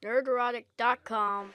Nerdrotic.com.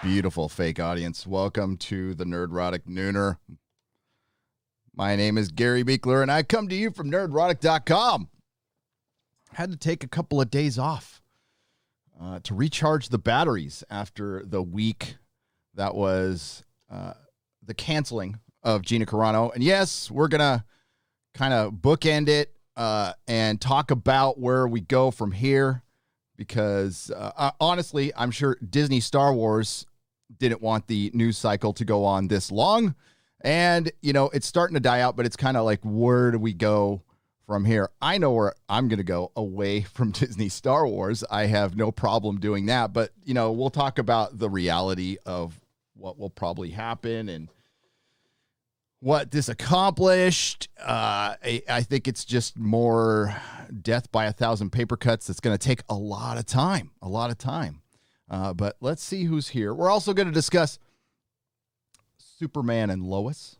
Beautiful fake audience. Welcome to the Nerdrotic Nooner. My name is Gary Beekler, and I come to you from Nerdrotic.com. Had to take a couple of days off to recharge the batteries after the week that was the canceling of Gina Carano. And yes, we're going to kind of bookend it and talk about where we go from here. Because honestly, I'm sure Disney Star Wars didn't want the news cycle to go on this long. And, you know, it's starting to die out, but it's kind of like, where do we go from here? I know where I'm going to go, away from Disney Star Wars. I have no problem doing that. But, you know, we'll talk about the reality of what will probably happen and what this accomplished. I think it's just more death by 1,000 paper cuts. That's going to take a lot of time, but let's see who's here. We're also going to discuss Superman and Lois,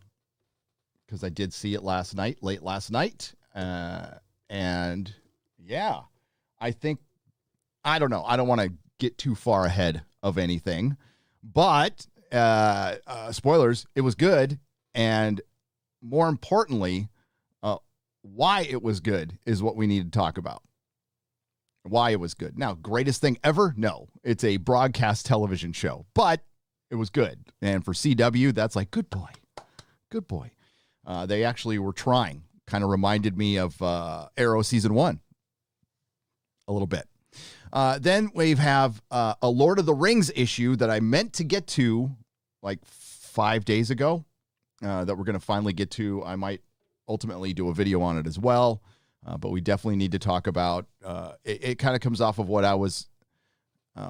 because I did see it late last night. And yeah, I don't know. I don't want to get too far ahead of anything, but spoilers, it was good. And more importantly, why it was good is what we need to talk about. Why it was good. Now, greatest thing ever? No, it's a broadcast television show, but it was good. And for CW, that's like, good boy. They actually were trying. Kind of reminded me of Arrow season 1 a little bit. Then we have a Lord of the Rings issue that I meant to get to like 5 days ago. That we're going to finally get to. I might ultimately do a video on it as well, but we definitely need to talk about, it kind of comes off of what I was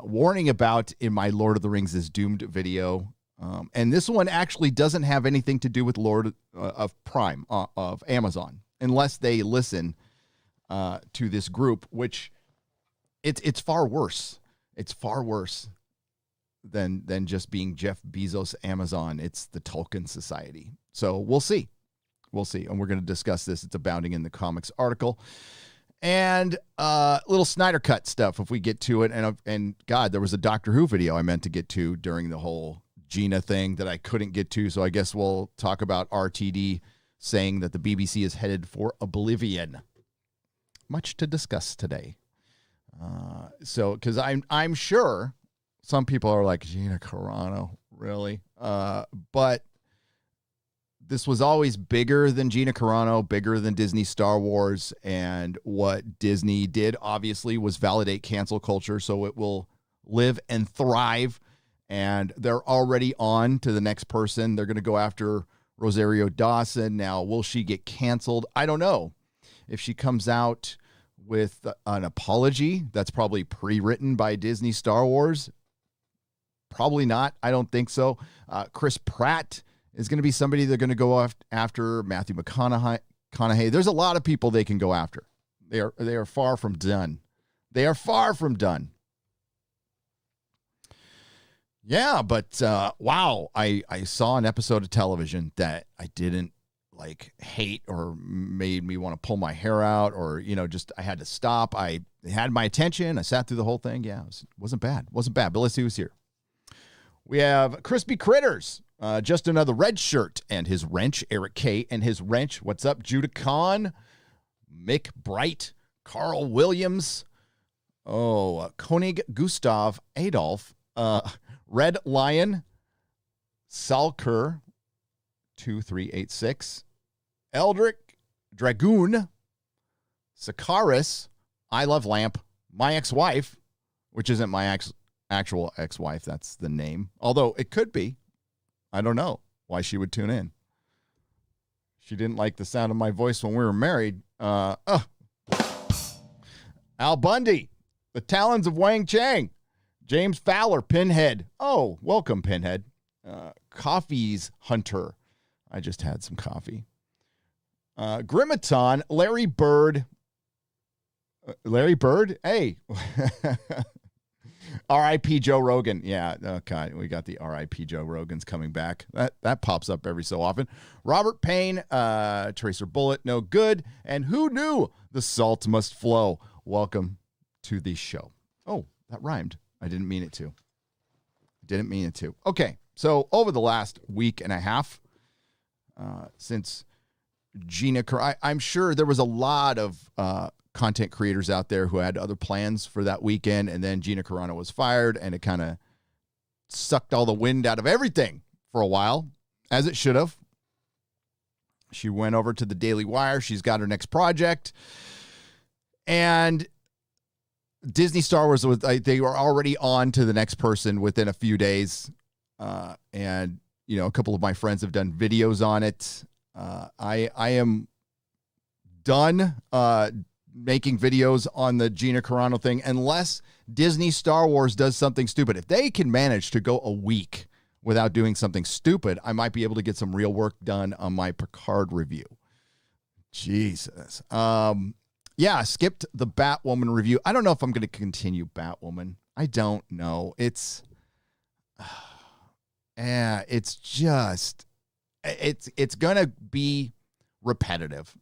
warning about in my Lord of the Rings is Doomed video. And this one actually doesn't have anything to do with Lord of Prime, of Amazon, unless they listen to this group, which it's far worse. It's far worse than just being Jeff Bezos Amazon. It's the Tolkien Society. So we'll see. And we're going to discuss this. It's abounding in the comics article. And little Snyder Cut stuff if we get to it. And God, there was a Doctor Who video I meant to get to during the whole Gina thing that I couldn't get to. So I guess we'll talk about RTD saying that the BBC is headed for oblivion. Much to discuss today. Because I'm sure some people are like, Gina Carano, really? But this was always bigger than Gina Carano, bigger than Disney Star Wars. And what Disney did, obviously, was validate cancel culture so it will live and thrive. And they're already on to the next person. They're going to go after Rosario Dawson. Now, will she get canceled? I don't know. If she comes out with an apology, that's probably pre-written by Disney Star Wars. Probably not. I don't think so. Chris Pratt is going to be somebody they're going to go after. Matthew McConaughey. There's a lot of people they can go after. They are far from done. They are far from done. Yeah, but wow, I saw an episode of television that I didn't like hate or made me want to pull my hair out or, just I had to stop. It had my attention. I sat through the whole thing. Yeah, it wasn't bad. But let's see who's here. We have Crispy Critters, just another red shirt, and his wrench, Eric K. and his wrench. What's up, Judah Kahn, Mick Bright, Carl Williams, Koenig Gustav Adolf, Red Lion, Salker, 2386, Eldrick, Dragoon, Sakaris, I Love Lamp, My Ex-Wife, which isn't my actual ex-wife, that's the name. Although it could be. I don't know why she would tune in. She didn't like the sound of my voice when we were married. Al Bundy, The Talons of Wang Chang, James Fowler, Pinhead. Oh, welcome, Pinhead. Coffee's Hunter. I just had some coffee. Grimaton, Larry Bird. Larry Bird? Hey. R.I.P. Joe Rogan. Yeah, okay. We got the R.I.P. Joe Rogans coming back. That pops up every so often. Robert Payne, Tracer Bullet, no good. And who knew the salt must flow? Welcome to the show. Oh, that rhymed. I didn't mean it to. Okay, so over the last week and a half, since Gina Carano, I'm sure there was a lot of content creators out there who had other plans for that weekend, and then Gina Carano was fired, and it kind of sucked all the wind out of everything for a while, as it should have. She went over to the Daily Wire. She's got her next project, and Disney Star Wars they were already on to the next person within a few days, and a couple of my friends have done videos on it. I am done making videos on the Gina Carano thing unless Disney Star Wars does something stupid. If they can manage to go a week without doing something stupid, I might be able to get some real work done on my Picard review. Jesus. Yeah, skipped the Batwoman review. I don't know if I'm going to continue Batwoman. I don't know. It's going to be repetitive.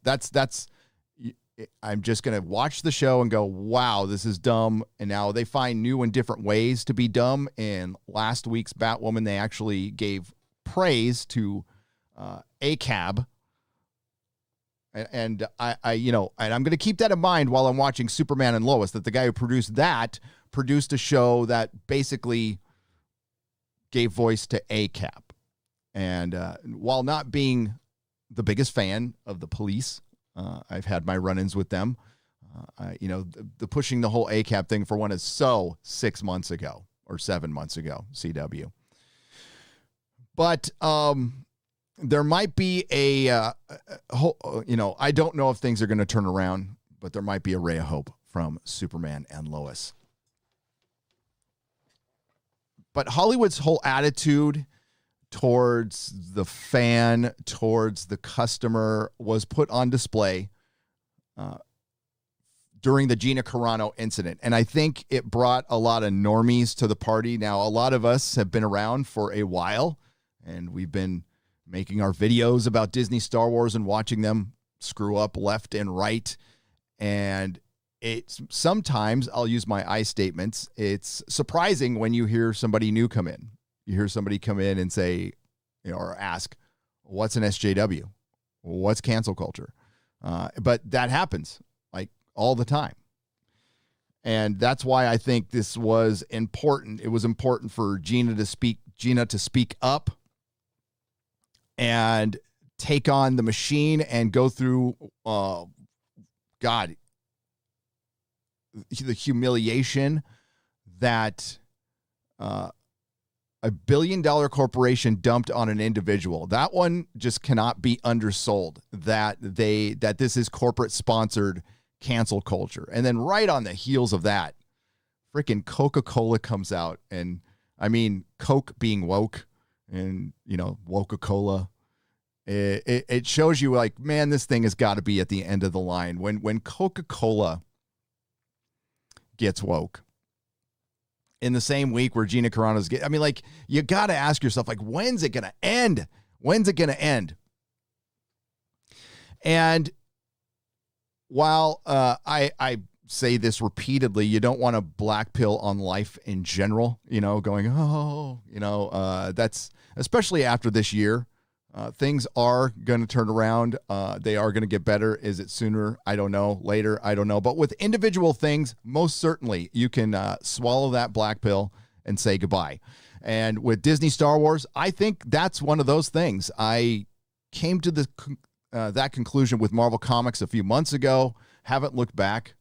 I'm just going to watch the show and go, wow, this is dumb. And now they find new and different ways to be dumb. In last week's Batwoman, they actually gave praise to ACAB. And and I'm going to keep that in mind while I'm watching Superman and Lois, that the guy who produced a show that basically gave voice to ACAB. And while not being the biggest fan of the police, I've had my run-ins with them. The pushing the whole ACAB thing for one is so 6 months ago or 7 months ago, CW. But there might be I don't know if things are going to turn around, but there might be a ray of hope from Superman and Lois. But Hollywood's whole attitude towards the fan, towards the customer, was put on display during the Gina Carano incident. And I think it brought a lot of normies to the party. Now, a lot of us have been around for a while, and we've been making our videos about Disney Star Wars and watching them screw up left and right. And it's sometimes, I'll use my I statements, it's surprising when you hear somebody new come in. You hear somebody come in and say, or ask, what's an SJW? What's cancel culture? But that happens like all the time. And that's why I think this was important. It was important for Gina to speak up and take on the machine and go through, the humiliation that a billion-dollar corporation dumped on an individual. That one just cannot be undersold, that this is corporate-sponsored cancel culture. And then right on the heels of that, freaking Coca-Cola comes out. And, I mean, Coke being woke and, Woca-Cola. It shows you, like, man, this thing has got to be at the end of the line. When Coca-Cola gets woke, in the same week where Gina Carano's you got to ask yourself, like, when's it going to end? When's it going to end? And while I say this repeatedly, you don't want to black pill on life in general, going, that's especially after this year. Things are going to turn around. They are going to get better. Is it sooner? I don't know. Later? I don't know. But with individual things, most certainly you can swallow that black pill and say goodbye. And with Disney Star Wars, I think that's one of those things. I came to that conclusion with Marvel Comics a few months ago. Haven't looked back.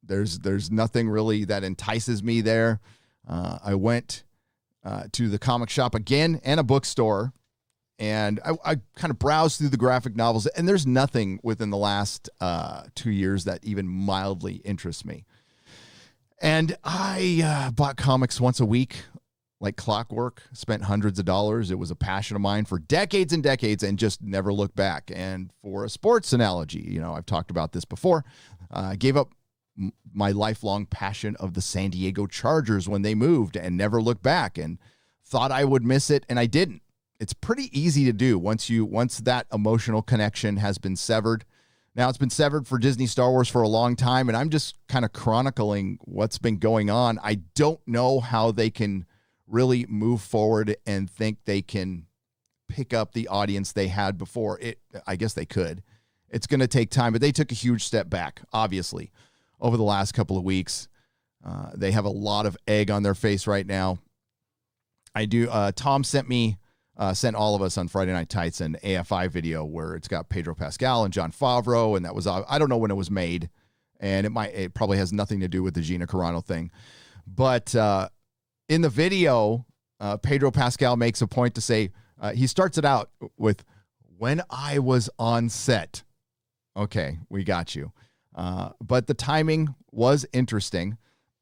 There's nothing really that entices me there. I went to the comic shop again and a bookstore. And I kind of browsed through the graphic novels, and there's nothing within the last 2 years that even mildly interests me. And I bought comics once a week, like clockwork, spent hundreds of dollars. It was a passion of mine for decades and decades and just never looked back. And for a sports analogy, I've talked about this before. I gave up my lifelong passion of the San Diego Chargers when they moved and never looked back and thought I would miss it, and I didn't. It's pretty easy to do once that emotional connection has been severed. Now it's been severed for Disney Star Wars for a long time, and I'm just kind of chronicling what's been going on. I don't know how they can really move forward and think they can pick up the audience they had before. I guess they could. It's going to take time, but they took a huge step back, obviously, over the last couple of weeks. They have a lot of egg on their face right now. Tom sent all of us on Friday Night Tights an AFI video where it's got Pedro Pascal and Jon Favreau, and that was, I don't know when it was made, and it probably has nothing to do with the Gina Carano thing. But in the video, Pedro Pascal makes a point to say, he starts it out with, "When I was on set." Okay, we got you. But the timing was interesting.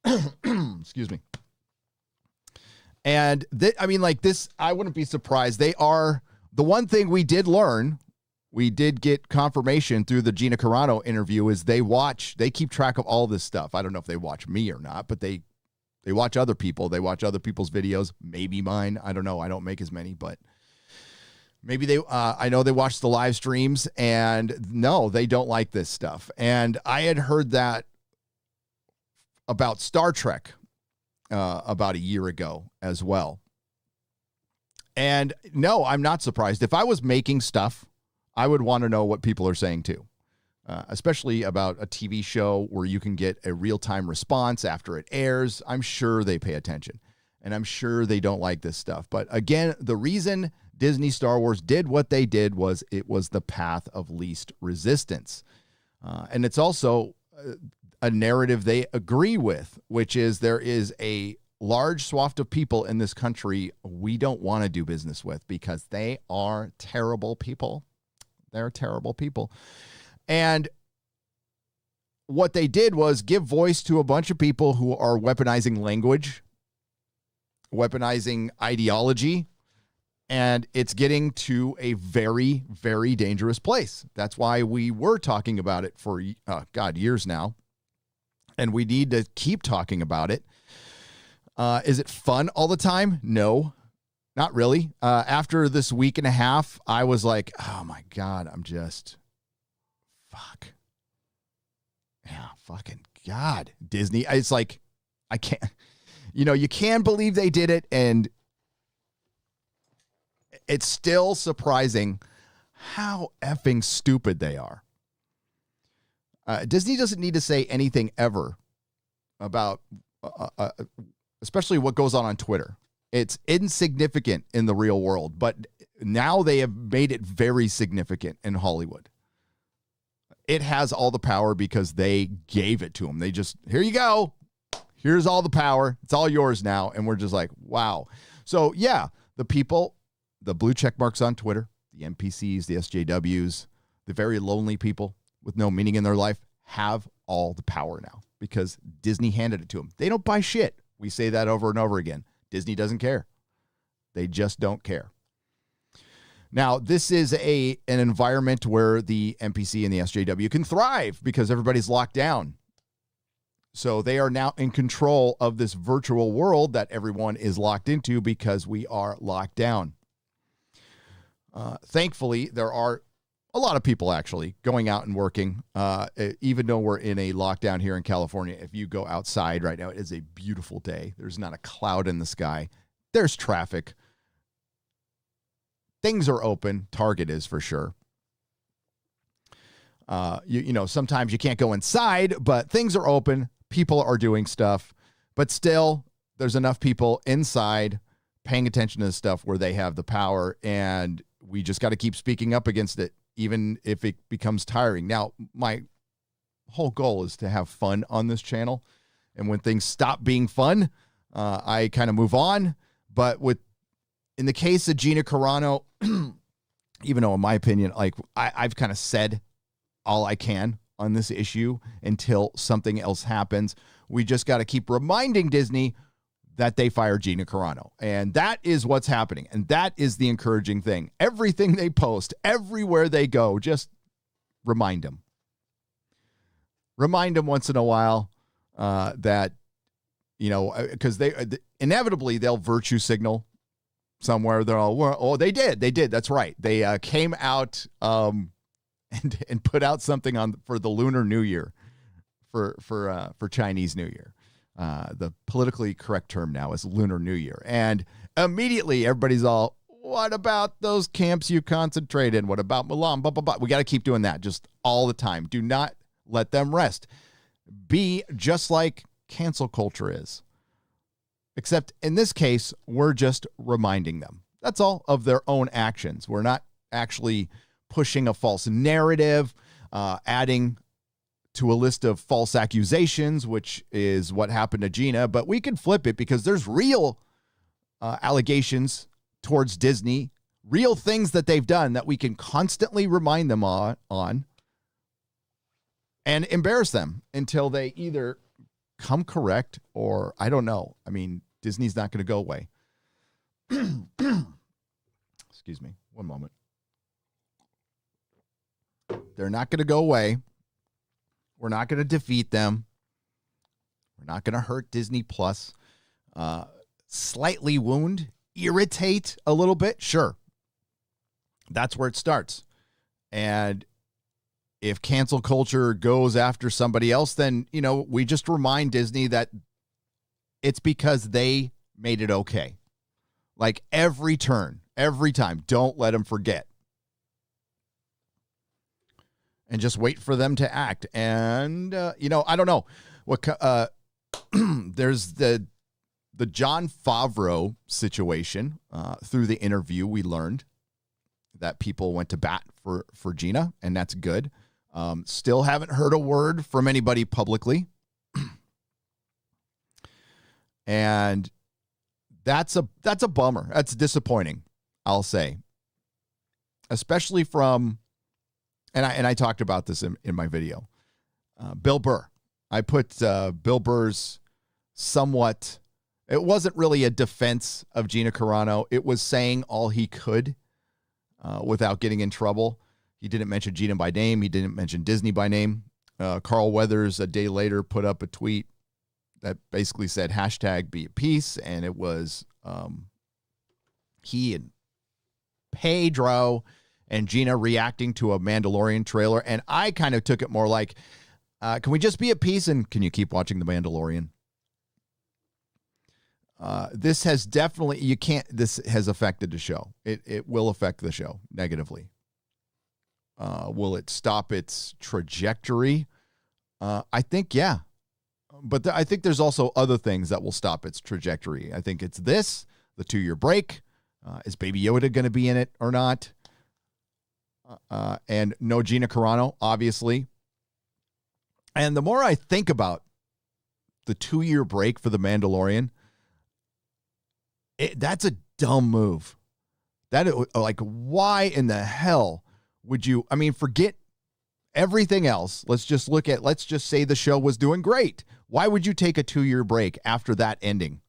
Excuse me. And I wouldn't be surprised. They are the one thing we did learn. We did get confirmation through the Gina Carano interview is they keep track of all this stuff. I don't know if they watch me or not, but they watch other people. They watch other people's videos, maybe mine. I don't know. I don't make as many, but maybe I know they watch the live streams, and no, they don't like this stuff. And I had heard that about Star Trek about a year ago as well. And no, I'm not surprised. If I was making stuff, I would want to know what people are saying too, especially about a TV show where you can get a real-time response after it airs. I'm sure they pay attention, and I'm sure they don't like this stuff. But again, the reason Disney Star Wars did what they did was it was the path of least resistance. And it's also a narrative they agree with, which is there is a large swath of people in this country we don't want to do business with because they are terrible people. They're terrible people. And what they did was give voice to a bunch of people who are weaponizing language, weaponizing ideology, and it's getting to a very, very dangerous place. That's why we were talking about it for, years now. And we need to keep talking about it. Is it fun all the time? No, not really. After this week and a half, I was like, oh my God, fuck. Yeah, fucking God. Disney. It's like, I can't, you can believe they did it. And it's still surprising how effing stupid they are. Disney doesn't need to say anything ever about, especially what goes on Twitter. It's insignificant in the real world, but now they have made it very significant in Hollywood. It has all the power because they gave it to them. They just, here you go. Here's all the power. It's all yours now. And we're just like, wow. So yeah, the people, the blue check marks on Twitter, the NPCs, the SJWs, the very lonely people with no meaning in their life have all the power now because Disney handed it to them. They don't buy shit. We say that over and over again. Disney doesn't care. They just don't care. Now, this is an environment where the NPC and the SJW can thrive because everybody's locked down. So they are now in control of this virtual world that everyone is locked into because we are locked down. Thankfully, there are a lot of people actually going out and working, even though we're in a lockdown here in California. If you go outside right now, it is a beautiful day. There's not a cloud in the sky. There's traffic. things are open. Target is for sure. You know, sometimes you can't go inside, but things are open. People are doing stuff, but still there's enough people inside paying attention to this stuff where they have the power, and we just got to keep speaking up against it, even if it becomes tiring. Now, my whole goal is to have fun on this channel, and when things stop being fun, I kind of move on. But in the case of Gina Carano, even though in my opinion, like I've kind of said all I can on this issue until something else happens, we just got to keep reminding Disney that they fired Gina Carano. And that is what's happening. And that is the encouraging thing. Everything they post, everywhere they go, just remind them. Remind them once in a while that, you know, because inevitably they'll virtue signal somewhere. They're all, oh, they did. That's right. They came out and put out something for the Lunar New Year, for Chinese New Year. The politically correct term now is Lunar New Year. And immediately everybody's all, what about those camps you concentrate in? What about Milan? Blah, blah, blah. We got to keep doing that just all the time. Do not let them rest. Be just like cancel culture is. Except in this case, we're just reminding them. That's all, of their own actions. We're not actually pushing a false narrative, adding to a list of false accusations, which is what happened to Gina. But we can flip it because there's real allegations towards Disney, real things that they've done that we can constantly remind them on and embarrass them until they either come correct or I don't know. I mean, Disney's not going to go away. Excuse me. One moment. They're not going to go away. We're not going to defeat them. We're not going to hurt Disney Plus. Slightly wound, irritate a little bit. Sure. That's where it starts. And if cancel culture goes after somebody else, then, you know, we just remind Disney that it's because they made it okay. Like every turn, every time. Don't let them forget. And just wait for them to act. And, you know, I don't know. There's the Jon Favreau situation. Through the interview, we learned that people went to bat for Gina, and that's good. Still haven't heard a word from anybody publicly. And that's a bummer. That's disappointing, I'll say. Especially from... And I talked about this in my video. Bill Burr. I put Bill Burr's somewhat... It wasn't really a defense of Gina Carano. It was saying all he could without getting in trouble. He didn't mention Gina by name. He didn't mention Disney by name. Carl Weathers, a day later, put up a tweet that basically said hashtag be at peace. And it was he and Pedro and Gina reacting to a Mandalorian trailer. And I kind of took it more like, can we just be at peace and can you keep watching The Mandalorian? This has definitely, this has affected the show. It will affect the show negatively. Will it stop its trajectory? I think, yeah. But I think there's also other things that will stop its trajectory. I think it's the 2-year break. Is Baby Yoda going to be in it or not? And no Gina Carano, obviously. And the more I think about the 2-year break for The Mandalorian, that's a dumb move. Like, why in the hell would you, I mean, forget everything else. Let's just say the show was doing great. Why would you take a 2-year break after that ending?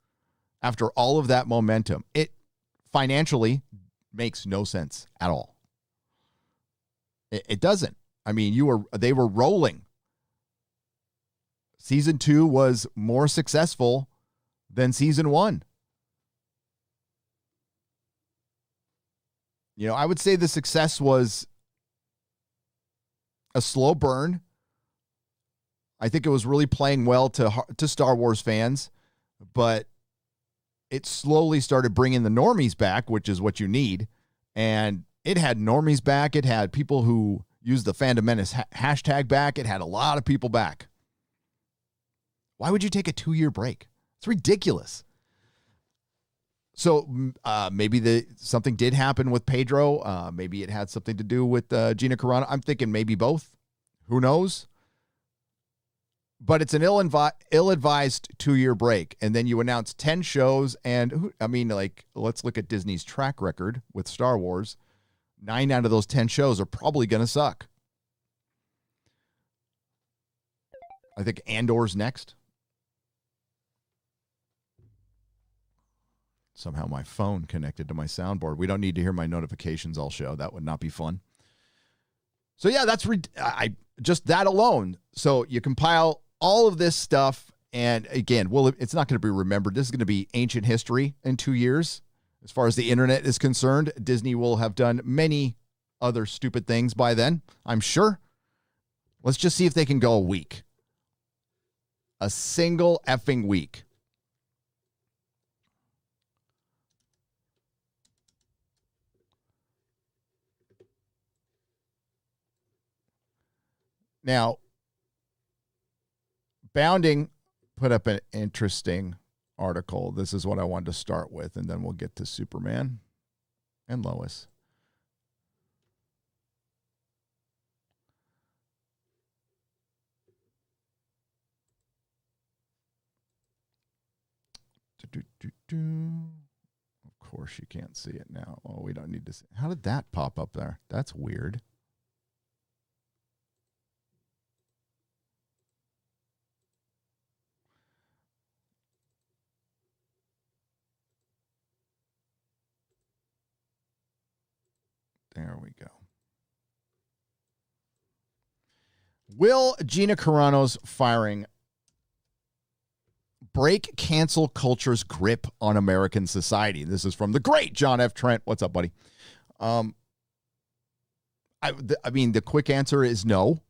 After all of that momentum? It financially makes no sense at all. It doesn't. I mean, they were rolling. Season 2 was more successful than season 1. You know, I would say the success was a slow burn. I think it was really playing well to Star Wars fans, but it slowly started bringing the normies back, which is what you need. And it had normies back. It had people who used the Fandom Menace hashtag back. It had a lot of people back. Why would you take a 2-year break? It's ridiculous. So maybe something did happen with Pedro. Maybe it had something to do with Gina Carano. I'm thinking maybe both. Who knows? But it's an ill-advised 2-year break. And then you announce 10 shows. And let's look at Disney's track record with Star Wars. 9 out of those 10 shows are probably going to suck. I think Andor's next. Somehow my phone connected to my soundboard. We don't need to hear my notifications all show. That would not be fun. So yeah, that's just that alone. So you compile all of this stuff, and again, it's not going to be remembered. This is going to be ancient history in 2 years. As far as the internet is concerned, Disney will have done many other stupid things by then, I'm sure. Let's just see if they can go a week. A single effing week. Now, Bounding put up an interesting article. This is what I wanted to start with, and then we'll get to Superman and Lois. Of course, you can't see it now. Oh, we don't need to see. How did that pop up there? That's weird. There we go. Will Gina Carano's firing break cancel culture's grip on American society? This is from the great John F. Trent. What's up, buddy? The quick answer is no,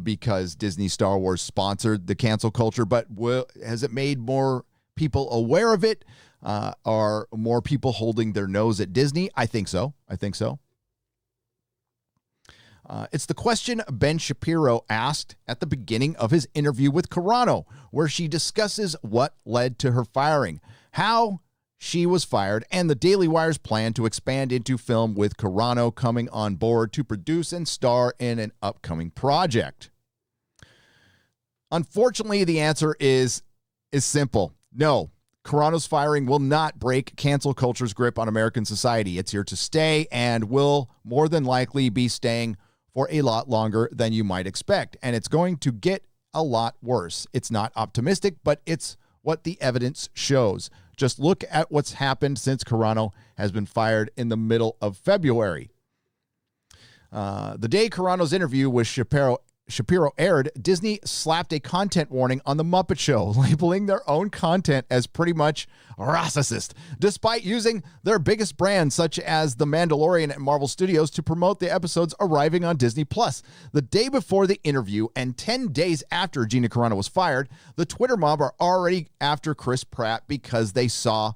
because Disney Star Wars sponsored the cancel culture, but has it made more people aware of it? Are more people holding their nose at Disney? I think so. It's the question Ben Shapiro asked at the beginning of his interview with Carano, where she discusses what led to her firing, how she was fired, and the Daily Wire's plan to expand into film with Carano coming on board to produce and star in an upcoming project. Unfortunately, the answer is simple. No, Carano's firing will not break cancel culture's grip on American society. It's here to stay and will more than likely be staying for a lot longer than you might expect. And it's going to get a lot worse. It's not optimistic, but it's what the evidence shows. Just look at what's happened since Carano has been fired in the middle of February. The day Carano's interview with Shapiro aired, Disney slapped a content warning on The Muppet Show, labeling their own content as pretty much racist, despite using their biggest brands such as The Mandalorian and Marvel Studios to promote the episodes arriving on Disney+. The day before the interview and 10 days after Gina Carano was fired, the Twitter mob are already after Chris Pratt because they saw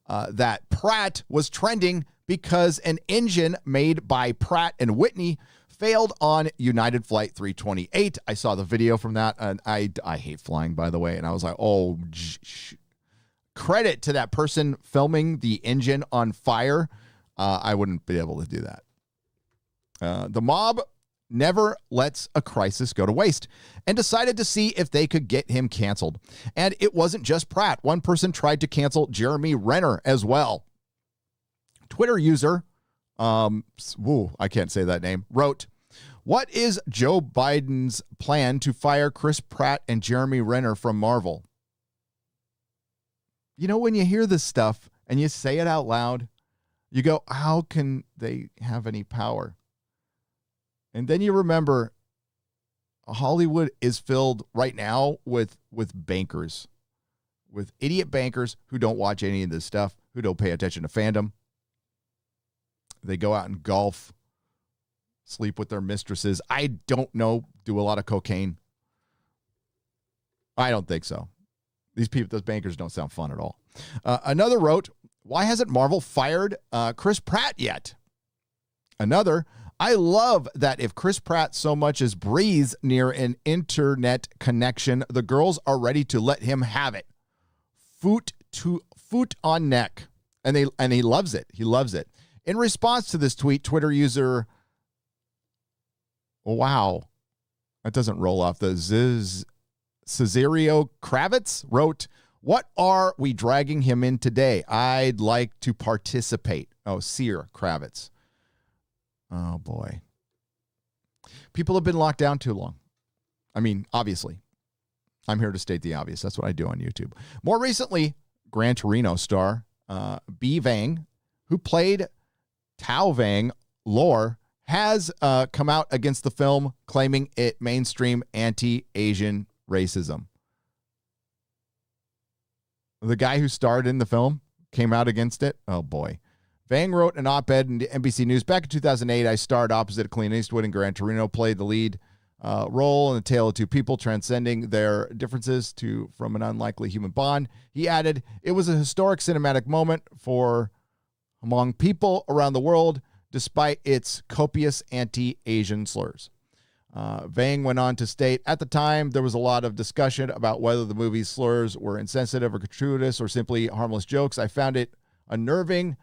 that Pratt was trending because an engine made by Pratt and Whitney failed on United Flight 328. I saw the video from that, and I hate flying, by the way, and I was like, oh, credit to that person filming the engine on fire. I wouldn't be able to do that. The mob never lets a crisis go to waste and decided to see if they could get him canceled. And it wasn't just Pratt. One person tried to cancel Jeremy Renner as well. Twitter user, I can't say that name, wrote, "What is Joe Biden's plan to fire Chris Pratt and Jeremy Renner from Marvel?" You know, when you hear this stuff and you say it out loud, you go, how can they have any power? And then you remember Hollywood is filled right now with bankers, with idiot bankers who don't watch any of this stuff, who don't pay attention to fandom. They go out and golf, sleep with their mistresses. I don't know, do a lot of cocaine. I don't think so. These bankers don't sound fun at all. Another wrote, Why hasn't Marvel fired Chris Pratt yet? Another, I love that if Chris Pratt so much as breathes near an internet connection, the girls are ready to let him have it. Foot on neck. And he loves it. He loves it. In response to this tweet, Twitter user, wow, that doesn't roll off the Cesario Kravitz wrote, what are we dragging him in today? I'd like to participate. Oh, Sear Kravitz. Oh, boy. People have been locked down too long. I mean, obviously. I'm here to state the obvious. That's what I do on YouTube. More recently, Gran Torino star B. Vang, who played Tao Vang Lore, has come out against the film, claiming it mainstream anti-Asian racism. The guy who starred in the film came out against it. Oh, boy. Vang wrote an op-ed in NBC News. Back in 2008, I starred opposite Clint Eastwood, and Gran Torino played the lead role in the tale of two people transcending their differences from an unlikely human bond. He added, it was a historic cinematic moment among people around the world, despite its copious anti-Asian slurs. Vang went on to state, at the time, there was a lot of discussion about whether the movie's slurs were insensitive or gratuitous or simply harmless jokes. I found it unnerving.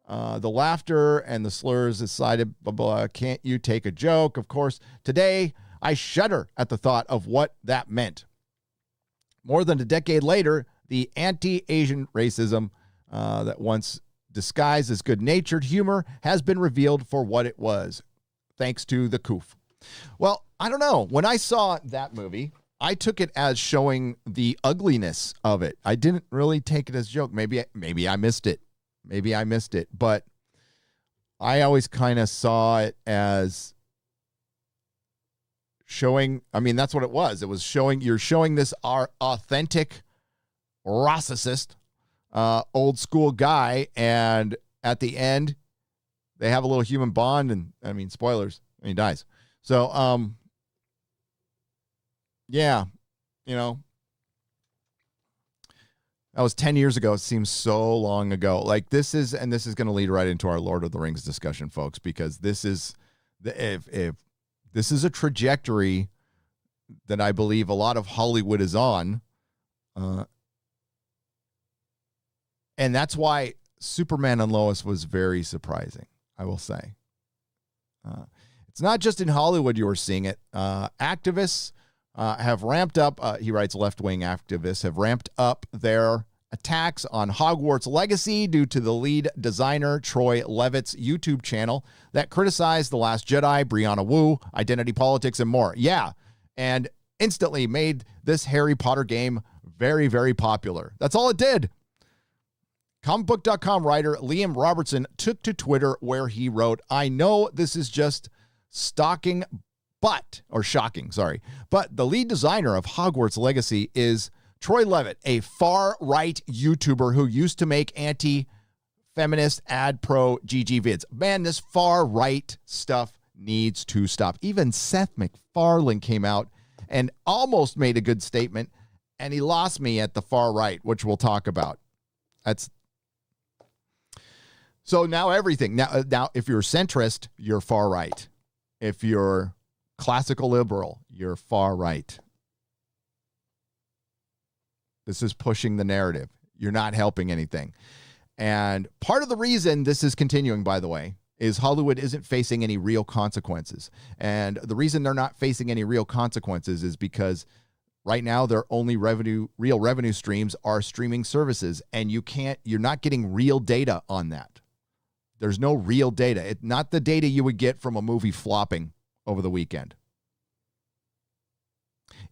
The laughter and the slurs decided, blah, blah, can't you take a joke? Of course, today I shudder at the thought of what that meant. More than a decade later, the anti-Asian racism that once disguised as good-natured humor has been revealed for what it was, thanks to the Koof. Well, I don't know. When I saw that movie, I took it as showing the ugliness of it. I didn't really take it as a joke. Maybe I missed it. Maybe I missed it. But I always kind of saw it as showing, I mean, that's what it was. It was showing, you're showing this our authentic racist, old school guy. And at the end, they have a little human bond. And I mean, spoilers, and he dies. So, yeah, you know, that was 10 years ago. It seems so long ago. Like this is going to lead right into our Lord of the Rings discussion, folks, because this is if this is a trajectory that I believe a lot of Hollywood is on. And that's why Superman and Lois was very surprising, I will say. It's not just in Hollywood you are seeing it. Activists have ramped up, he writes, left-wing activists have ramped up their attacks on Hogwarts Legacy due to the lead designer, Troy Levitt's YouTube channel that criticized The Last Jedi, Brianna Wu, identity politics, and more. Yeah, and instantly made this Harry Potter game very, very popular. That's all it did. Comicbook.com writer Liam Robertson took to Twitter where he wrote, I know this is just shocking, but the lead designer of Hogwarts Legacy is Troy Levitt, a far-right YouTuber who used to make anti-feminist ad pro GG vids. Man, this far-right stuff needs to stop. Even Seth MacFarlane came out and almost made a good statement, and he lost me at the far right, which we'll talk about. So now everything. Now, if you're centrist, you're far right. If you're classical liberal, you're far right. This is pushing the narrative. You're not helping anything. And part of the reason this is continuing, by the way, is Hollywood isn't facing any real consequences. And the reason they're not facing any real consequences is because right now their only real revenue streams are streaming services, and you're not getting real data on that. There's no real data. It's not the data you would get from a movie flopping over the weekend.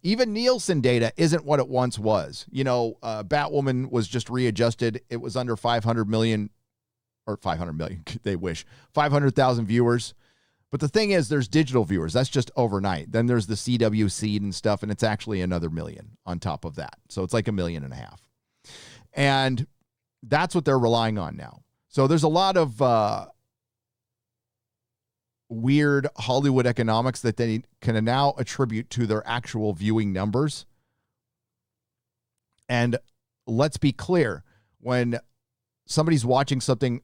Even Nielsen data isn't what it once was. You know, Batwoman was just readjusted. It was under 500 million, they wish, 500,000 viewers. But the thing is, there's digital viewers. That's just overnight. Then there's the CW seed and stuff, and it's actually another million on top of that. So it's like 1.5 million. And that's what they're relying on now. So there's a lot of weird Hollywood economics that they can now attribute to their actual viewing numbers. And let's be clear, when somebody's watching something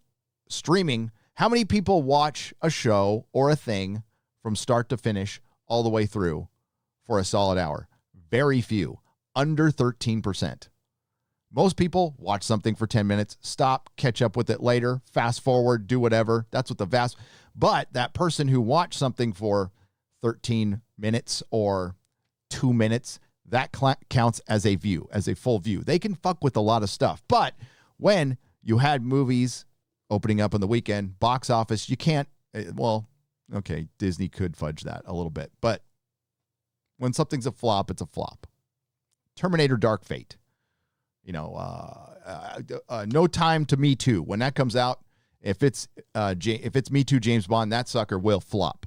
streaming, how many people watch a show or a thing from start to finish all the way through for a solid hour? Very few, under 13%. Most people watch something for 10 minutes, stop, catch up with it later, fast forward, do whatever. That's what but that person who watched something for 13 minutes or 2 minutes, that counts as a view, as a full view. They can fuck with a lot of stuff. But when you had movies opening up on the weekend, box office, you can't, well, okay, Disney could fudge that a little bit. But when something's a flop, it's a flop. Terminator Dark Fate. No Time to Me Too. When that comes out, if it's Me Too James Bond, that sucker will flop.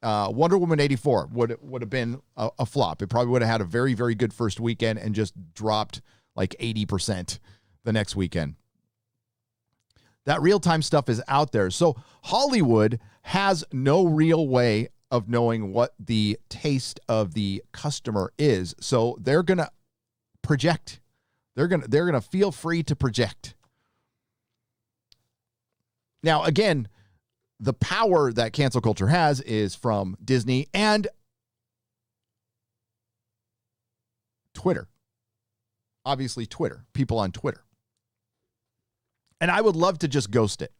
Wonder Woman 84 would have been a flop. It probably would have had a very, very good first weekend and just dropped like 80% the next weekend. That real-time stuff is out there. So Hollywood has no real way of knowing what the taste of the customer is. So they're going to project. They're going to feel free to project. Now, again, the power that cancel culture has is from Disney and Twitter. Obviously, Twitter. People on Twitter. And I would love to just ghost it.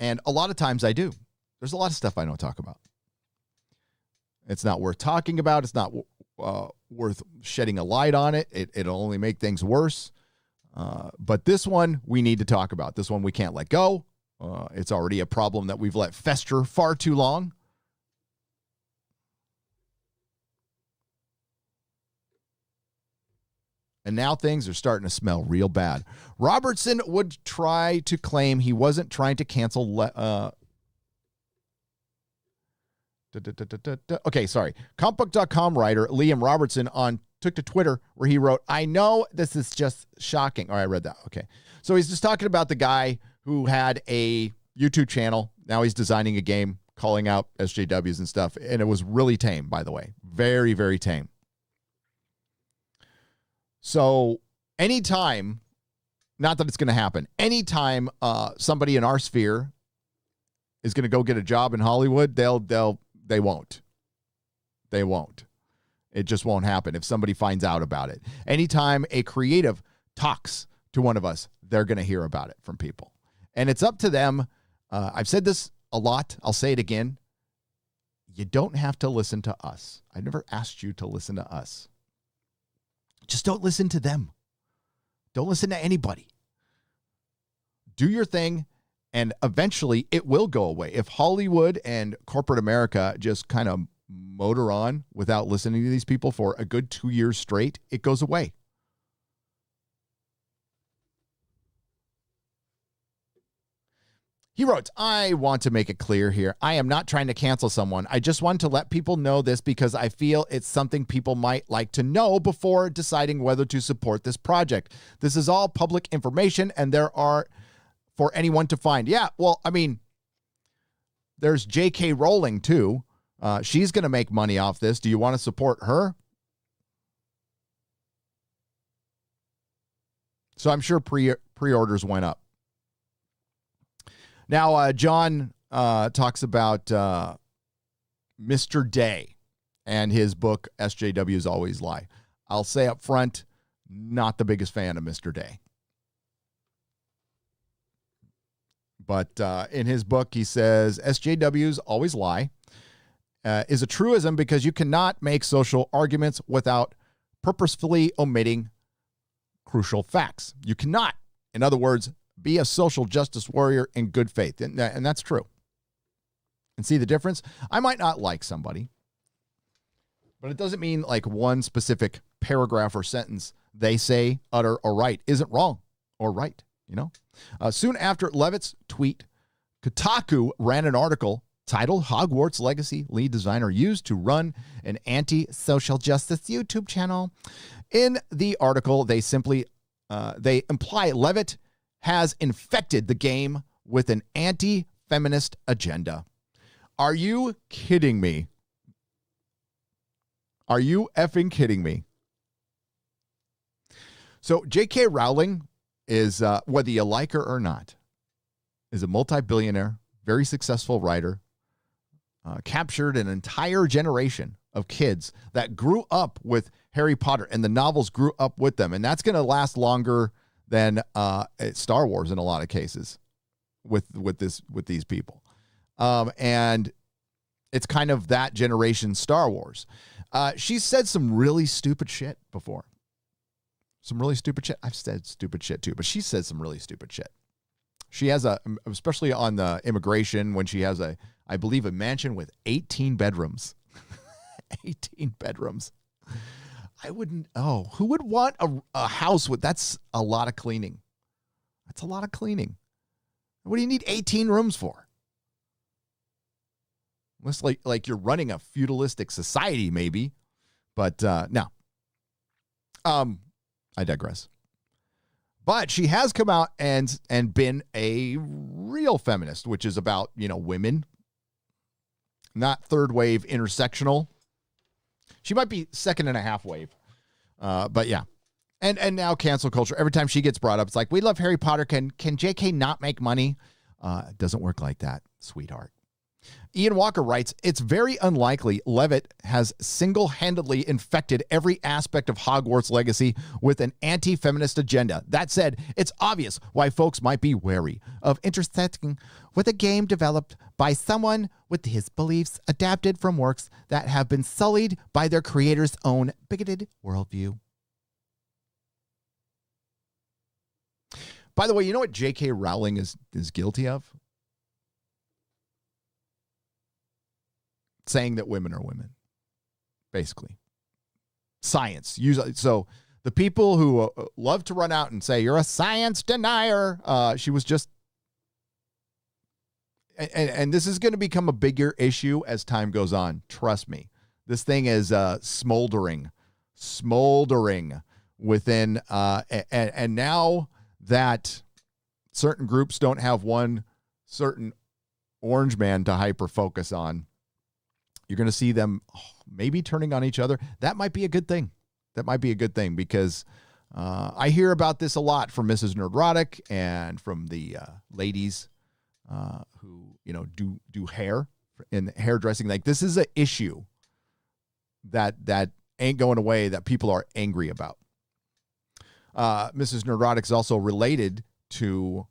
And a lot of times I do. There's a lot of stuff I don't talk about. It's not worth talking about. It's not worth shedding a light on it. It'll only make things worse. But this one we need to talk about. This one we can't let go. It's already a problem that we've let fester far too long. And now things are starting to smell real bad. Robertson would try to claim he wasn't trying to cancel. Okay, sorry. Comicbook.com writer Liam Robertson took to Twitter where he wrote, "I know this is just shocking." All right, I read that. Okay. So he's just talking about the guy who had a YouTube channel. Now he's designing a game, calling out SJWs and stuff. And it was really tame, by the way. Very, very tame. So anytime, not that it's going to happen, anytime somebody in our sphere is going to go get a job in Hollywood, they won't. They won't. It just won't happen if somebody finds out about it. Anytime a creative talks to one of us, they're going to hear about it from people. And it's up to them. I've said this a lot. I'll say it again. You don't have to listen to us. I never asked you to listen to us. Just don't listen to them. Don't listen to anybody. Do your thing, and eventually it will go away. If Hollywood and corporate America just kind of motor on without listening to these people for a good 2 years straight, it goes away. He wrote, "I want to make it clear here. I am not trying to cancel someone. I just want to let people know this because I feel it's something people might like to know before deciding whether to support this project. This is all public information and there are for anyone to find." Yeah, well, I mean, there's J.K. Rowling too. She's going to make money off this. Do you want to support her? So I'm sure pre-orders went up. Now, John talks about Mr. Day and his book, SJWs Always Lie. I'll say up front, not the biggest fan of Mr. Day. But in his book, he says, SJWs Always Lie is a truism because you cannot make social arguments without purposefully omitting crucial facts. You cannot, in other words, be a social justice warrior in good faith. And that's true. And see the difference? I might not like somebody, but it doesn't mean like one specific paragraph or sentence they say, utter, or write isn't wrong or right, you know? Soon after Levitt's tweet, Kotaku ran an article titled Hogwarts Legacy Lead Designer Used to Run an Anti-Social Justice YouTube Channel. In the article, they imply Levitt has infected the game with an anti-feminist agenda. Are you kidding me? Are you effing kidding me? So J.K. Rowling is, whether you like her or not, is a multi-billionaire, very successful writer, captured an entire generation of kids that grew up with Harry Potter, and the novels grew up with them. And that's going to last longer than Star Wars in a lot of cases with these people. And it's kind of that generation Star Wars. She's said some really stupid shit before. Some really stupid shit. I've said stupid shit too, but she says some really stupid shit. She has especially on the immigration, when she has I believe a mansion with 18 bedrooms. 18 bedrooms. I wouldn't, who would want a house with, that's a lot of cleaning. That's a lot of cleaning. What do you need 18 rooms for? Unless like you're running a feudalistic society, maybe. But no. I digress. But she has come out and been a real feminist, which is about, women. Not third wave intersectional. She might be second and a half wave. But yeah. And now cancel culture. Every time she gets brought up, it's like, we love Harry Potter. Can JK not make money? It doesn't work like that, sweetheart. Ian Walker writes, it's very unlikely Levitt has single-handedly infected every aspect of Hogwarts legacy with an anti-feminist agenda. That said, it's obvious why folks might be wary of intersecting with a game developed by someone with his beliefs adapted from works that have been sullied by their creator's own bigoted worldview. By the way, you know what J.K. Rowling is guilty of? Saying that women are women, basically. Science. Usually, so the people who love to run out and say, you're a science denier, she was just, and this is going to become a bigger issue as time goes on. Trust me. This thing is smoldering within, and now that certain groups don't have one certain orange man to hyper-focus on, you're going to see them maybe turning on each other. That might be a good thing. Because I hear about this a lot from Mrs. Nerdrotic and from the ladies who, do hair and hairdressing. Like, this is an issue that ain't going away, that people are angry about. Mrs. Nerdrotic is also related to,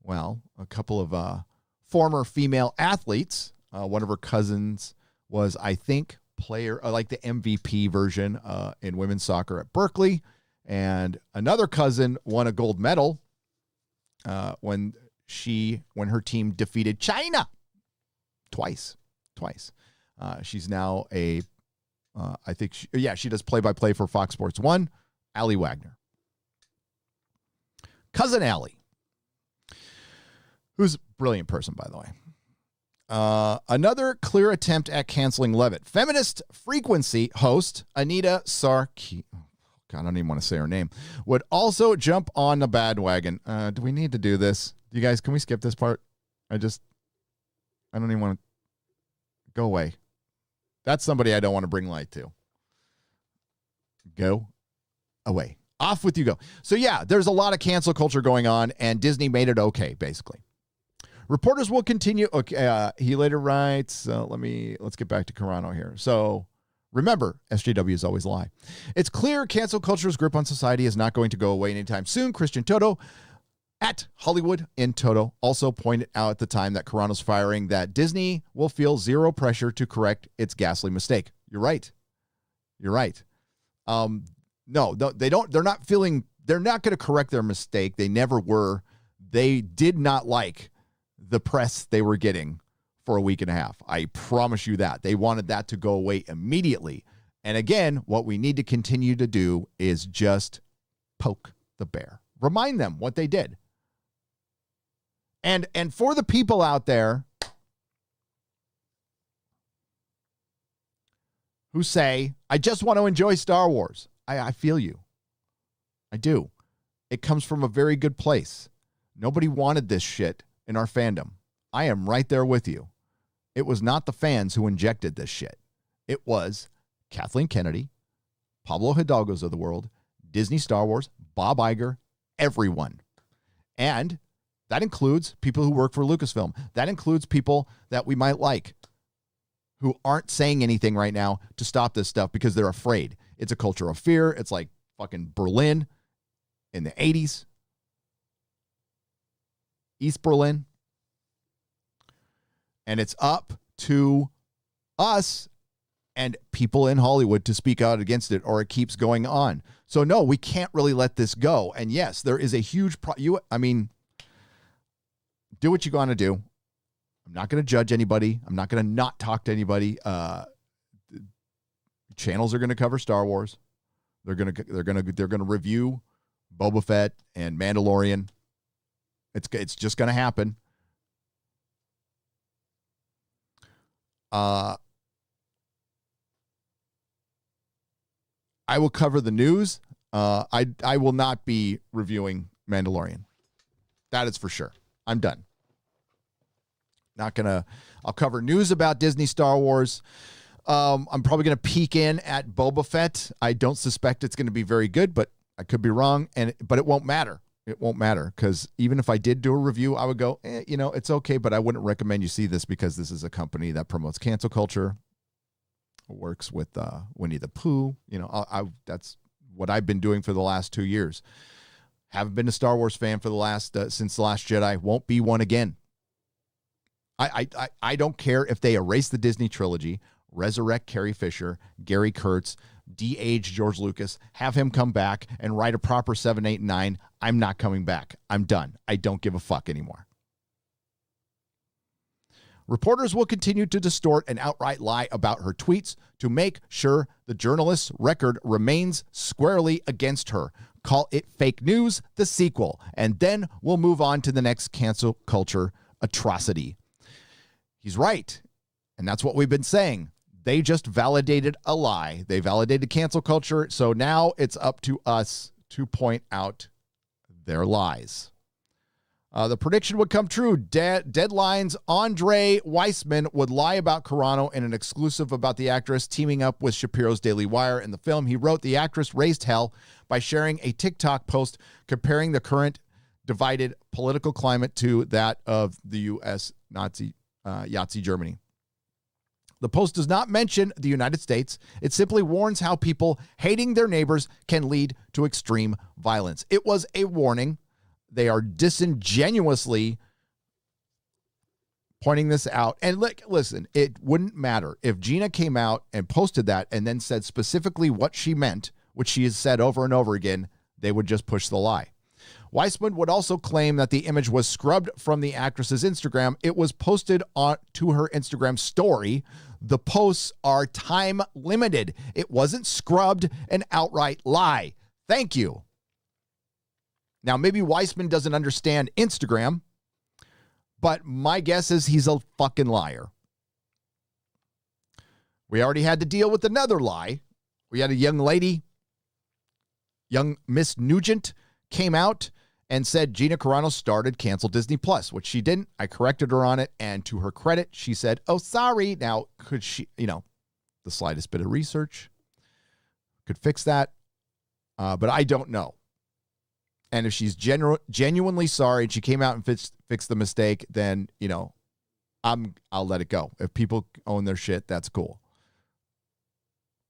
a couple of former female athletes. One of her cousins was, I think, player, like the MVP version in women's soccer at Berkeley. And another cousin won a gold medal when her team defeated China twice. She's now she does play-by-play for Fox Sports 1, Allie Wagner. Cousin Allie, who's a brilliant person, by the way. Another clear attempt at canceling Levitt. Feminist Frequency host Anita Sarkeesian, God, I don't even want to say her name, would also jump on the bandwagon. Do we need to do this? You guys, can we skip this part? I don't even want to. Go away. That's somebody I don't want to bring light to. Go away. Off with you go. So yeah, there's a lot of cancel culture going on, and Disney made it okay, basically. Reporters will continue. Okay, he later writes, let's get back to Carano here. So remember, SJWs always lie. It's clear cancel culture's grip on society is not going to go away anytime soon. Christian Toto at Hollywood in Toto also pointed out at the time that Carano's firing that Disney will feel zero pressure to correct its ghastly mistake. You're right. No, they don't. They're not going to correct their mistake. They never were. They did not like the press they were getting for a week and a half. I promise you that. They wanted that to go away immediately. And again, what we need to continue to do is just poke the bear. Remind them what they did. And for the people out there who say, I just want to enjoy Star Wars. I feel you. I do. It comes from a very good place. Nobody wanted this shit in our fandom. I am right there with you. It was not the fans who injected this shit. It was Kathleen Kennedy, Pablo Hidalgo's of the world, Disney Star Wars, Bob Iger, everyone. And that includes people who work for Lucasfilm. That includes people that we might like who aren't saying anything right now to stop this stuff because they're afraid. It's a culture of fear. It's like fucking Berlin in the 80s. East Berlin. And it's up to us and people in Hollywood to speak out against it, or it keeps going on. So no, we can't really let this go. And yes, there is a huge do what you're going to do. I'm not going to judge anybody. I'm not going to not talk to anybody. Channels are going to cover Star Wars. They're going to review Boba Fett and Mandalorian. It's just going to happen. I will cover the news. I will not be reviewing Mandalorian. That is for sure. I'm done. I'll cover news about Disney Star Wars. I'm probably going to peek in at Boba Fett. I don't suspect it's going to be very good, but I could be wrong. But it won't matter. It won't matter, because even if I did do a review, I would go, it's okay, but I wouldn't recommend you see this because this is a company that promotes cancel culture, works with Winnie the Pooh. That's what I've been doing for the last 2 years. Haven't been a Star Wars fan for since The Last Jedi. Won't be one again. I don't care if they erase the Disney trilogy, resurrect Carrie Fisher, Gary Kurtz, de-age George Lucas, have him come back and write a proper 7, 8, and 9. I'm not coming back. I'm done. I don't give a fuck anymore. Reporters will continue to distort and outright lie about her tweets to make sure the journalist's record remains squarely against her. Call it fake news, the sequel, and then we'll move on to the next cancel culture atrocity. He's right, and that's what we've been saying. They just validated a lie. They validated cancel culture, so now it's up to us to point out their lies. The prediction would come true. Deadline's Andre Weissman would lie about Carano in an exclusive about the actress teaming up with Shapiro's Daily Wire in the film. He wrote the actress raised hell by sharing a TikTok post comparing the current divided political climate to that of the U.S. Nazi Germany. The post does not mention the United States. It simply warns how people hating their neighbors can lead to extreme violence. It was a warning. They are disingenuously pointing this out. And listen, it wouldn't matter if Gina came out and posted that and then said specifically what she meant, which she has said over and over again. They would just push the lie. Weissman would also claim that the image was scrubbed from the actress's Instagram. It was posted to her Instagram story. The posts are time limited. It wasn't scrubbed, an outright lie. Thank you. Now, maybe Weissman doesn't understand Instagram, but my guess is he's a fucking liar. We already had to deal with another lie. We had a young lady, young Miss Nugent, came out and said Gina Carano started Cancel Disney Plus, which she didn't. I corrected her on it, and to her credit, she said, "Oh, sorry." Now, could she, the slightest bit of research could fix that, but I don't know. And if she's genuinely sorry and she came out and fixed the mistake, then, I'll let it go. If people own their shit, that's cool.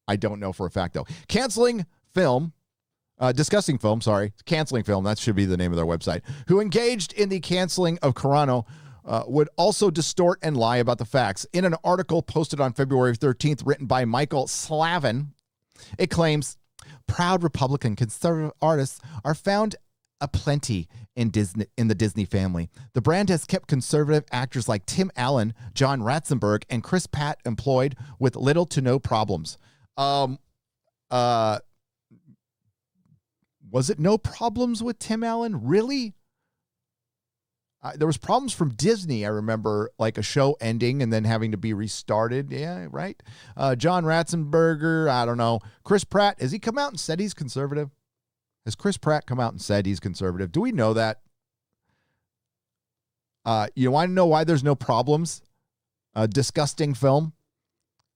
I don't know for a fact, though. Discussing film, that should be the name of their website, who engaged in the canceling of Carano, would also distort and lie about the facts. In an article posted on February 13th, written by Michael Slavin, it claims proud Republican conservative artists are found aplenty in the Disney family. The brand has kept conservative actors like Tim Allen, John Ratzenberg, and Chris Pratt employed with little to no problems. Was it no problems with Tim Allen? Really? There was problems from Disney. I remember like a show ending and then having to be restarted. Yeah, right. John Ratzenberger, I don't know. Chris Pratt, has he come out and said he's conservative? Has Chris Pratt come out and said he's conservative? Do we know that? You want to know why there's no problems? Disgusting film.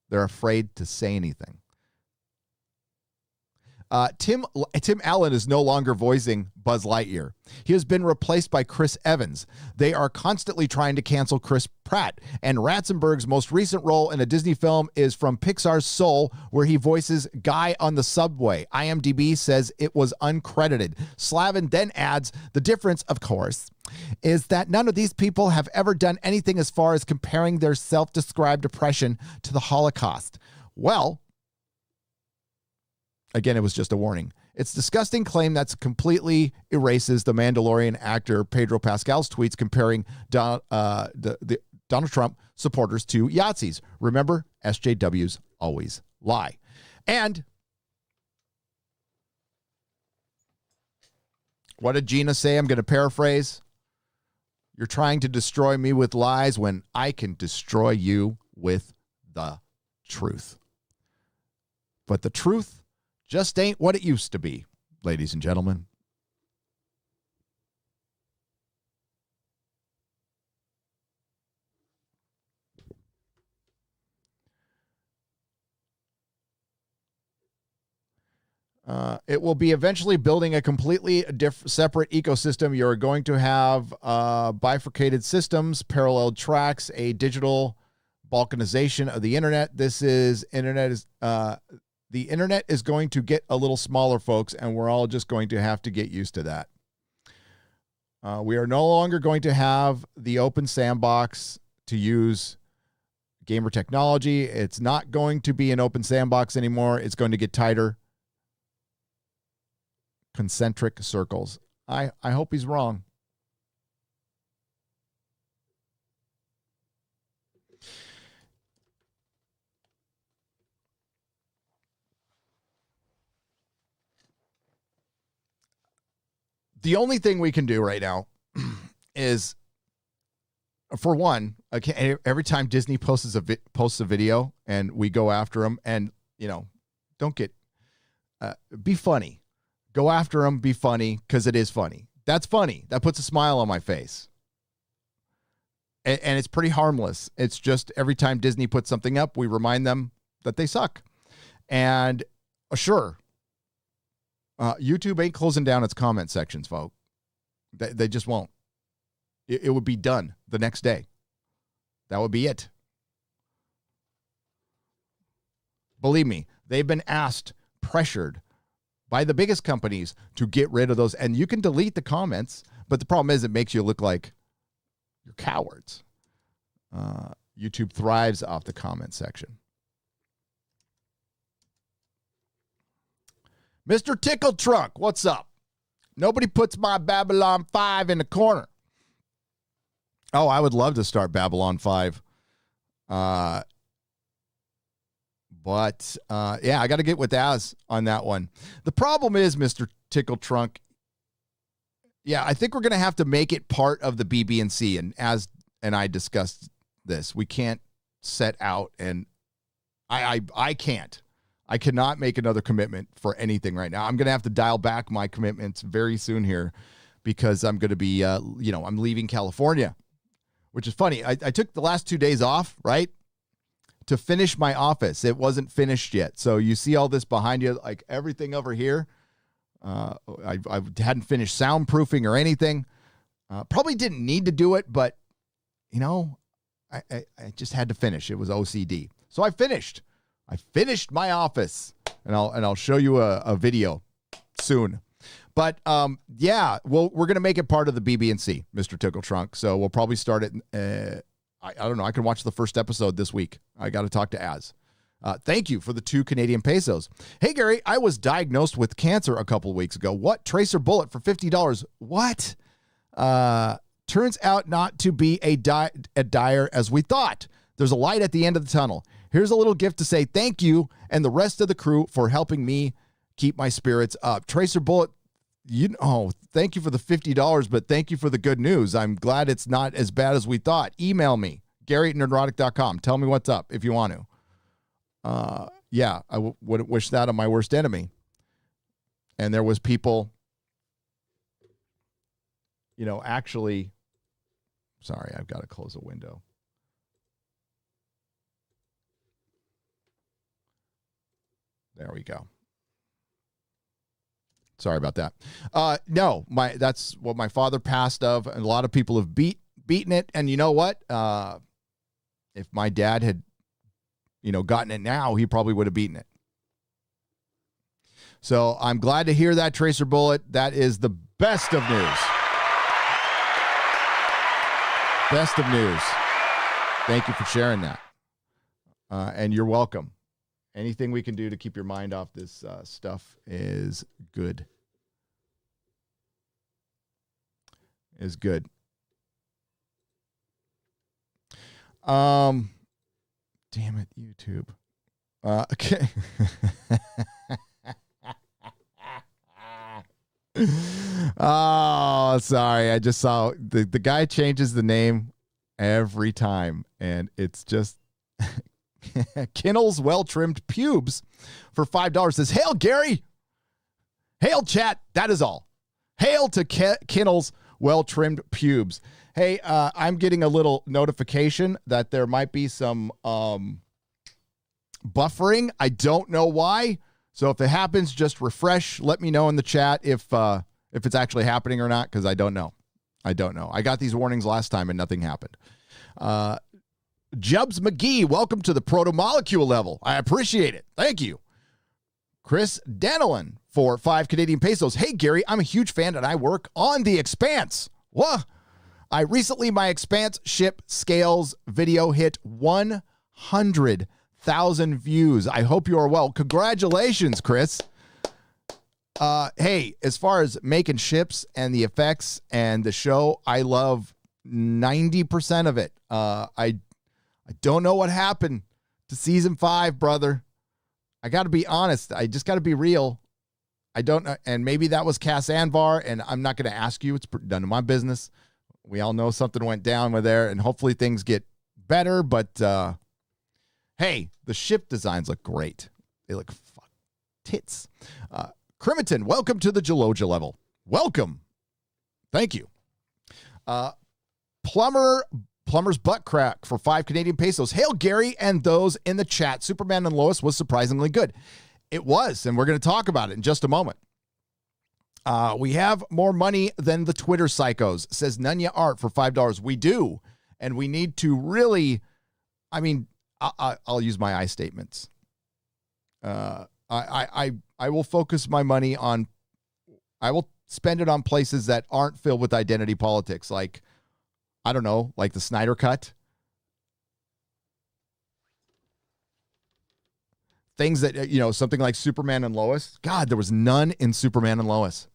They're afraid to say anything. Tim Allen is no longer voicing Buzz Lightyear. He has been replaced by Chris Evans. They are constantly trying to cancel Chris Pratt. And Ratzenberg's most recent role in a Disney film is from Pixar's Soul, where he voices Guy on the subway. IMDb says it was uncredited. Slavin then adds, the difference, of course, is that none of these people have ever done anything as far as comparing their self-described oppression to the Holocaust. Well, again, it was just a warning. It's a disgusting claim that completely erases the Mandalorian actor Pedro Pascal's tweets comparing the Donald Trump supporters to Yahtzees. Remember, SJWs always lie. And what did Gina say? I'm going to paraphrase. You're trying to destroy me with lies when I can destroy you with the truth. But the truth just ain't what it used to be, ladies and gentlemen. It will be eventually building a completely separate ecosystem. You're going to have bifurcated systems, parallel tracks, a digital balkanization of the internet. The internet is going to get a little smaller, folks, and we're all just going to have to get used to that. We are no longer going to have the open sandbox to use gamer technology. It's not going to be an open sandbox anymore. It's going to get tighter. Concentric circles. I hope he's wrong. The only thing we can do right now is, for one, every time Disney posts a video and we go after them, and don't get be funny. Go after them, be funny, because it is funny. That's funny. That puts a smile on my face. And it's pretty harmless. It's just every time Disney puts something up, we remind them that they suck. And sure, YouTube ain't closing down its comment sections, folks. They just won't. It would be done the next day. That would be it. Believe me, they've been asked, pressured by the biggest companies to get rid of those. And you can delete the comments, but the problem is it makes you look like you're cowards. YouTube thrives off the comment section. Mr. Tickle Trunk, what's up? Nobody puts my Babylon 5 in the corner. Oh, I would love to start Babylon 5. But I got to get with Az on that one. The problem is, Mr. Tickle Trunk, I think we're going to have to make it part of the BB&C. And Az and I discussed this. We can't set out, and I can't. I cannot make another commitment for anything right now. I'm going to have to dial back my commitments very soon here because I'm going to be, I'm leaving California, which is funny. I took the last 2 days off, right, to finish my office. It wasn't finished yet. So you see all this behind you, like everything over here. I hadn't finished soundproofing or anything. Probably didn't need to do it, but, I just had to finish. It was OCD. So I finished. I finished my office, and I'll show you a video soon. But we're gonna make it part of the BB&C, Mr. Tickle Trunk. So we'll probably start it. I don't know. I can watch the first episode this week. I got to talk to Az. Thank you for the 2 Canadian pesos. Hey Gary, I was diagnosed with cancer a couple of weeks ago. What? Tracer bullet for $50? What? Turns out not to be as dire as we thought. There's a light at the end of the tunnel. Here's a little gift to say thank you and the rest of the crew for helping me keep my spirits up. Tracer bullet, thank you for the $50, but thank you for the good news. I'm glad it's not as bad as we thought. Email me, Gary@nerdrotic.com. Tell me what's up if you want to. I wouldn't wish that on my worst enemy. And there was people, actually, sorry, I've got to close a window. There we go. Sorry about that. No, that's what my father passed of, and a lot of people have beaten it. And you know what? If my dad had, gotten it now, he probably would have beaten it. So I'm glad to hear that, Tracer Bullet. That is the best of news. Best of news. Thank you for sharing that. And you're welcome. Anything we can do to keep your mind off this stuff is good. Is good. Damn it, YouTube. Okay. Oh, sorry. I just saw the guy changes the name every time, and it's just Kinnell's well-trimmed pubes for $5 says, "Hail, Gary. Hail, chat. That is all. Hail to Kinnell's well-trimmed pubes." Hey, I'm getting a little notification that there might be some buffering. I don't know why. So if it happens, just refresh. Let me know in the chat if it's actually happening or not, because I don't know. I got these warnings last time and nothing happened. Jubs McGee, welcome to the proto-molecule level. I appreciate it. Thank you. Chris Danilin for 5 Canadian pesos. Hey, Gary, I'm a huge fan and I work on The Expanse. What? My Expanse ship scales video hit 100,000 views. I hope you are well. Congratulations, Chris. Hey, as far as making ships and the effects and the show, I love 90% of it. I don't know what happened to season 5, brother. I got to be honest. I just got to be real. I don't know. And maybe that was Cass Anvar, and I'm not going to ask you. It's none of my business. We all know something went down with there, and hopefully things get better. But, hey, the ship designs look great. They look tits. Crimiton, welcome to the Gelogia level. Welcome. Thank you. Plumber's Butt Crack for 5 Canadian pesos. Hail, Gary, and those in the chat. Superman and Lois was surprisingly good. It was, and we're going to talk about it in just a moment. We have more money than the Twitter psychos, says Nunya Art for $5. We do, and we need to really, I'll use my I statements. I will focus my money on, I will spend it on places that aren't filled with identity politics, like, I don't know, like the Snyder Cut. Things that, something like Superman and Lois. God, there was none in Superman and Lois.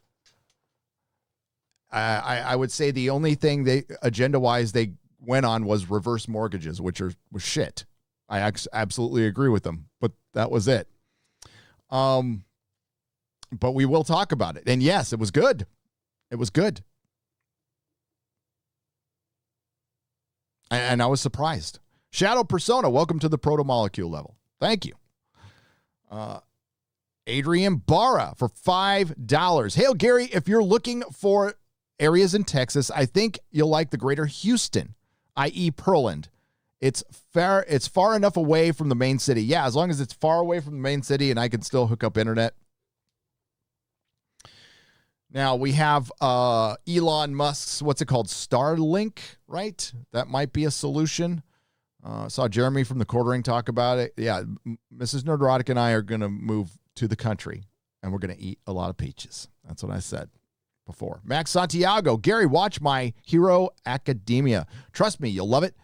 I would say the only thing agenda-wise they went on was reverse mortgages, was shit. I absolutely agree with them, but that was it. But we will talk about it. And yes, it was good. It was good. And I was surprised. Shadow Persona, welcome to the proto-molecule level. Thank you. Adrian Barra for $5. Hail, Gary, if you're looking for areas in Texas, I think you'll like the greater Houston, i.e. Pearland. It's far enough away from the main city. Yeah, as long as it's far away from the main city and I can still hook up internet. Now, we have Elon Musk's, what's it called, Starlink, right? That might be a solution. Saw Jeremy from the Quartering talk about it. Yeah, Mrs. Nerdrotic and I are going to move to the country, and we're going to eat a lot of peaches. That's what I said before. Max Santiago, Gary, watch My Hero Academia. Trust me, you'll love it.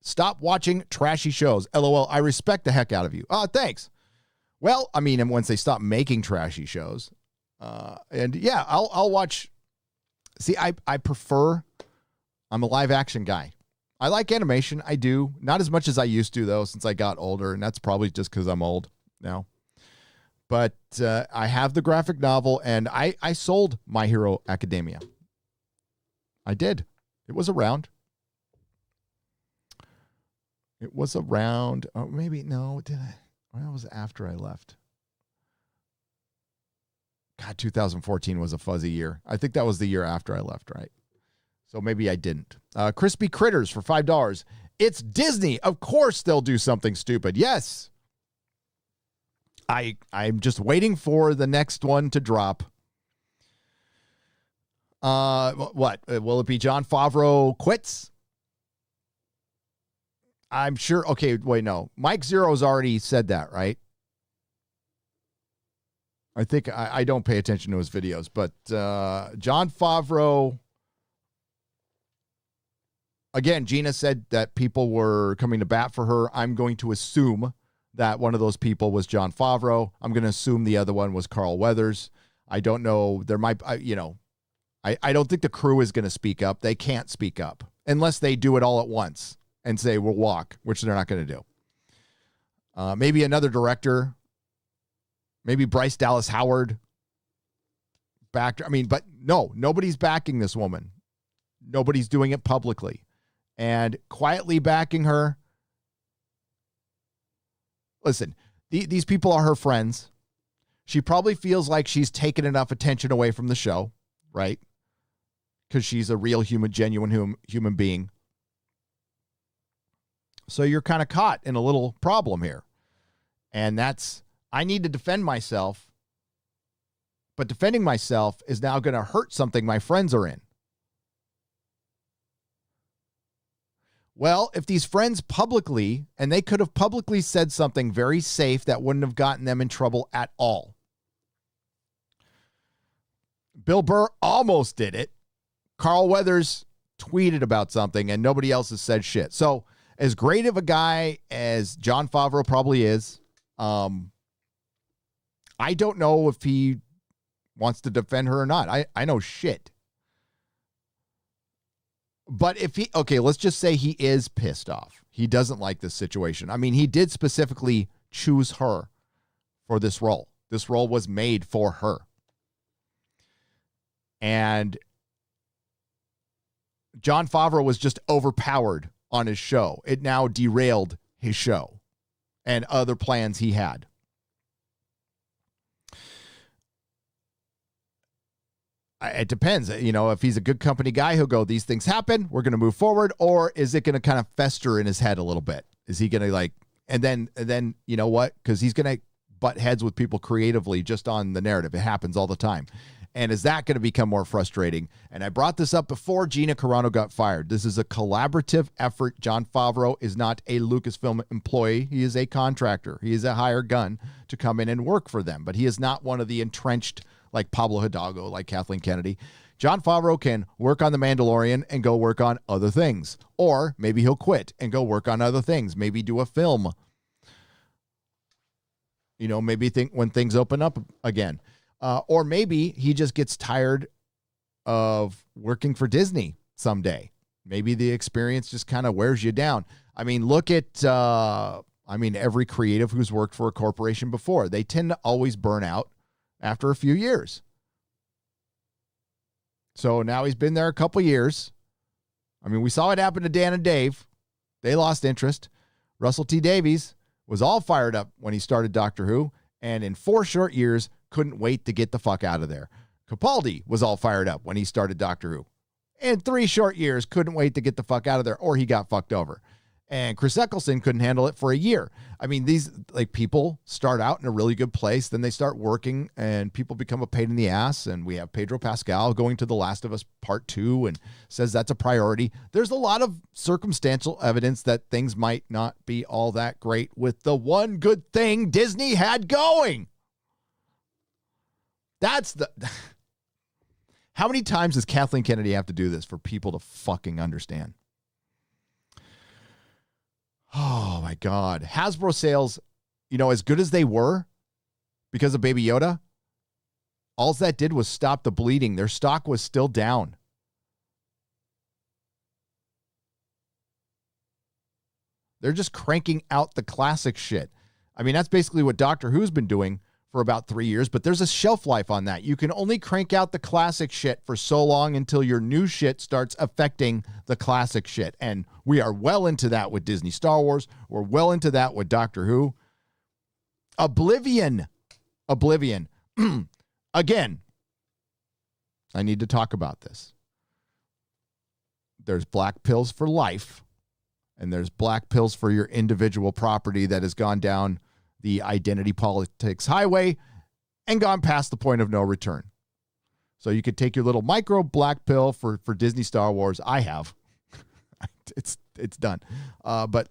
Stop watching trashy shows. LOL, I respect the heck out of you. Thanks. Well, once they stop making trashy shows. And yeah, I'll watch. See, I'm a live action guy. I like animation. I do. Not as much as I used to, though, since I got older. And that's probably just because I'm old now. But I have the graphic novel, and I sold My Hero Academia. I did. It was around. Oh, maybe, no, did I? Well, it was after I left. God, 2014 was a fuzzy year. I think that was the year after I left, right? So maybe I didn't. Crispy Critters for $5. It's Disney. Of course they'll do something stupid. Yes. I'm just waiting for the next one to drop. What? Will it be Jon Favreau quits? I'm sure. Okay, wait, no. Mike Zero's already said that, right? I think I don't pay attention to his videos, but Jon Favreau, again, Gina said that people were coming to bat for her. I'm going to assume that one of those people was Jon Favreau. I'm going to assume the other one was Carl Weathers. I don't know. There might, I don't think the crew is going to speak up. They can't speak up unless they do it all at once and say, we'll walk, which they're not going to do. Maybe another director. Maybe Bryce Dallas Howard backed. I mean, but no, nobody's backing this woman. Nobody's doing it publicly. And quietly backing her. Listen, these people are her friends. She probably feels like she's taken enough attention away from the show, right? Because she's a real human, genuine human being. So you're kind of caught in a little problem here. And that's, I need to defend myself, but defending myself is now going to hurt something my friends are in. Well, if these friends publicly, and they could have publicly said something very safe that wouldn't have gotten them in trouble at all. Bill Burr almost did it. Carl Weathers tweeted about something and nobody else has said shit. So as great of a guy as Jon Favreau probably is, I don't know if he wants to defend her or not. I know shit. But if he, okay, let's just say he is pissed off. He doesn't like this situation. I mean, he did specifically choose her for this role. This role was made for her. And Jon Favreau was just overpowered on his show. It now derailed his show and other plans he had. It depends. You know, if he's a good company guy, he'll go, these things happen, we're going to move forward. Or is it going to kind of fester in his head a little bit? Is he going to like, and then, you know what? Because he's going to butt heads with people creatively just on the narrative. It happens all the time. And is that going to become more frustrating? And I brought this up before Gina Carano got fired. This is a collaborative effort. Jon Favreau is not a Lucasfilm employee. He is a contractor. He is a hired gun to come in and work for them. But he is not one of the entrenched like Pablo Hidalgo, like Kathleen Kennedy. Jon Favreau can work on The Mandalorian and go work on other things. Or maybe he'll quit and go work on other things. Maybe do a film. You know, maybe think when things open up again. Or maybe he just gets tired of working for Disney someday. Maybe the experience just kind of wears you down. I mean, look at, every creative who's worked for a corporation before. They tend to always burn out after a few years. So now he's been there a couple years. I mean, we saw it happen to Dan and Dave. They lost interest. Russell T. Davies was all fired up when he started Doctor Who, and in 4 short years, couldn't wait to get the fuck out of there. Capaldi was all fired up when he started Doctor Who. In 3 short years, couldn't wait to get the fuck out of there, or he got fucked over. And Chris Eccleston couldn't handle it for a year. I mean, these like people start out in a really good place, then they start working and people become a pain in the ass. And we have Pedro Pascal going to The Last of Us Part 2 and says that's a priority. There's a lot of circumstantial evidence that things might not be all that great with the one good thing Disney had going. That's the... How many times does Kathleen Kennedy have to do this for people to fucking understand? Oh, my God. Hasbro sales, you know, as good as they were because of Baby Yoda, all that did was stop the bleeding. Their stock was still down. They're just cranking out the classic shit. I mean, that's basically what Doctor Who's been doing for about 3 years, but there's a shelf life on that. You can only crank out the classic shit for so long until your new shit starts affecting the classic shit. And we are well into that with Disney Star Wars. We're well into that with Doctor Who. Oblivion. Again, I need to talk about this. There's black pills for life, and there's black pills for your individual property that has gone down the identity politics highway and gone past the point of no return. So you could take your little micro black pill for Disney Star Wars. I have. It's done. But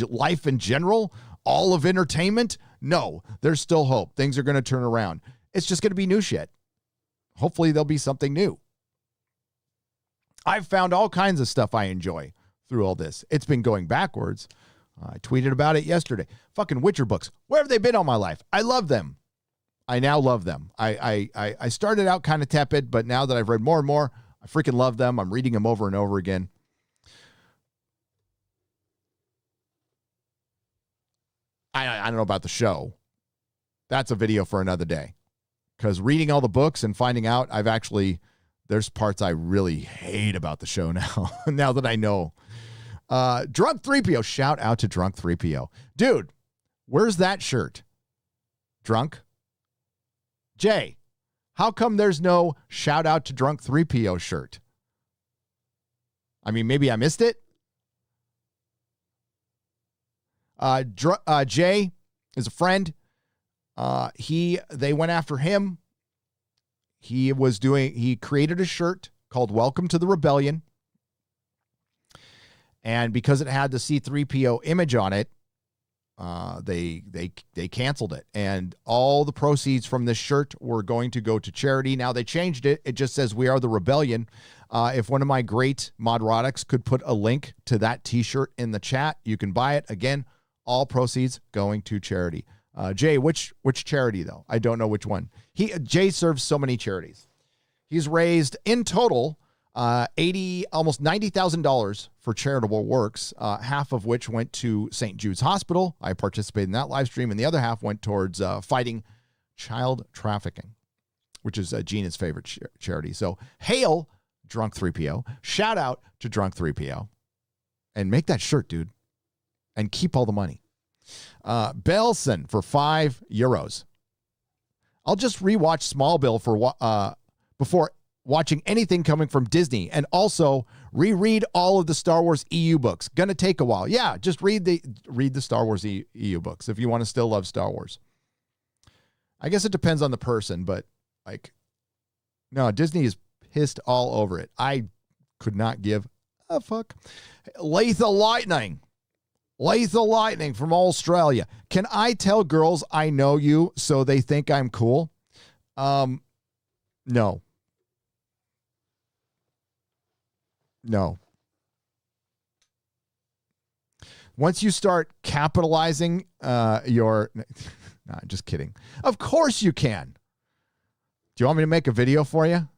life in general, all of entertainment, no, there's still hope. Things are going to turn around. It's just going to be new shit. Hopefully there'll be something new. I've found all kinds of stuff I enjoy through all this. It's been going backwards. I tweeted about it yesterday. Fucking Witcher books. Where have they been all my life? I love them. I now love them. I started out kind of tepid, but now that I've read more and more, I freaking love them. I'm reading them over and over again. I don't know about the show. That's a video for another day. Because reading all the books and finding out, there's parts I really hate about the show now, now that I know. Drunk 3PO, shout out to Drunk 3PO. Dude, where's that shirt? Drunk? Jay, how come there's no shout out to Drunk 3PO shirt? I mean, maybe I missed it. Jay is a friend. They went after him. He created a shirt called Welcome to the Rebellion. And because it had the C-3PO image on it, they canceled it. And all the proceeds from this shirt were going to go to charity. Now they changed it. It just says We Are the Rebellion. If one of my great Modrotics could put a link to that t-shirt in the chat, you can buy it. Again, all proceeds going to charity. Jay, which charity though? I don't know which one. Jay serves so many charities. He's raised in total almost $90,000 for charitable works, half of which went to St. Jude's Hospital. I participated in that live stream, and the other half went towards fighting child trafficking, which is Gina's favorite charity. So hail Drunk 3PO. Shout out to Drunk 3PO. And make that shirt, dude. And keep all the money. Belson for €5. I'll just rewatch Smallville before watching anything coming from Disney, and also reread all of the Star Wars EU books. Gonna take a while. Yeah, just read the Star Wars EU books if you want to still love Star Wars. I guess it depends on the person, but no, Disney is pissed all over it. I could not give a fuck. Lethal Lightning from Australia. Can I tell girls I know you so they think I'm cool? No. Once you start capitalizing no, just kidding. Of course you can. Do you want me to make a video for you,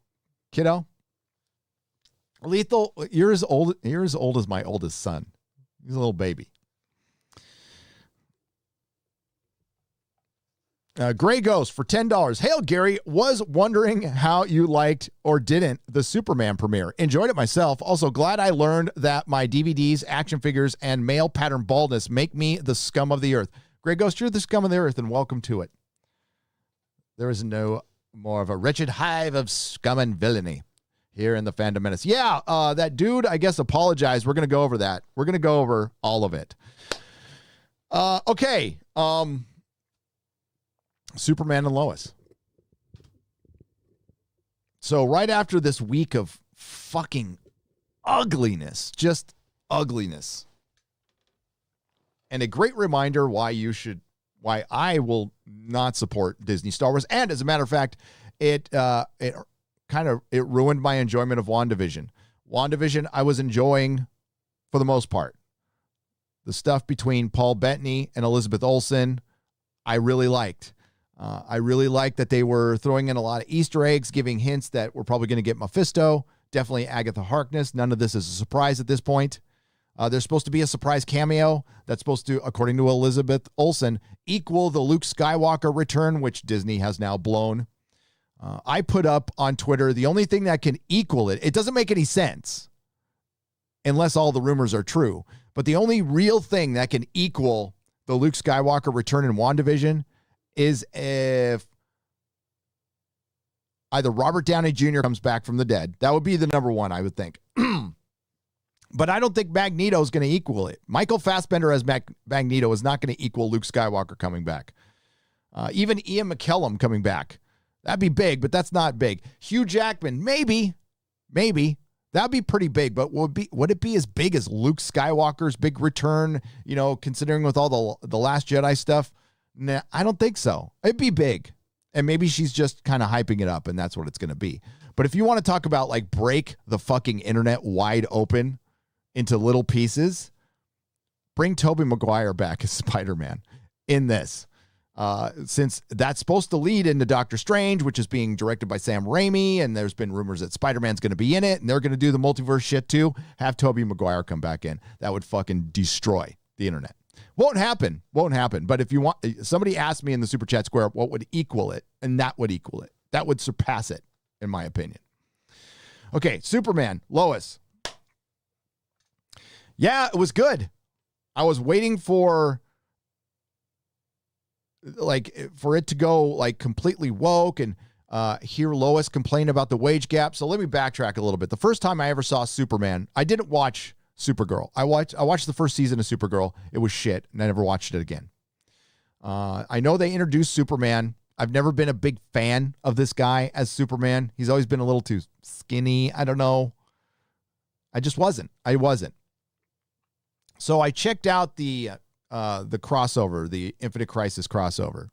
kiddo? Lethal, you're as old as my oldest son. He's a little baby. Gray Ghost for $10. Hail, Gary. Was wondering how you liked or didn't the Superman premiere. Enjoyed it myself. Also, glad I learned that my DVDs, action figures, and male pattern baldness make me the scum of the earth. Gray Ghost, you're the scum of the earth, and welcome to it. There is no more of a wretched hive of scum and villainy here in the Fandom Menace. Yeah, that dude, I guess, apologized. We're going to go over that. We're going to go over all of it. Okay. Superman and Lois. So right after this week of fucking ugliness, just ugliness, and a great reminder why I will not support Disney Star Wars. And as a matter of fact, it ruined my enjoyment of WandaVision. WandaVision I was enjoying for the most part. The stuff between Paul Bettany and Elizabeth Olsen, I really liked. I really liked that they were throwing in a lot of Easter eggs, giving hints that we're probably going to get Mephisto, definitely Agatha Harkness. None of this is a surprise at this point. There's supposed to be a surprise cameo that's supposed to, according to Elizabeth Olsen, equal the Luke Skywalker return, which Disney has now blown. I put up on Twitter, the only thing that can equal it doesn't make any sense unless all the rumors are true, but the only real thing that can equal the Luke Skywalker return in WandaVision is if either Robert Downey Jr. comes back from the dead. That would be the number one, I would think. But I don't think Magneto is going to equal it. Michael Fassbender as Magneto is not going to equal Luke Skywalker coming back. Even Ian McKellen coming back That'd be big, but that's not big. Hugh Jackman, maybe. That'd be pretty big, but would it be as big as Luke Skywalker's big return, considering with all the Last Jedi stuff? Nah, I don't think so. It'd be big. And maybe she's just kind of hyping it up and that's what it's going to be. But if you want to talk about like break the fucking internet wide open into little pieces, bring Tobey Maguire back as Spider-Man in this. Since that's supposed to lead into Doctor Strange, which is being directed by Sam Raimi, and there's been rumors that Spider-Man's going to be in it, and they're going to do the multiverse shit too, have Tobey Maguire come back in. That would fucking destroy the internet. Won't happen. But if you want, somebody asked me in the Super Chat Square what would equal it, and that would equal it. That would surpass it, in my opinion. Okay, Superman, Lois. Yeah, it was good. I was waiting for it to go like completely woke and hear Lois complain about the wage gap. So let me backtrack a little bit. The first time I ever saw Superman, I didn't watch Supergirl. I watched the first season of Supergirl. It was shit, and I never watched it again. I know they introduced Superman. I've never been a big fan of this guy as Superman. He's always been a little too skinny. I don't know. I wasn't. So I checked out the crossover, the Infinite Crisis crossover.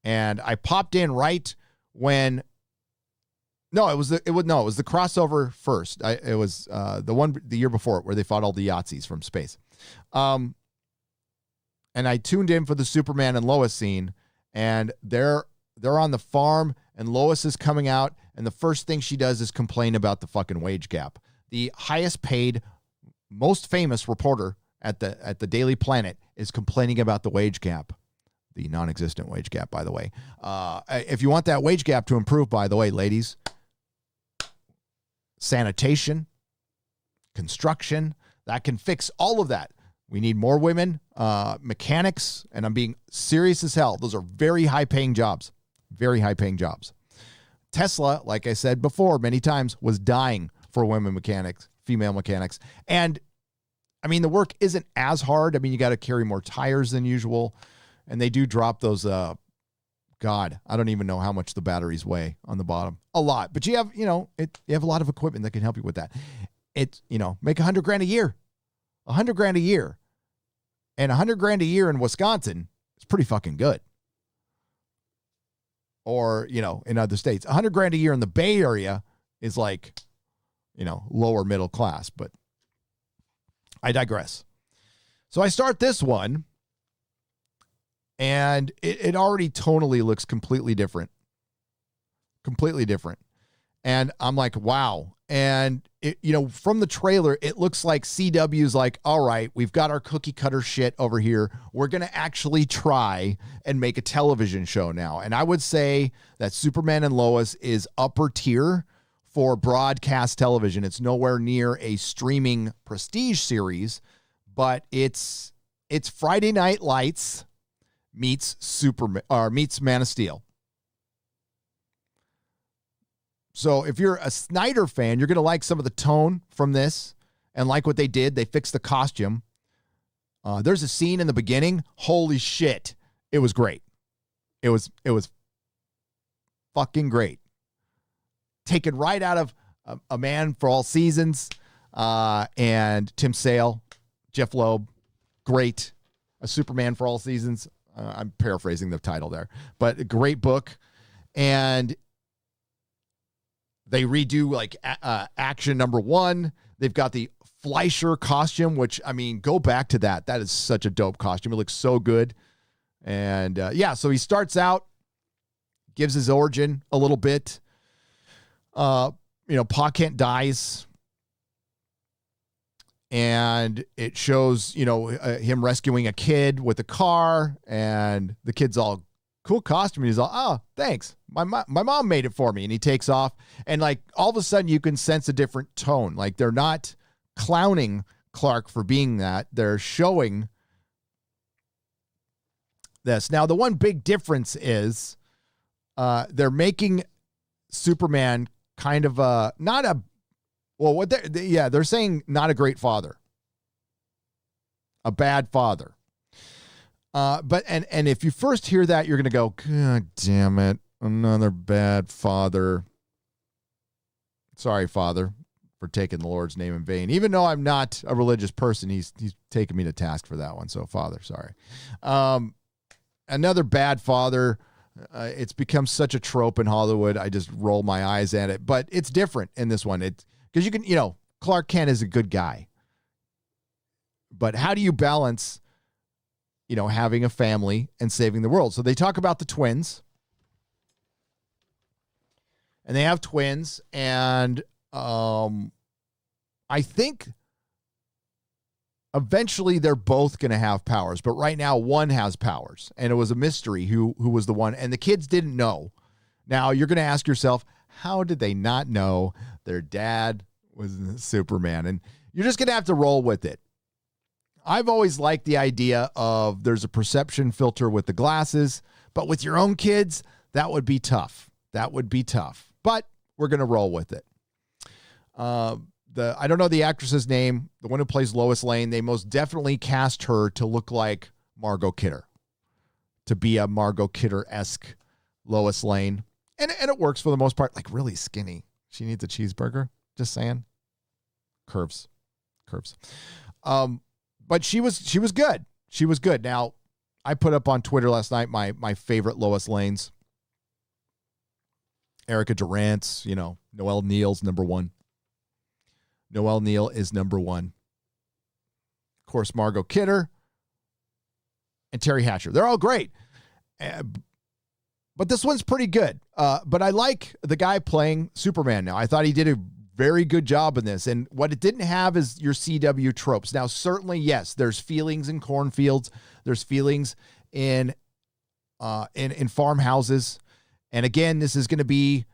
And I popped in right when it was the crossover first. It was the year before where they fought all the Yahtzees from space. And I tuned in for the Superman and Lois scene, and they're on the farm, and Lois is coming out, and the first thing she does is complain about the fucking wage gap. The highest paid, most famous reporter at the Daily Planet is complaining about the wage gap, the non-existent wage gap, by the way. If you want that wage gap to improve, by the way, ladies, sanitation, construction, that can fix all of that. We need more women, mechanics, and I'm being serious as hell. Those are very high-paying jobs. Tesla, like I said before many times, was dying for women mechanics, female mechanics. And I mean, the work isn't as hard. I mean, you got to carry more tires than usual. And they do drop those, God, I don't even know how much the batteries weigh on the bottom. A lot. But you have, you have a lot of equipment that can help you with that. It's, make $100,000 a year. $100,000 a year. And $100,000 a year in Wisconsin is pretty fucking good. Or, in other states. $100,000 a year in the Bay Area is like, lower middle class. But I digress. So I start this one, and it already tonally looks completely different. And I'm like, wow. And from the trailer, it looks like CW's like, all right, we've got our cookie cutter shit over here. We're going to actually try and make a television show now. And I would say that Superman and Lois is upper tier for broadcast television. It's nowhere near a streaming prestige series, but it's Friday Night Lights meets Superman or meets Man of Steel. So if you're a Snyder fan, you're going to like some of the tone from this and like what they did. They fixed the costume. There's a scene in the beginning. Holy shit. It was great. It was fucking great. Taken right out of A Man for All Seasons, and Tim Sale, Jeff Loeb. Great. A Superman for All Seasons. I'm paraphrasing the title there, but a great book. And they redo like action number 1. They've got the Fleischer costume, which, I mean, go back to that. That is such a dope costume. It looks so good. And so he starts out, gives his origin a little bit. Pa Kent dies. And it shows, him rescuing a kid with a car, and the kid's all, cool costume. And he's all, oh, thanks. My mom made it for me. And he takes off. And like all of a sudden you can sense a different tone. Like they're not clowning Clark for being that. They're showing this. Now, the one big difference is they're making Superman kind of they're saying not a great father. A bad father. But if you first hear that, you're going to go, God damn it. Another bad father. Sorry, Father, for taking the Lord's name in vain. Even though I'm not a religious person, he's taken me to task for that one. So, Father, sorry. Another bad father. It's become such a trope in Hollywood. I just roll my eyes at it. But it's different in this one. Because you can, Clark Kent is a good guy. But how do you balance, having a family and saving the world? So they talk about the twins. And they have twins. And I think eventually they're both going to have powers. But right now one has powers. And it was a mystery who was the one. And the kids didn't know. Now you're going to ask yourself, how did they not know their dad was Superman? And you're just going to have to roll with it. I've always liked the idea of there's a perception filter with the glasses, but with your own kids, that would be tough. But we're going to roll with it. I don't know the actress's name, the one who plays Lois Lane. They most definitely cast her to look like Margot Kidder, to be a Margot Kidder-esque Lois Lane. And it works for the most part, like really skinny. She needs a cheeseburger. Just saying. Curves. But she was good. She was good. Now, I put up on Twitter last night my favorite Lois Lanes. Erica Durant's, Noelle Neal's number one. Noelle Neal is number one. Of course, Margot Kidder and Terry Hatcher. They're all great. But this one's pretty good. But I like the guy playing Superman now. I thought he did a very good job in this. And what it didn't have is your CW tropes. Now, certainly, yes, there's feelings in cornfields. There's feelings in farmhouses. And again, this is going to be,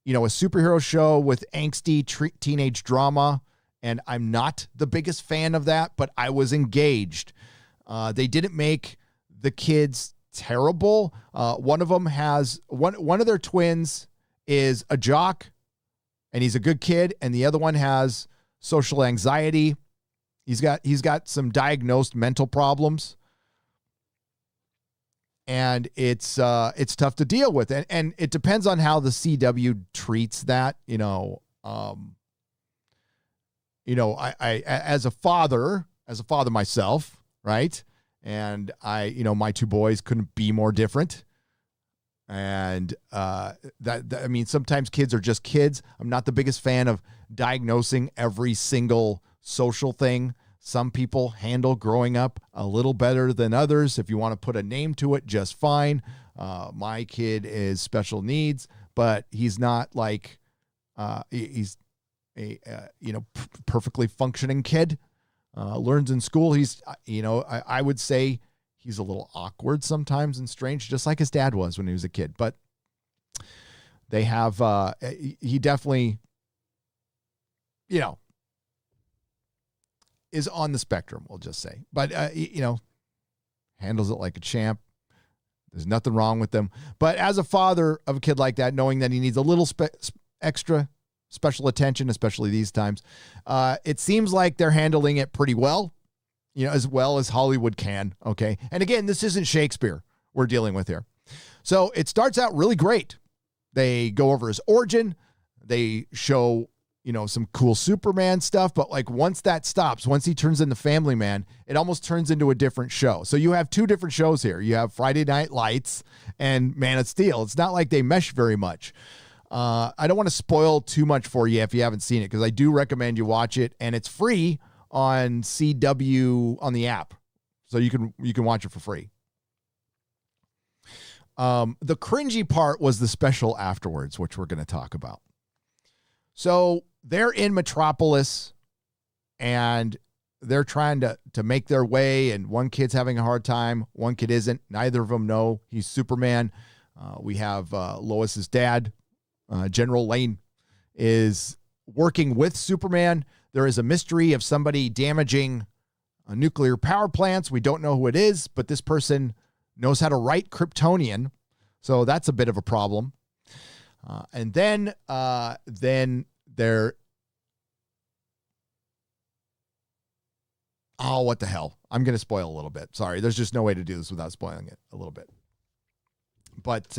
a superhero show with angsty teenage drama. And I'm not the biggest fan of that, but I was engaged. They didn't make the kids terrible. One of them has one of their twins is a jock, and he's a good kid, and the other one has social anxiety. He's got some diagnosed mental problems. And it's tough to deal with. And it depends on how the CW treats that, I as a father myself, right? And my two boys couldn't be more different. And sometimes kids are just kids. I'm not the biggest fan of diagnosing every single social thing. Some people handle growing up a little better than others. If you want to put a name to it, just fine. My kid is special needs, but he's not like he's a perfectly functioning kid. Learns in school. He's I would say he's a little awkward sometimes and strange, just like his dad was when he was a kid. But they have he definitely is on the spectrum, we'll just say. But, handles it like a champ. There's nothing wrong with them. But as a father of a kid like that, knowing that he needs a little extra special attention, especially these times, it seems like they're handling it pretty well, as well as Hollywood can, okay? And again, this isn't Shakespeare we're dealing with here. So it starts out really great. They go over his origin. They show some cool Superman stuff, but like once that stops, once he turns into Family Man, it almost turns into a different show. So you have two different shows here. You have Friday Night Lights and Man of Steel. It's not like they mesh very much. I don't want to spoil too much for you if you haven't seen it, because I do recommend you watch it, and it's free on CW on the app. So you can watch it for free. The cringy part was the special afterwards, which we're going to talk about. So they're in Metropolis, and they're trying to make their way, and one kid's having a hard time. One kid isn't. Neither of them know he's Superman. We have Lois's dad, General Lane, is working with Superman. There is a mystery of somebody damaging nuclear power plants. We don't know who it is, but this person knows how to write Kryptonian, so that's a bit of a problem. And then they're, oh, what the hell? I'm going to spoil a little bit. Sorry, there's just no way to do this without spoiling it a little bit. But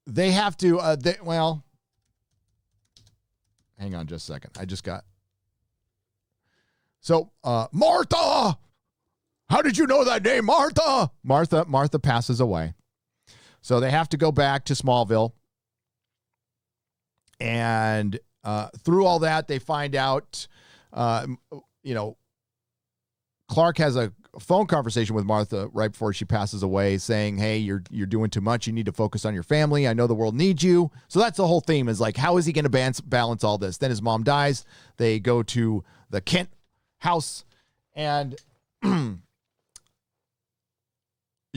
they have to, well, hang on just a second. I just got, so, Martha, how did you know that name, Martha? Martha passes away. So they have to go back to Smallville. And through all that, they find out, Clark has a phone conversation with Martha right before she passes away saying, hey, you're doing too much. You need to focus on your family. I know the world needs you. So that's the whole theme, is like, how is he going to balance all this? Then his mom dies. They go to the Kent house, and you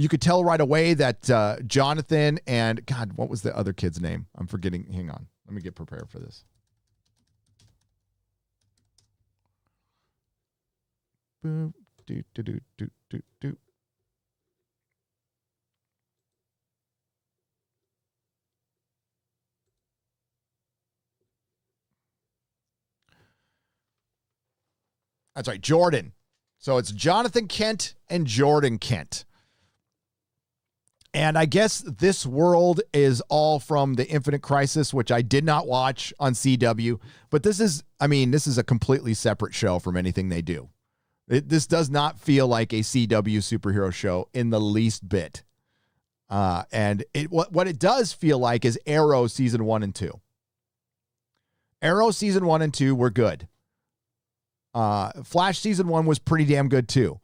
could tell right away that Jonathan and, God, what was the other kid's name? I'm forgetting. Hang on. Let me get prepared for this. Boom. Do. That's right, Jordan. So it's Jonathan Kent and Jordan Kent. And I guess this world is all from the Infinite Crisis, which I did not watch on CW. But this is a completely separate show from anything they do. This does not feel like a CW superhero show in the least bit. And what it does feel like is Arrow season 1 and 2. Arrow season 1 and 2 were good. Flash season 1 was pretty damn good too.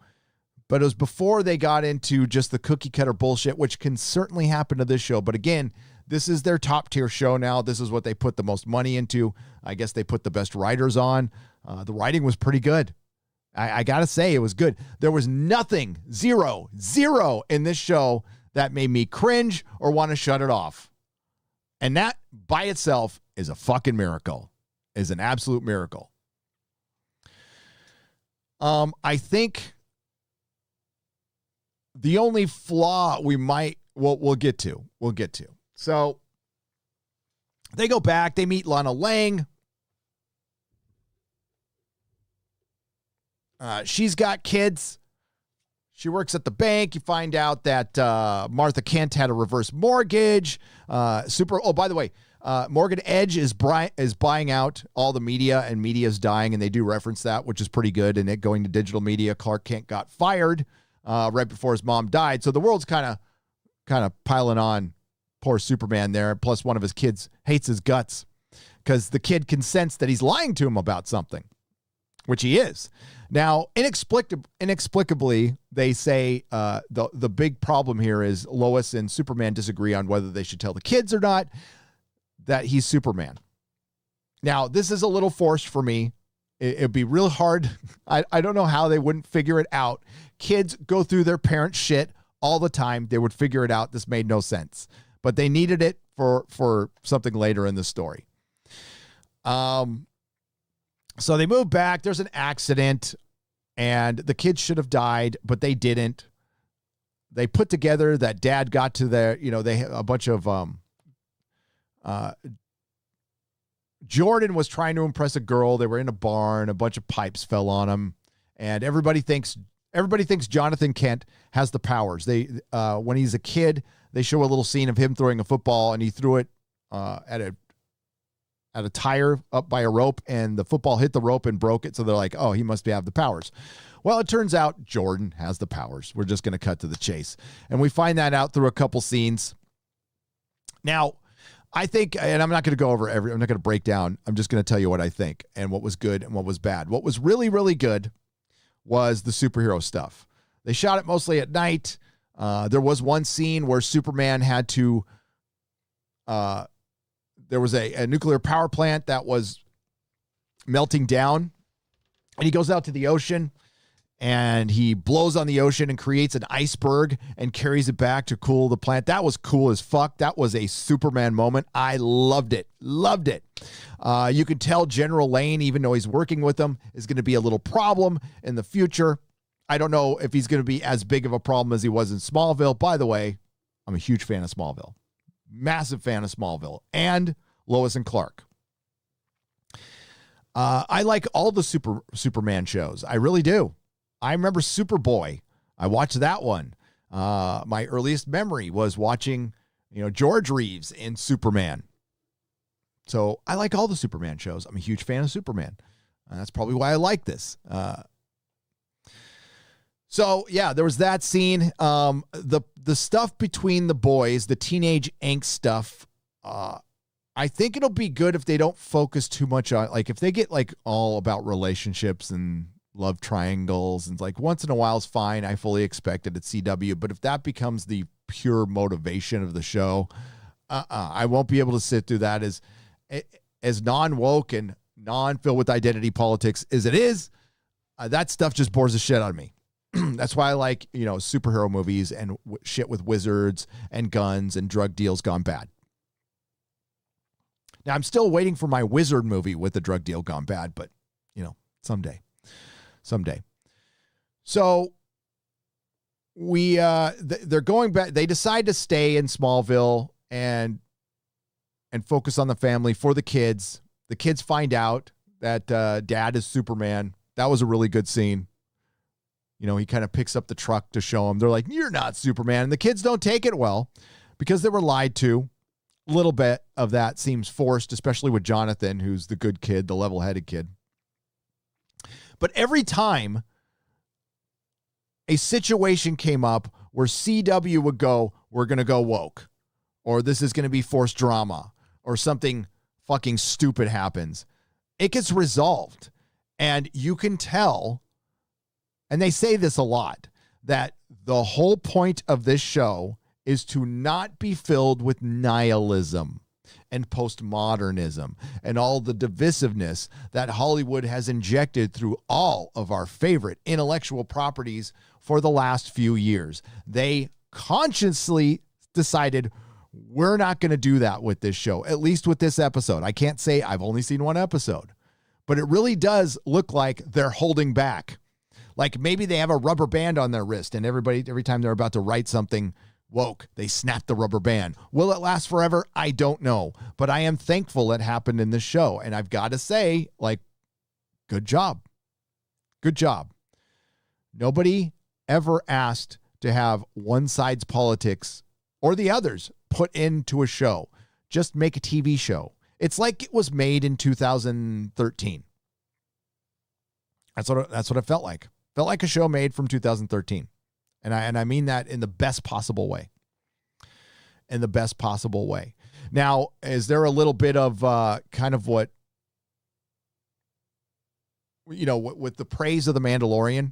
But it was before they got into just the cookie cutter bullshit, which can certainly happen to this show. But again, this is their top tier show now. This is what they put the most money into. I guess they put the best writers on. The writing was pretty good. I got to say, it was good. There was nothing, zero in this show that made me cringe or want to shut it off. And that by itself is a fucking miracle, is an absolute miracle. I think the only flaw we'll get to. So they go back, they meet Lana Lang. She's got kids. She works at the bank. You find out that Martha Kent had a reverse mortgage. By the way, Morgan Edge is buying out all the media, and media is dying, and they do reference that, which is pretty good. And it going to digital media. Clark Kent got fired right before his mom died. So the world's kind of piling on poor Superman there. Plus, one of his kids hates his guts because the kid can sense that he's lying to him about something, which he is. Now, inexplicably, they say the big problem here is Lois and Superman disagree on whether they should tell the kids or not that he's Superman. Now, this is a little forced for me. It'd be real hard. I don't know how they wouldn't figure it out. Kids go through their parents' shit all the time. They would figure it out. This made no sense. But they needed it for something later in the story. So they move back. There's an accident, and the kids should have died, but they didn't. They put together that dad got to their, they a bunch of Jordan was trying to impress a girl. They were in a barn. A bunch of pipes fell on him, and everybody thinks Jonathan Kent has the powers. When he's a kid, they show a little scene of him throwing a football, and he threw it at a tire up by a rope, and the football hit the rope and broke it. So they're like, oh, he must have the powers. Well, it turns out Jordan has the powers. We're just going to cut to the chase. And we find that out through a couple scenes. Now, I think, and I'm not going to go over I'm not going to break down. I'm just going to tell you what I think and what was good and what was bad. What was really, really good was the superhero stuff. They shot it mostly at night. There was one scene where Superman had to, there was a nuclear power plant that was melting down, and he goes out to the ocean and he blows on the ocean and creates an iceberg and carries it back to cool the plant. That was cool as fuck. That was a Superman moment. I loved it. You could tell General Lane, even though he's working with them, is going to be a little problem in the future. I don't know if he's going to be as big of a problem as he was in Smallville. By the way, I'm a huge fan of Smallville. Massive fan of Smallville and Lois and Clark. I like all the Superman shows. I really do. I remember Superboy. I watched that one. My earliest memory was watching George Reeves in Superman. So I like all the Superman shows. I'm a huge fan of Superman. That's probably why I like this. So yeah, there was that scene. The stuff between the boys, the teenage angst stuff. I think it'll be good if they don't focus too much on, like, if they get like all about relationships and love triangles and like once in a while is fine. I fully expect it at CW, but if that becomes the pure motivation of the show, I won't be able to sit through that as non-woke and non-filled with identity politics as it is. That stuff just bores the shit out of me. That's why I like, superhero movies and shit with wizards and guns and drug deals gone bad. Now, I'm still waiting for my wizard movie with the drug deal gone bad, but, someday. So they're going back. They decide to stay in Smallville and focus on the family for the kids. The kids find out that dad is Superman. That was a really good scene. He kind of picks up the truck to show them. They're like, "You're not Superman." And the kids don't take it well because they were lied to. A little bit of that seems forced, especially with Jonathan, who's the good kid, the level-headed kid. But every time a situation came up where CW would go, "We're going to go woke," or "This is going to be forced drama," or something fucking stupid happens, it gets resolved. And you can tell, and they say this a lot, that the whole point of this show is to not be filled with nihilism and postmodernism and all the divisiveness that Hollywood has injected through all of our favorite intellectual properties for the last few years. They consciously decided, we're not going to do that with this show, at least with this episode. I can't say I've only seen one episode, but it really does look like they're holding back. Like maybe they have a rubber band on their wrist and every time they're about to write something woke, they snap the rubber band. Will it last forever? I don't know, but I am thankful it happened in this show. And I've got to say, like, good job. Good job. Nobody ever asked to have one side's politics or the others put into a show. Just make a TV show. It's like it was made in 2013. That's what it felt like. Felt like a show made from 2013. And I mean that in the best possible way. In the best possible way. Now, is there a little bit of kind of what, with the praise of The Mandalorian?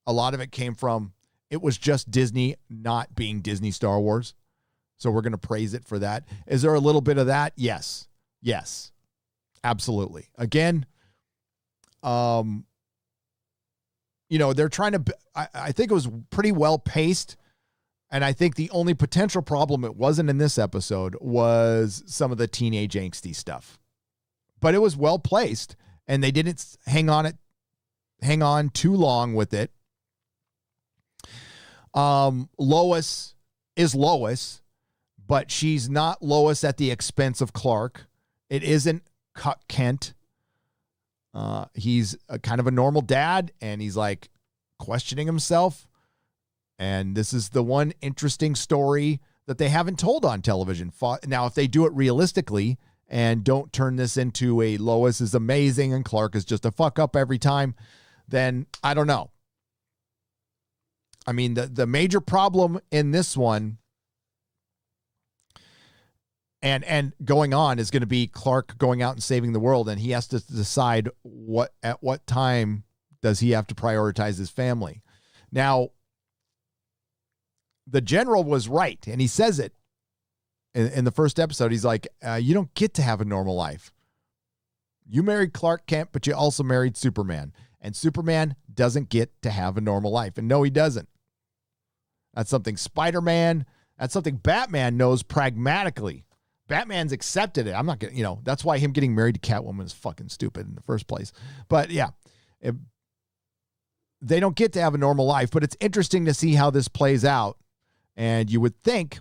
A lot of it came from, it was just Disney not being Disney Star Wars. So we're going to praise it for that. Is there a little bit of that? Yes. Yes. Absolutely. Again, they're trying to, I think it was pretty well paced. And I think the only potential problem it wasn't in this episode was some of the teenage angsty stuff. But it was well placed and they didn't hang on too long with it. Lois is Lois, but she's not Lois at the expense of Clark. It isn't Kent. He's a kind of a normal dad, and he's like questioning himself. And this is the one interesting story that they haven't told on television. Now, if they do it realistically and don't turn this into a Lois is amazing and Clark is just a fuck up every time, then I don't know. I mean, the major problem in this one and going on is going to be Clark going out and saving the world, and he has to decide at what time does he have to prioritize his family. Now, the general was right, and he says it in the first episode. He's like, you don't get to have a normal life. You married Clark Kent, but you also married Superman, and Superman doesn't get to have a normal life. And no, he doesn't. That's something Spider-Man, that's something Batman knows pragmatically. Batman's accepted it. I'm not going to, that's why him getting married to Catwoman is fucking stupid in the first place. But yeah, they don't get to have a normal life, but it's interesting to see how this plays out. And you would think,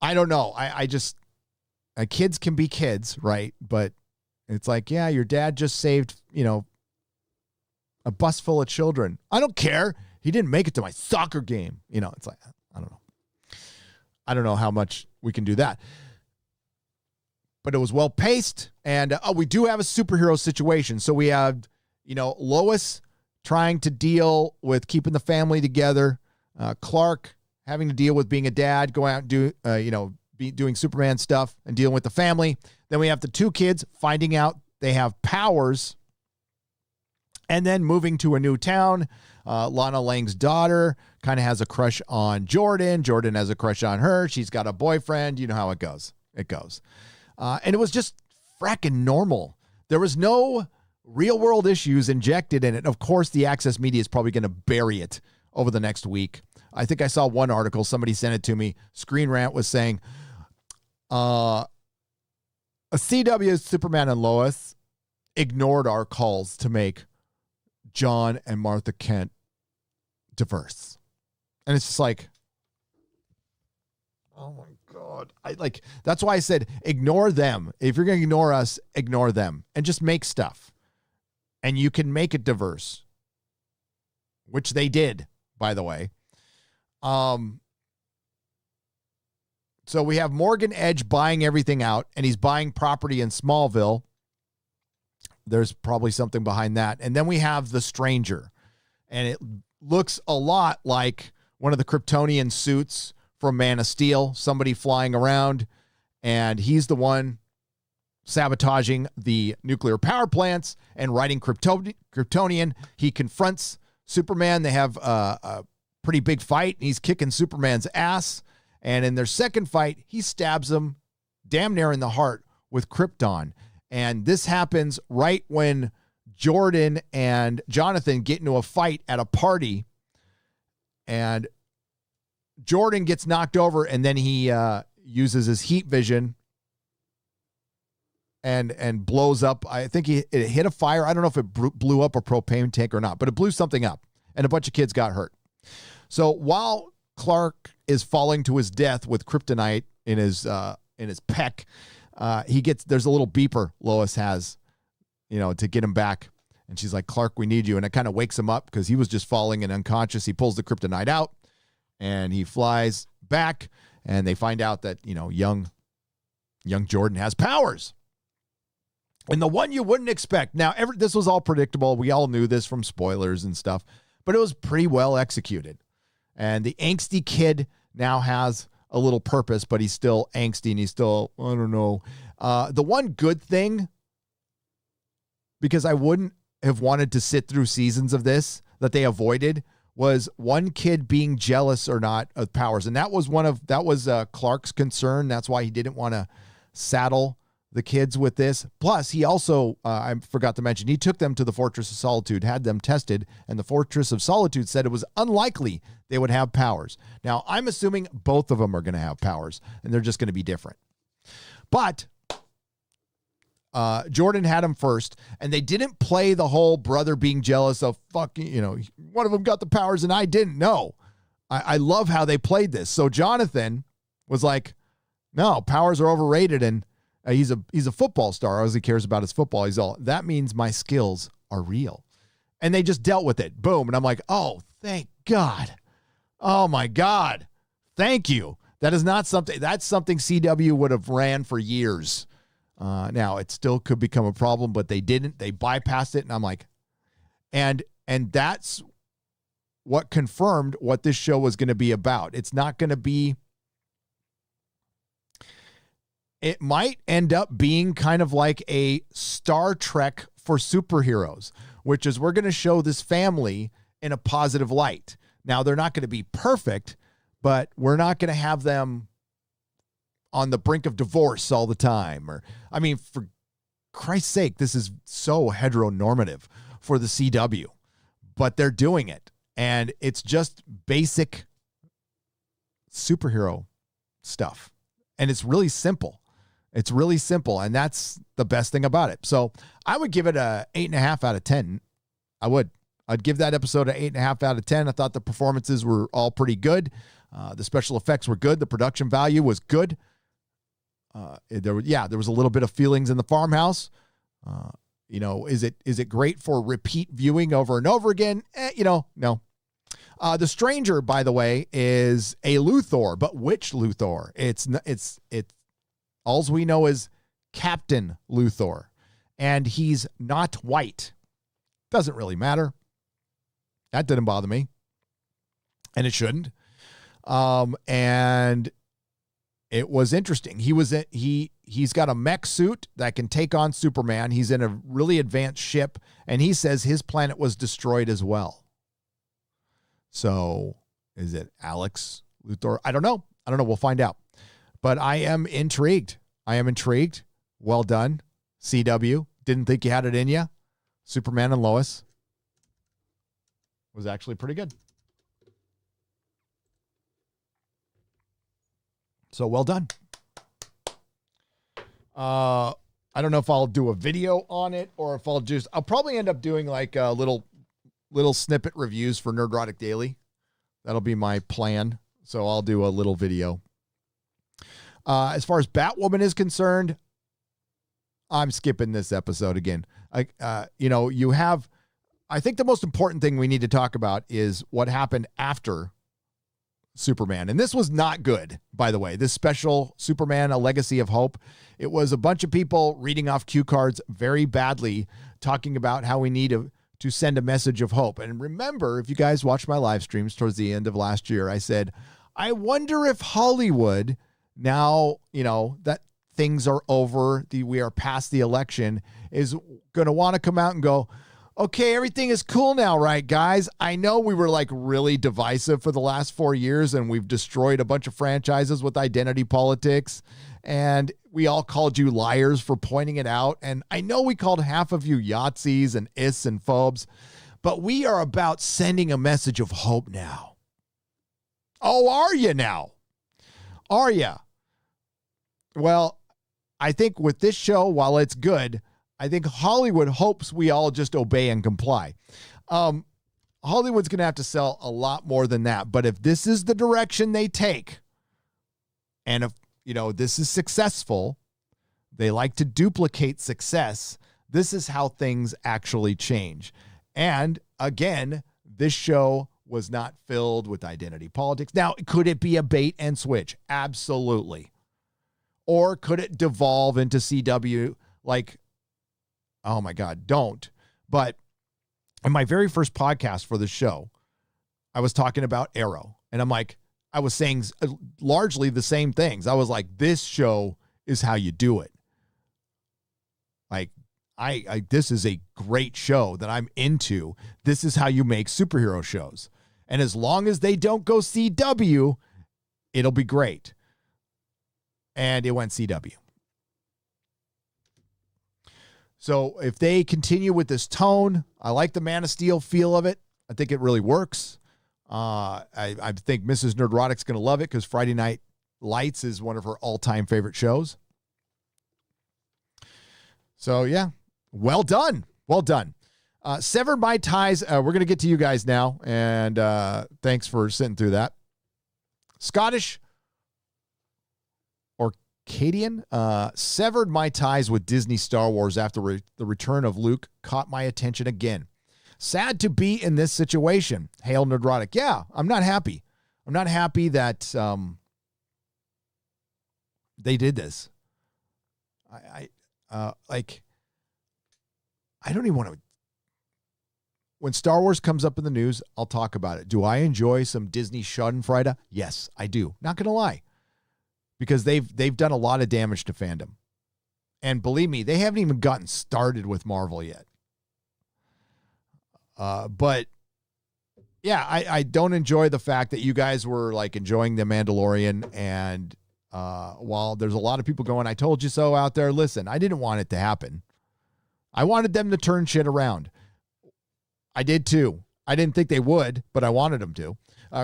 I don't know. I just, kids can be kids, right? But it's like, yeah, your dad just saved, a bus full of children. I don't care. He didn't make it to my soccer game. It's like, I don't know. I don't know how much we can do that. But it was well paced, and we do have a superhero situation. So we have, Lois trying to deal with keeping the family together, Clark having to deal with being a dad, going out and doing Superman stuff and dealing with the family. Then we have the two kids finding out they have powers, and then moving to a new town. Lana Lang's daughter kind of has a crush on Jordan. Jordan has a crush on her. She's got a boyfriend. You know how it goes. And it was just fracking normal. There was no real world issues injected in it. Of course, the Access media is probably going to bury it over the next week. I think I saw one article. Somebody sent it to me. Screen Rant was saying, a CW Superman and Lois ignored our calls to make John and Martha Kent diverse. And it's just like, oh my God. That's why I said, ignore them. If you're going to ignore us, ignore them and just make stuff. And you can make it diverse, which they did, by the way. So we have Morgan Edge buying everything out, and he's buying property in Smallville. There's probably something behind that. And then we have the Stranger, and it looks a lot like one of the Kryptonian suits from Man of Steel, somebody flying around, and he's the one sabotaging the nuclear power plants and writing Kryptonian. He confronts Superman. They have a pretty big fight, and he's kicking Superman's ass. And in their second fight, he stabs him damn near in the heart with Krypton. And this happens right when Jordan and Jonathan get into a fight at a party, and Jordan gets knocked over, and then he uses his heat vision and blows up. I think it hit a fire. I don't know if it blew up a propane tank or not, but it blew something up, and a bunch of kids got hurt. So while Clark is falling to his death with kryptonite in his pec, there's a little beeper Lois has, to get him back. And she's like, Clark, we need you. And it kind of wakes him up because he was just falling and unconscious. He pulls the kryptonite out and he flies back, and they find out that, young Jordan has powers. And the one you wouldn't expect. Now, this was all predictable. We all knew this from spoilers and stuff, but it was pretty well executed. And the angsty kid now has a little purpose, but he's still angsty and he's still, I don't know. The one good thing, because I wouldn't have wanted to sit through seasons of this that they avoided, was one kid being jealous or not of powers. And that was Clark's concern. That's why he didn't want to saddle the kids with this. Plus, he also, I forgot to mention, he took them to the Fortress of Solitude, had them tested, and the Fortress of Solitude said it was unlikely they would have powers. Now, I'm assuming both of them are going to have powers, and they're just going to be different. But Jordan had him first, and they didn't play the whole brother being jealous of fucking, one of them got the powers and I didn't. No, I love how they played this. So Jonathan was like, no, powers are overrated, and he's a football star. All he cares about is football. That means my skills are real. And they just dealt with it. Boom. And I'm like, oh, thank God. Oh my God. Thank you. That's something CW would have ran for years. Now it still could become a problem, but they didn't. They bypassed it. And I'm like, and that's what confirmed what this show was going to be about. It's not going to be, it might end up being kind of like a Star Trek for superheroes, which is we're going to show this family in a positive light. Now, they're not going to be perfect, but we're not going to have them on the brink of divorce all the time. For Christ's sake, this is so heteronormative for the CW, but they're doing it. And it's just basic superhero stuff. And it's really simple. It's really simple, and that's the best thing about it. So I would give it a 8.5 out of 10. I'd give that episode an 8.5 out of 10. I thought the performances were all pretty good. The special effects were good. The production value was good. There was a little bit of feelings in the farmhouse. Is it great for repeat viewing over and over again? No. The Stranger, by the way, is a Luthor, but which Luthor? It's alls we know is Captain Luthor, and he's not white. Doesn't really matter. That didn't bother me, and it shouldn't. And it was interesting. He's got a mech suit that can take on Superman. He's in a really advanced ship, and he says his planet was destroyed as well. So is it Alex Luthor? I don't know. We'll find out. But I am intrigued. Well done, CW. Didn't think you had it in you. Superman and Lois was actually pretty good. So well done. I don't know if I'll do a video on it or if I'll probably end up doing like a little snippet reviews for Nerdrotic Daily. That'll be my plan. So I'll do a little video. As far as Batwoman is concerned, I'm skipping this episode again. I think the most important thing we need to talk about is what happened after Superman. And this was not good, by the way. This special Superman, A Legacy of Hope. It was a bunch of people reading off cue cards very badly, talking about how we need to send a message of hope. And remember, if you guys watched my live streams towards the end of last year, I said, I wonder if Hollywood, now, that things are over, we are past the election, is going to want to come out and go, okay, everything is cool now, right, guys? I know we were like really divisive for the last 4 years and we've destroyed a bunch of franchises with identity politics and we all called you liars for pointing it out. And I know we called half of you Yahtzees and ists and phobes, but we are about sending a message of hope now. Oh, are you now? Are you? Well, I think with this show, while it's good, I think Hollywood hopes we all just obey and comply. Hollywood's going to have to sell a lot more than that. But if this is the direction they take, and if, this is successful, they like to duplicate success. This is how things actually change. And again, this show was not filled with identity politics. Now, could it be a bait and switch? Absolutely. Or could it devolve into CW like, oh my God, don't. But in my very first podcast for the show, I was talking about Arrow. And I was saying largely the same things. I was like, this show is how you do it. Like, this is a great show that I'm into. This is how you make superhero shows. And as long as they don't go CW, it'll be great. And it went CW. So if they continue with this tone, I like the Man of Steel feel of it. I think it really works. I think Mrs. Nerdrotic's going to love it because Friday Night Lights is one of her all-time favorite shows. So, yeah, well done. Well done. Severed My Ties. We're going to get to you guys now, and thanks for sitting through that. Scottish Cadian, severed my ties with Disney Star Wars after the return of Luke caught my attention again. Sad to be in this situation. Hail Nerdrotic. Yeah, I'm not happy. I'm not happy that they did this. I don't even want to. When Star Wars comes up in the news, I'll talk about it. Do I enjoy some Disney Schadenfreude? Yes, I do. Not going to lie. Because they've done a lot of damage to fandom. And believe me, they haven't even gotten started with Marvel yet. But yeah, I don't enjoy the fact that you guys were like enjoying The Mandalorian. And while there's a lot of people going, I told you so out there, listen, I didn't want it to happen. I wanted them to turn shit around. I did too. I didn't think they would, but I wanted them to.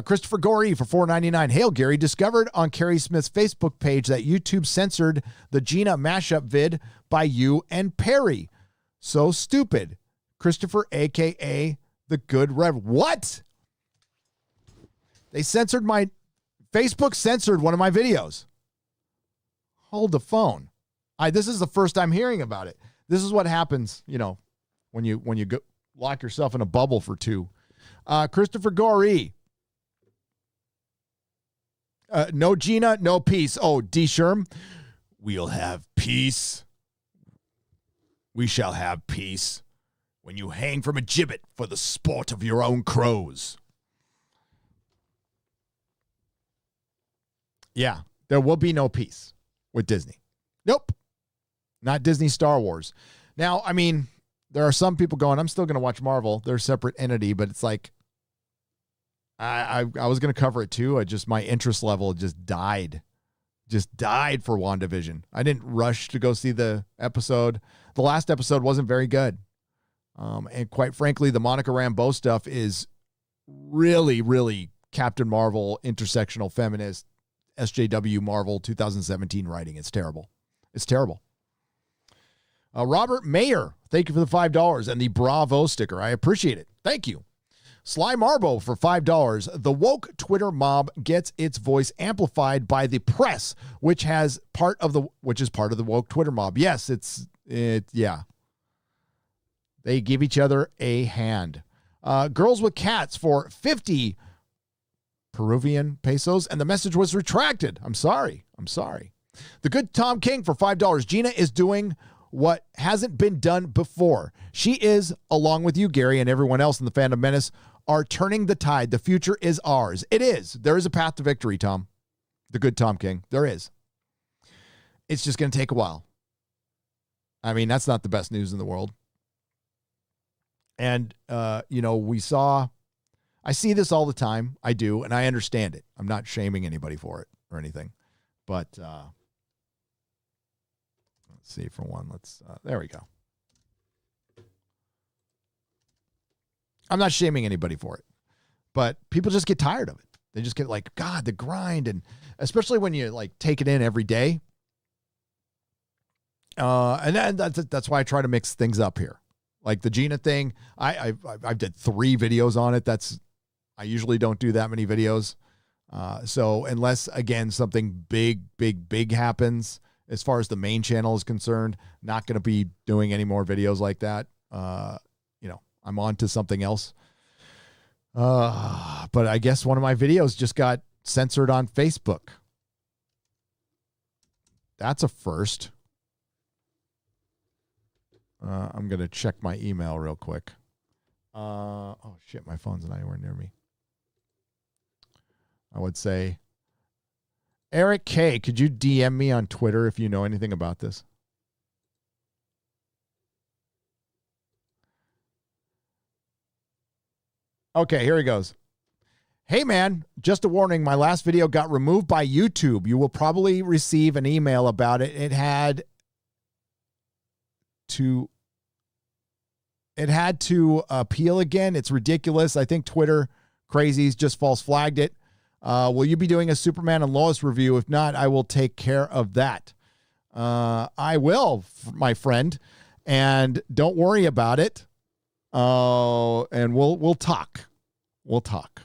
Christopher Gorey for $4.99. Hail, Gary. Discovered on Carrie Smith's Facebook page that YouTube censored the Gina mashup vid by you and Perry. So stupid. Christopher, a.k.a. the Good Rev. What? They censored Facebook censored one of my videos. Hold the phone. This is the first time hearing about it. This is what happens, when you go lock yourself in a bubble for two. Christopher Gorey. No Gina, no peace. Oh, D. Sherm, we'll have peace. We shall have peace when you hang from a gibbet for the sport of your own crows. Yeah, there will be no peace with Disney. Nope. Not Disney Star Wars. Now, I mean, there are some people going, I'm still going to watch Marvel. They're a separate entity, but it's like, I was going to cover it too. My interest level just died. Just died for WandaVision. I didn't rush to go see the episode. The last episode wasn't very good. And quite frankly, the Monica Rambeau stuff is really, really Captain Marvel, intersectional feminist, SJW Marvel 2017 writing. It's terrible. It's terrible. Robert Mayer, thank you for the $5 and the Bravo sticker. I appreciate it. Thank you. Sly Marbo for $5. The woke Twitter mob gets its voice amplified by the press, which is part of the woke Twitter mob. Yes, yeah. They give each other a hand. Girls with Cats for 50 Peruvian pesos, and the message was retracted. I'm sorry. The good Tom King for $5. Gina is doing what hasn't been done before. She is, along with you, Gary, and everyone else in the Fandom Menace, are turning the tide. The future is ours. It is. There is a path to victory, Tom. The good Tom King. There is. It's just going to take a while. I mean, that's not the best news in the world. And, I see this all the time. I do, and I understand it. I'm not shaming anybody for it or anything. But let's see for one. There we go. I'm not shaming anybody for it, but people just get tired of it. They just get like, God, the grind. And especially when you like take it in every day. And that's why I try to mix things up here. Like the Gina thing, I did 3 videos on it. I usually don't do that many videos. So unless, again, something big happens as far as the main channel is concerned, not going to be doing any more videos like that. I'm on to something else. But I guess one of my videos just got censored on Facebook. That's a first. I'm going to check my email real quick. Oh, shit, my phone's not anywhere near me. I would say, Eric K., could you DM me on Twitter if you know anything about this? Okay, here he goes. Hey, man, just a warning. My last video got removed by YouTube. You will probably receive an email about it. It had to appeal again. It's ridiculous. I think Twitter crazies just false flagged it. Will you be doing a Superman and Lois review? If not, I will take care of that. I will, my friend, and don't worry about it. And we'll talk. We'll talk.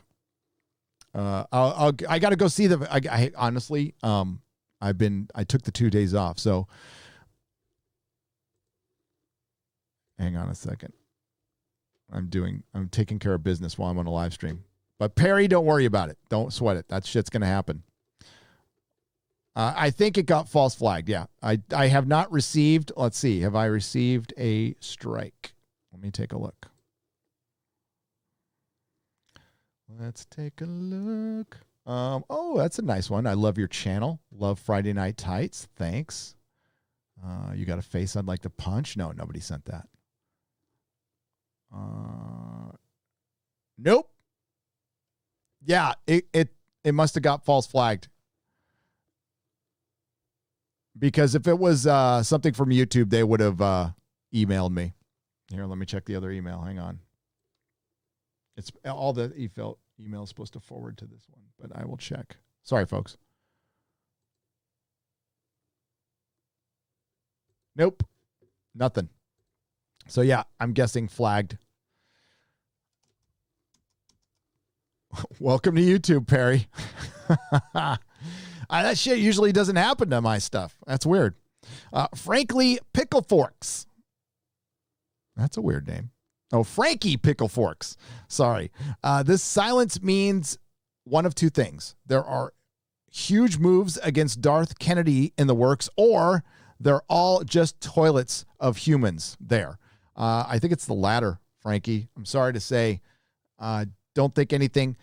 I got to go see I honestly, I took the 2 days off. So hang on a second. I'm taking care of business while I'm on a live stream. But Perry, don't worry about it. Don't sweat it. That shit's going to happen. I think it got false flagged. Yeah. I have not received, let's see. Have I received a strike? Let me take a look. Let's take a look. Oh, that's a nice one. I love your channel. Love Friday Night Tights. Thanks. You got a face I'd like to punch? No, nobody sent that. Nope. Yeah, it must have got false flagged. Because if it was something from YouTube, they would have emailed me. Here, let me check the other email. Hang on. It's all the email is supposed to forward to this one, but I will check. Sorry, folks. Nope. Nothing. So, yeah, I'm guessing flagged. Welcome to YouTube, Perry. That shit usually doesn't happen to my stuff. That's weird. Frankly, Pickle Forks. That's a weird name. Oh, Frankie Pickle Forks. Sorry. This silence means one of two things. There are huge moves against Darth Kennedy in the works, or they're all just toilets of humans there. I think it's the latter, Frankie. I'm sorry to say. Don't think anything.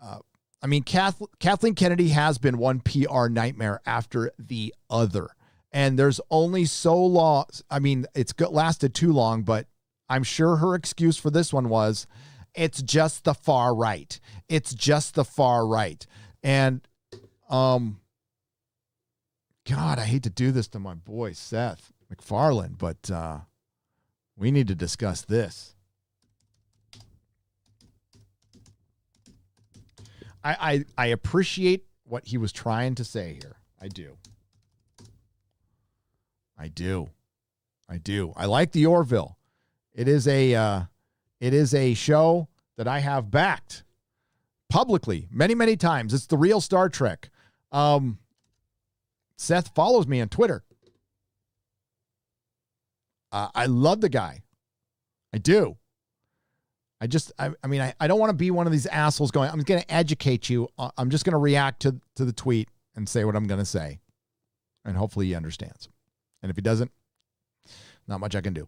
I mean, Kathleen Kennedy has been one PR nightmare after the other. And there's only so long. I mean, it's lasted too long, but I'm sure her excuse for this one was, it's just the far right. It's just the far right. And, God, I hate to do this to my boy, Seth MacFarlane, but we need to discuss this. I appreciate what he was trying to say here. I do. I like the Orville. It is a show that I have backed publicly many, many times. It's the real Star Trek. Seth follows me on Twitter. I love the guy. I do. I mean, I don't want to be one of these assholes going, I'm going to educate you. I'm just going to react to the tweet and say what I'm going to say. And hopefully he understands. And if he doesn't, not much I can do.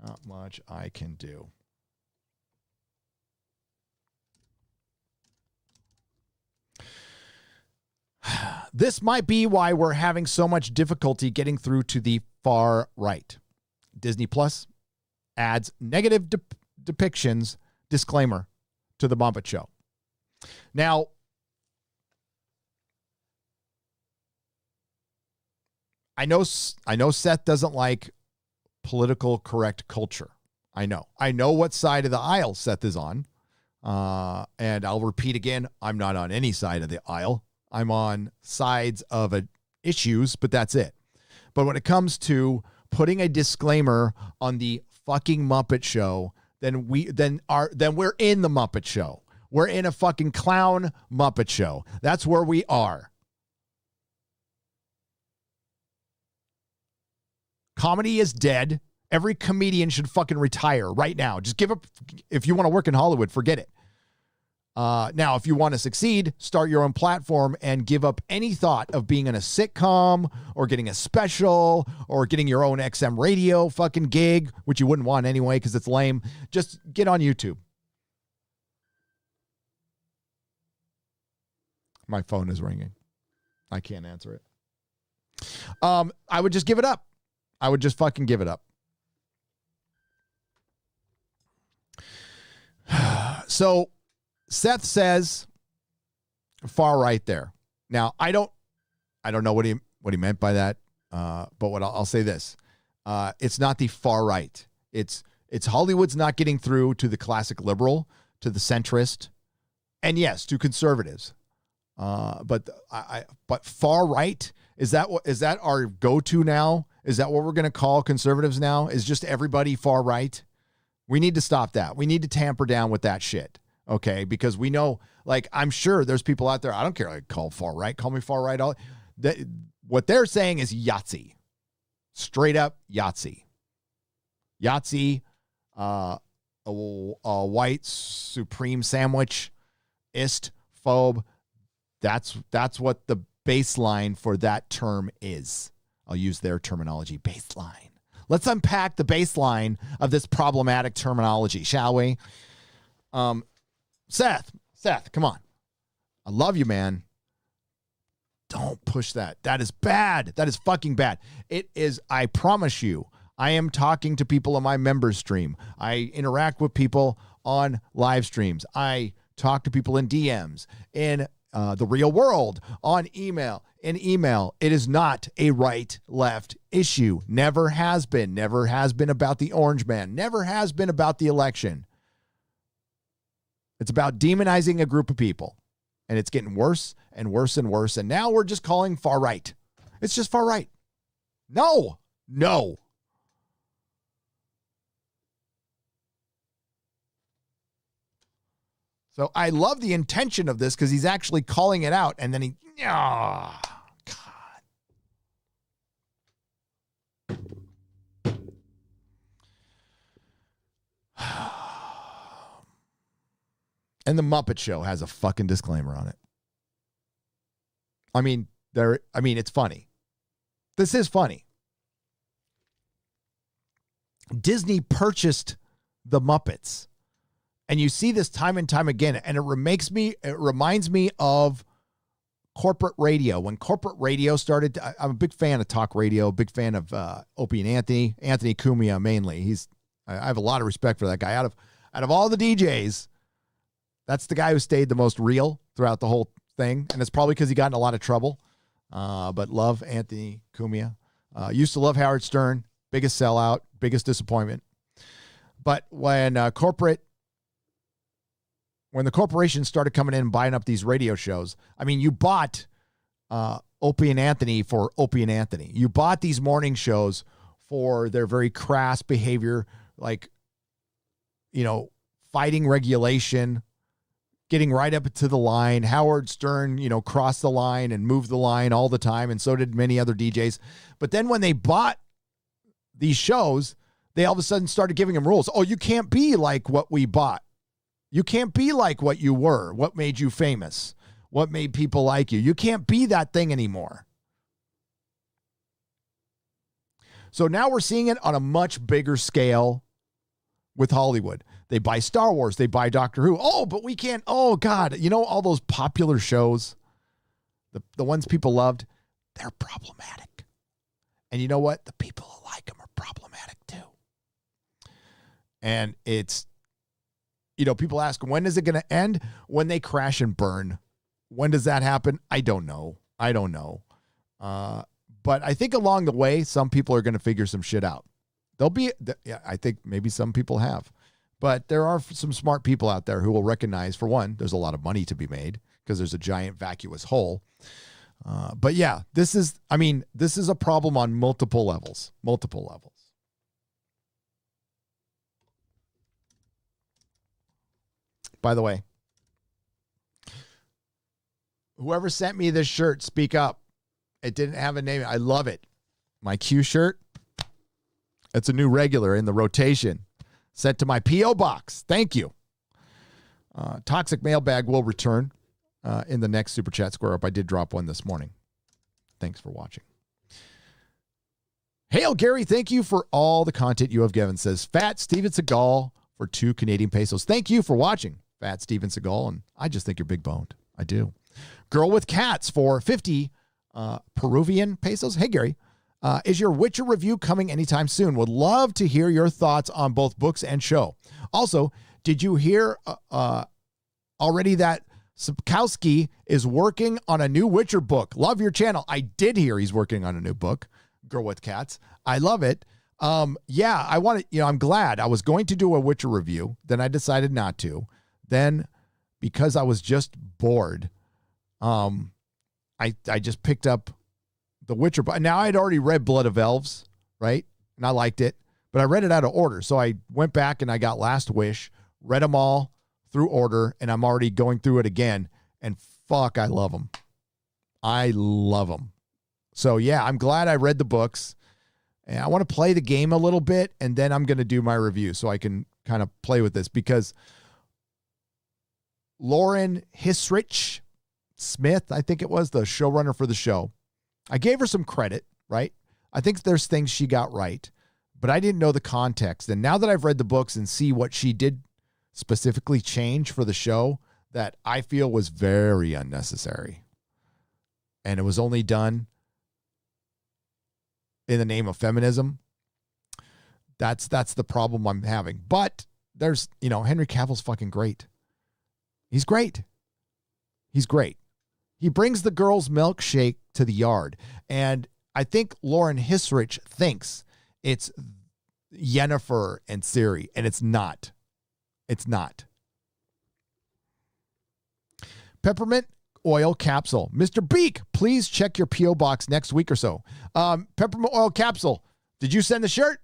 Not much I can do. This might be why we're having so much difficulty getting through to the far right. Disney Plus adds negative depictions disclaimer to the Muppet Show. Now, I know Seth doesn't like political correct culture. I know what side of the aisle Seth is on. And I'll repeat again, I'm not on any side of the aisle. I'm on sides of issues, but that's it. But when it comes to putting a disclaimer on the fucking Muppet Show, then we're in the Muppet Show. We're in a fucking clown Muppet Show. That's where we are. Comedy is dead. Every comedian should fucking retire right now. Just give up. If you want to work in Hollywood, forget it. Now, if you want to succeed, start your own platform and give up any thought of being in a sitcom or getting a special or getting your own XM radio fucking gig, which you wouldn't want anyway because it's lame. Just get on YouTube. My phone is ringing. I can't answer it. I would just give it up. I would just fucking give it up. So Seth says far right there. Now, I don't know what he meant by that. But what I'll say this. It's not the far right. It's Hollywood's not getting through to the classic liberal, to the centrist, and yes, to conservatives. But far right, is that our go-to now? Is that what we're going to call conservatives now? Is just everybody far right? We need to stop that. We need to tamper down with that shit. Okay, because we know, like, I'm sure there's people out there, I don't care, I call far right, call me far right. What they're saying is Yahtzee. Straight up Yahtzee. Yahtzee, a white supreme sandwich, phobe. That's what the baseline for that term is. I'll use their terminology, baseline. Let's unpack the baseline of this problematic terminology, shall we? Seth, come on. I love you, man. Don't push that. That is bad. That is fucking bad. It is, I promise you, I am talking to people on my members stream. I interact with people on live streams. I talk to people in DMs, in the real world, on email. In email, it is not a right-left issue. Never has been. Never has been about the orange man. Never has been about the election. It's about demonizing a group of people. And it's getting worse and worse and worse. And now we're just calling far right. It's just far right. No. So I love the intention of this because he's actually calling it out. And then God. And the Muppet Show has a fucking disclaimer on it. I mean, it's funny. This is funny. Disney purchased the Muppets. And you see this time and time again, and it reminds me of corporate radio. When corporate radio started, I'm a big fan of talk radio, big fan of Opie and Anthony Cumia mainly. I have a lot of respect for that guy. Out of all the DJs, that's the guy who stayed the most real throughout the whole thing, and it's probably because he got in a lot of trouble. But love Anthony Cumia. Used to love Howard Stern, biggest sellout, biggest disappointment. But when the corporations started coming in and buying up these radio shows, I mean, you bought Opie and Anthony for Opie and Anthony. You bought these morning shows for their very crass behavior, like, fighting regulation, getting right up to the line. Howard Stern, crossed the line and moved the line all the time, and so did many other DJs. But then when they bought these shows, they all of a sudden started giving them rules. Oh, you can't be like what we bought. You can't be like what you were, what made you famous, what made people like you. You can't be that thing anymore. So now we're seeing it on a much bigger scale with Hollywood. They buy Star Wars. They buy Doctor Who. Oh, but we can't. Oh, God. All those popular shows, the ones people loved, they're problematic. And you know what? The people who like them are problematic too. And it's, people ask, when is it going to end? When they crash and burn. When does that happen? I don't know. But I think along the way, some people are going to figure some shit out. I think maybe some people have. But there are some smart people out there who will recognize, for one, there's a lot of money to be made because there's a giant vacuous hole. But yeah, this is a problem on multiple levels. By the way, whoever sent me this shirt, speak up. It didn't have a name. I love it. My Q shirt. It's a new regular in the rotation. Sent to my P.O. box. Thank you. Toxic Mailbag will return in the next Super Chat Square Up. I did drop one this morning. Thanks for watching. Hail, Gary. Thank you for all the content you have given. Says Fat Steven Seagal for 2 Canadian pesos. Thank you for watching, Fat Steven Seagal. And I just think you're big boned. I do. Girl with Cats for 50 Peruvian pesos. Hey, Gary. Is your Witcher review coming anytime soon? Would love to hear your thoughts on both books and show. Also, did you hear already that Sapkowski is working on a new Witcher book? Love your channel. I did hear he's working on a new book, Girl with Cats. I love it. Yeah, I want to, I'm glad. I was going to do a Witcher review. Then I decided not to. Then, because I was just bored, I just picked up The Witcher. But now I'd already read Blood of Elves, right? And I liked it, but I read it out of order. So I went back and I got Last Wish, read them all through order, and I'm already going through it again. And fuck, I love them. I love them. So yeah, I'm glad I read the books. And I want to play the game a little bit, and then I'm going to do my review so I can kind of play with this, because Lauren Hisrich Smith, I think it was, the showrunner for the show, I gave her some credit, right? I think there's things she got right, but I didn't know the context. And now that I've read the books and see what she did specifically change for the show, that I feel was very unnecessary. And it was only done in the name of feminism. That's the problem I'm having. But there's, Henry Cavill's fucking great. He's great. He's great. He brings the girls' milkshake to the yard. And I think Lauren Hisrich thinks it's Yennefer and Ciri, and it's not. It's not. Peppermint oil capsule. Mr. Beak, please check your P.O. box next week or so. Peppermint oil capsule. Did you send the shirt?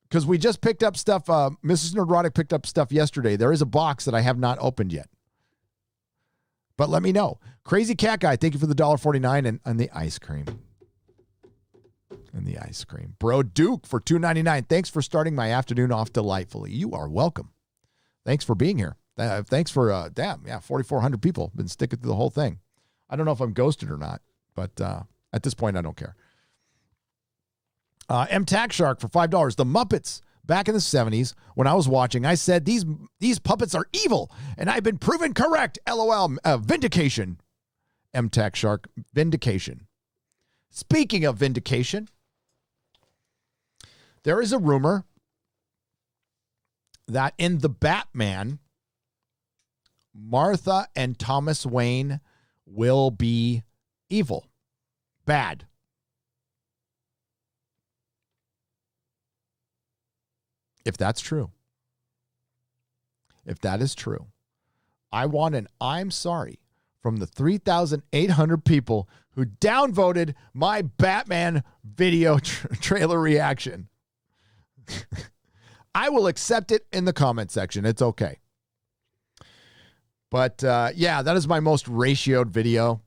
Because we just picked up stuff. Mrs. Nerdrotic picked up stuff yesterday. There is a box that I have not opened yet. But let me know. Crazy Cat Guy, thank you for the $1.49 and the ice cream. And the ice cream. Bro Duke for $2.99. Thanks for starting my afternoon off delightfully. You are welcome. Thanks for being here. Thanks for 4,400 people been sticking through the whole thing. I don't know if I'm ghosted or not, but at this point, I don't care. M Tax Shark for $5. The Muppets back in the 70s when I was watching, I said these puppets are evil, and I've been proven correct. LOL. Vindication. M Tax Shark. Vindication. Speaking of vindication, there is a rumor that in the Batman, Martha and Thomas Wayne will be evil, bad. If that's true, if that is true, I want an I'm sorry from the 3,800 people who downvoted my Batman video trailer reaction. I will accept it in the comment section. It's okay. But yeah, that is my most ratioed video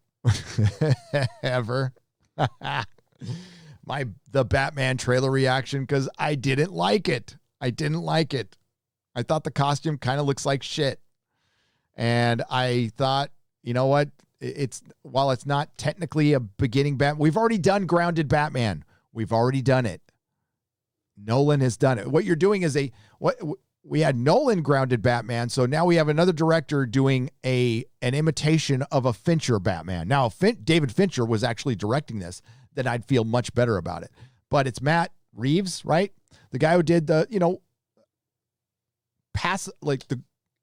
ever. The Batman trailer reaction, because I didn't like it. I thought the costume kind of looks like shit. And I thought, you know what? While it's not technically a beginning Batman, we've already done grounded Batman. We've already done it. Nolan has done it. What you're doing is we had Nolan grounded Batman, so now we have another director doing an imitation of a Fincher Batman. Now, if David Fincher was actually directing this, then I'd feel much better about it. But it's Matt Reeves, right? The guy who did the, the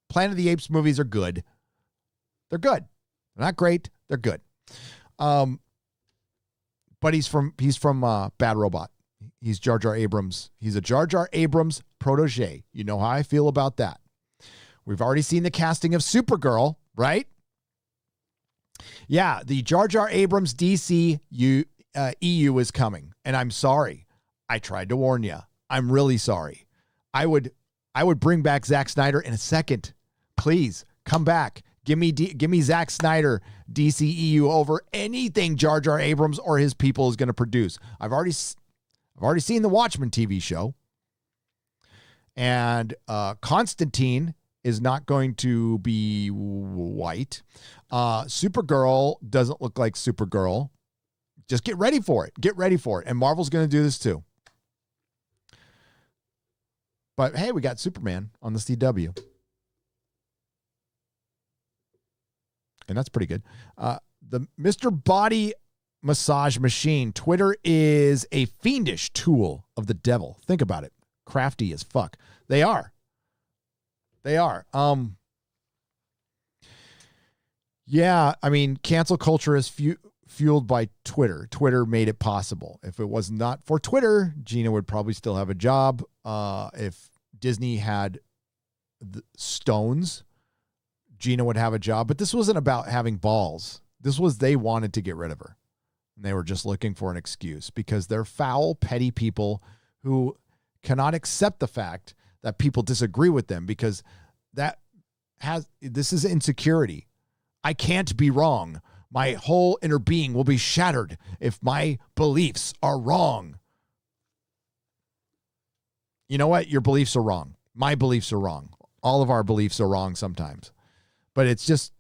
Planet of the Apes movies are good. They're good. They're not great. They're good. But he's from Bad Robot. He's Jar Jar Abrams. He's a Jar Jar Abrams protege. You know how I feel about that. We've already seen the casting of Supergirl, right? Yeah, the Jar Jar Abrams DC EU is coming, and I'm sorry. I tried to warn you. I'm really sorry. I would bring back Zack Snyder in a second. Please come back. Give me Zack Snyder DCEU over anything Jar Jar Abrams or his people is going to produce. I've already seen the Watchmen TV show, and Constantine is not going to be white. Supergirl doesn't look like Supergirl. Just get ready for it. Get ready for it. And Marvel's going to do this too. But hey, we got Superman on the CW. And that's pretty good. The Mr. Body Massage Machine. Twitter is a fiendish tool of the devil. Think about it. Crafty as fuck. They are. Yeah, I mean, cancel culture is fueled by Twitter. Twitter made it possible. If it was not for Twitter, Gina would probably still have a job. If Disney had the stones, Gina would have a job. But this wasn't about having balls. This was they wanted to get rid of her. And they were just looking for an excuse because they're foul, petty people who cannot accept the fact that people disagree with them because this is insecurity. I can't be wrong. My whole inner being will be shattered if my beliefs are wrong. You know what? Your beliefs are wrong. My beliefs are wrong. All of our beliefs are wrong sometimes. But it's just,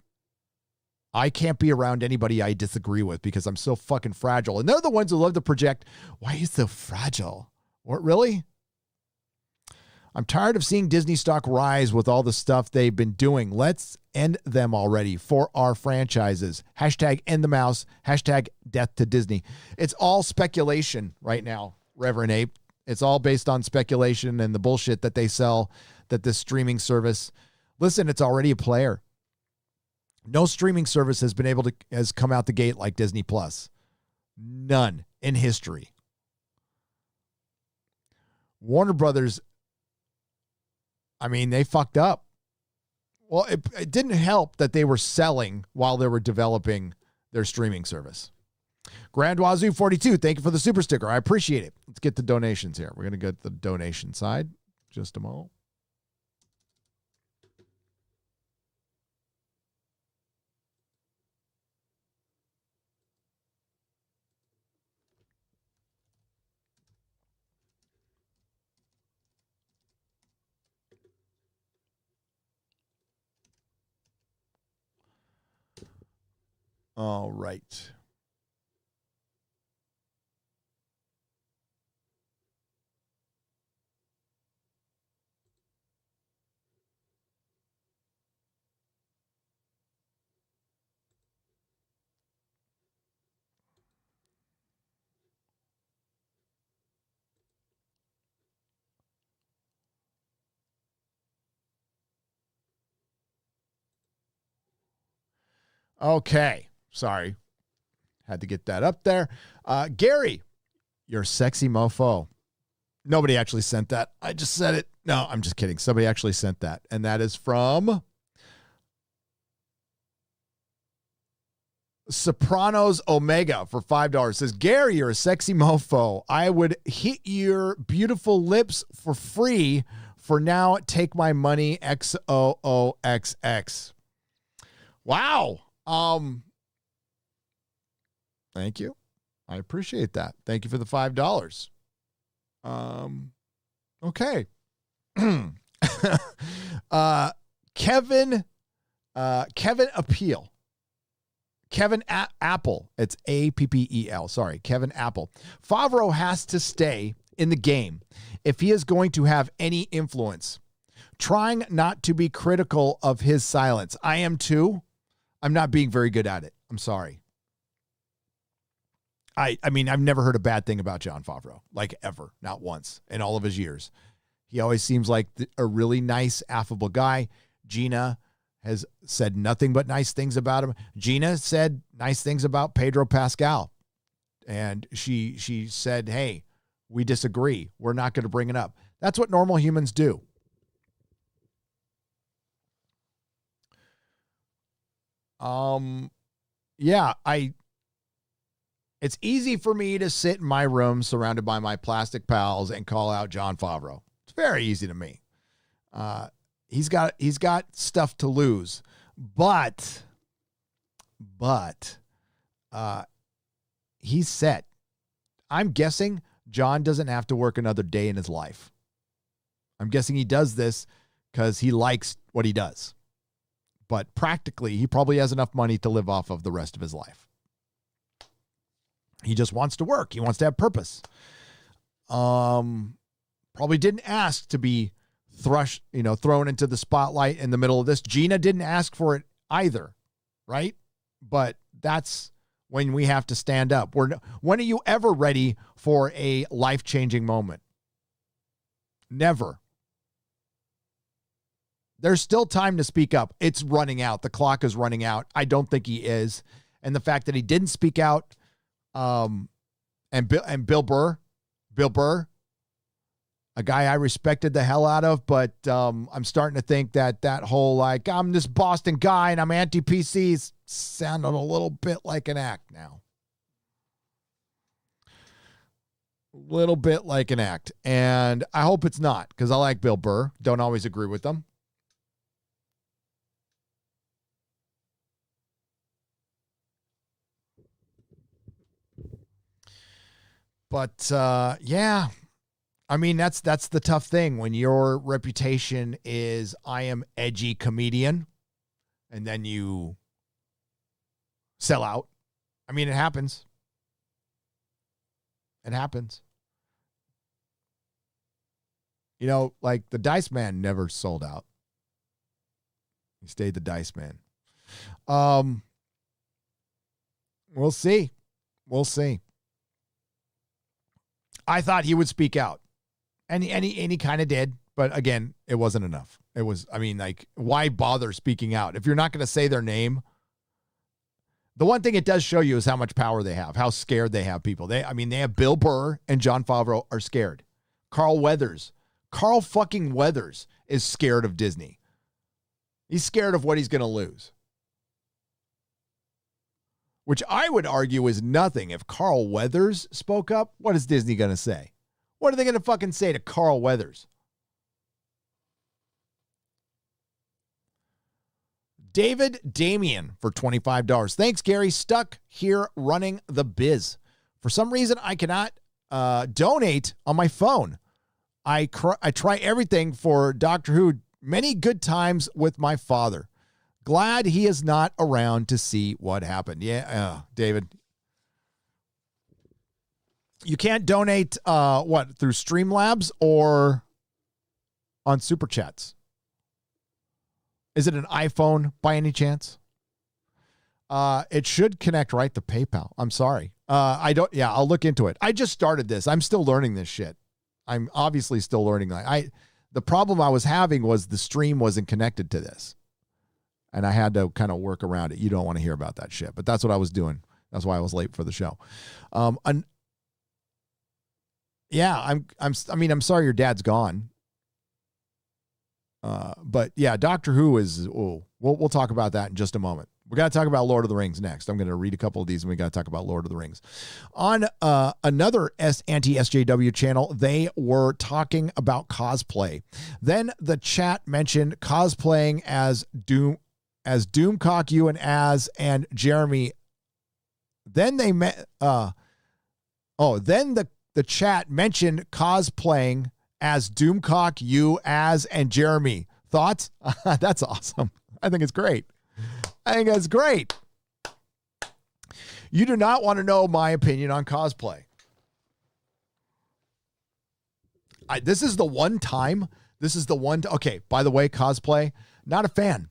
I can't be around anybody I disagree with because I'm so fucking fragile. And they're the ones who love to project, why are you so fragile? What, really? I'm tired of seeing Disney stock rise with all the stuff they've been doing. Let's end them already for our franchises. Hashtag end the mouse. Hashtag death to Disney. It's all speculation right now, Reverend Ape. It's all based on speculation and the bullshit that they sell, that this streaming service. Listen, it's already a player. No streaming service has come out the gate like Disney Plus. None in history. Warner Brothers, I mean, they fucked up. Well, it didn't help that they were selling while they were developing their streaming service. Grand Wazoo 42, thank you for the super sticker. I appreciate it. Let's get the donations here. We're going to go to the donation side. Just a moment. All right. Okay. Sorry. Had to get that up there. Gary, you're a sexy mofo. Nobody actually sent that. I just said it. No, I'm just kidding. Somebody actually sent that. And that is from Sopranos Omega for $5. It says, Gary, you're a sexy mofo. I would hit your beautiful lips for free. For now, take my money. XOOXX. Wow. Thank you. I appreciate that. Thank you for the $5. Okay. Kevin Appeal. Kevin Apple. It's Appel. Sorry, Kevin Apple. Favreau has to stay in the game if he is going to have any influence. Trying not to be critical of his silence. I am too. I'm not being very good at it. I'm sorry. I mean, I've never heard a bad thing about Jon Favreau, like ever, not once in all of his years. He always seems like a really nice, affable guy. Gina has said nothing but nice things about him. Gina said nice things about Pedro Pascal. And she said, hey, we disagree. We're not going to bring it up. That's what normal humans do. Yeah, it's easy for me to sit in my room surrounded by my plastic pals and call out Jon Favreau. It's very easy to me. He's got stuff to lose, but he's set. I'm guessing Jon doesn't have to work another day in his life. I'm guessing he does this because he likes what he does. But practically, he probably has enough money to live off of the rest of his life. He just wants to work. He wants to have purpose. Probably didn't ask to be thrown into the spotlight in the middle of this. Gina didn't ask for it either, right? But that's when we have to stand up. When are you ever ready for a life-changing moment? Never. There's still time to speak up. It's running out. The clock is running out. I don't think he is. And the fact that he didn't speak out, and Bill Burr, a guy I respected the hell out of, but I'm starting to think that whole, like, I'm this Boston guy and I'm anti-PC sounded a little bit like an act now. Little bit like an act. And I hope it's not, because I like Bill Burr. Don't always agree with them. But yeah, I mean, that's the tough thing when your reputation is I am edgy comedian and then you sell out. I mean, it happens. It happens. You know, like the Dice Man never sold out. He stayed the Dice Man. We'll see. We'll see. I thought he would speak out. And he kind of did. But again, it wasn't enough. It was, I mean, like, why bother speaking out? If you're not going to say their name, the one thing it does show you is how much power they have, how scared they have people. They have Bill Burr and Jon Favreau are scared. Carl fucking Weathers is scared of Disney. He's scared of what he's going to lose. Which I would argue is nothing. If Carl Weathers spoke up, what is Disney going to say? What are they going to fucking say to Carl Weathers? David Damien for $25. Thanks, Gary. Stuck here running the biz. For some reason, I cannot donate on my phone. I try everything for Doctor Who. Many good times with my father. Glad he is not around to see what happened. Yeah, David. You can't donate, through Streamlabs or on Super Chats? Is it an iPhone by any chance? It should connect right to PayPal. I'm sorry. I'll look into it. I just started this. I'm still learning this shit. I'm obviously still learning. The problem I was having was the stream wasn't connected to this. And I had to kind of work around it. You don't want to hear about that shit, but that's what I was doing. That's why I was late for the show. I'm sorry your dad's gone. But yeah, Doctor Who is, we'll talk about that in just a moment. We're going to talk about Lord of the Rings next. I'm going to read a couple of these and we got to talk about Lord of the Rings. On another anti-SJW channel, they were talking about cosplay. Then the chat mentioned cosplaying as Doomcock, you and Jeremy. Then they met, then the chat mentioned cosplaying as Doomcock, you, and Jeremy. Thoughts? That's awesome. I think it's great. I think that's great. You do not want to know my opinion on cosplay. This is the one time. Okay, by the way, cosplay, not a fan.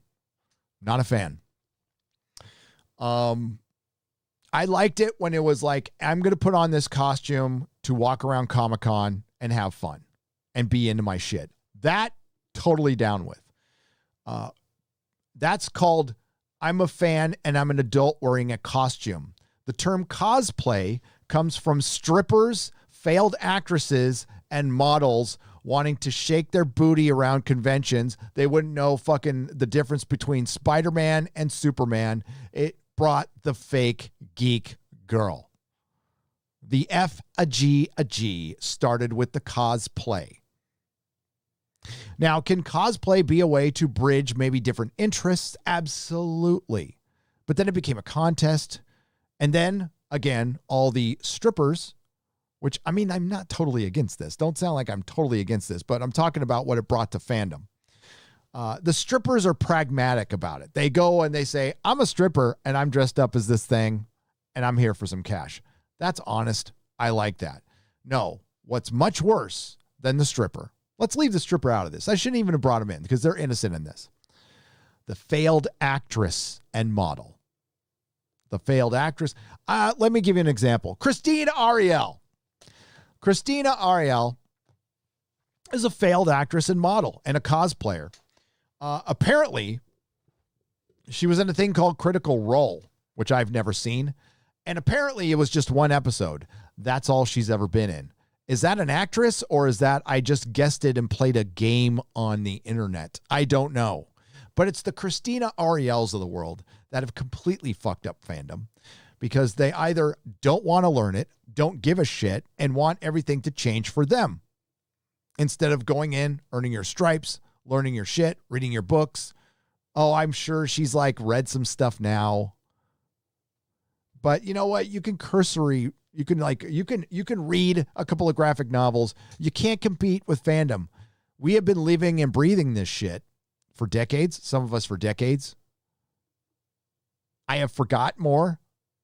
Not a fan. I liked it when it was like, I'm going to put on this costume to walk around Comic-Con and have fun and be into my shit. That totally down with. That's called I'm a fan and I'm an adult wearing a costume. The term cosplay comes from strippers, failed actresses, and models wanting to shake their booty around conventions. They wouldn't know fucking the difference between Spider-Man and Superman. It brought the fake geek girl. The a G started with the cosplay. Now, can cosplay be a way to bridge maybe different interests? Absolutely. But then it became a contest. And then, again, all the strippers, which, I mean, I'm not totally against this. Don't sound like I'm totally against this, but I'm talking about what it brought to fandom. The strippers are pragmatic about it. They go and they say, I'm a stripper and I'm dressed up as this thing and I'm here for some cash. That's honest. I like that. No, what's much worse than the stripper? Let's leave the stripper out of this. I shouldn't even have brought him in because they're innocent in this. The failed actress and model. The failed actress. Let me give you an example. Christina Ariel. Christina Ariel is a failed actress and model and a cosplayer. Apparently, she was in a thing called Critical Role, which I've never seen. And apparently it was just one episode. That's all she's ever been in. Is that an actress or is that I just guessed it and played a game on the internet? I don't know. But it's the Christina Ariels of the world that have completely fucked up fandom because they either don't want to learn it, don't give a shit, and want everything to change for them. Instead of going in, earning your stripes, learning your shit, reading your books. Oh, I'm sure she's like read some stuff now. But you know what? You can read a couple of graphic novels. You can't compete with fandom. We have been living and breathing this shit for decades. Some of us for decades. I have forgot more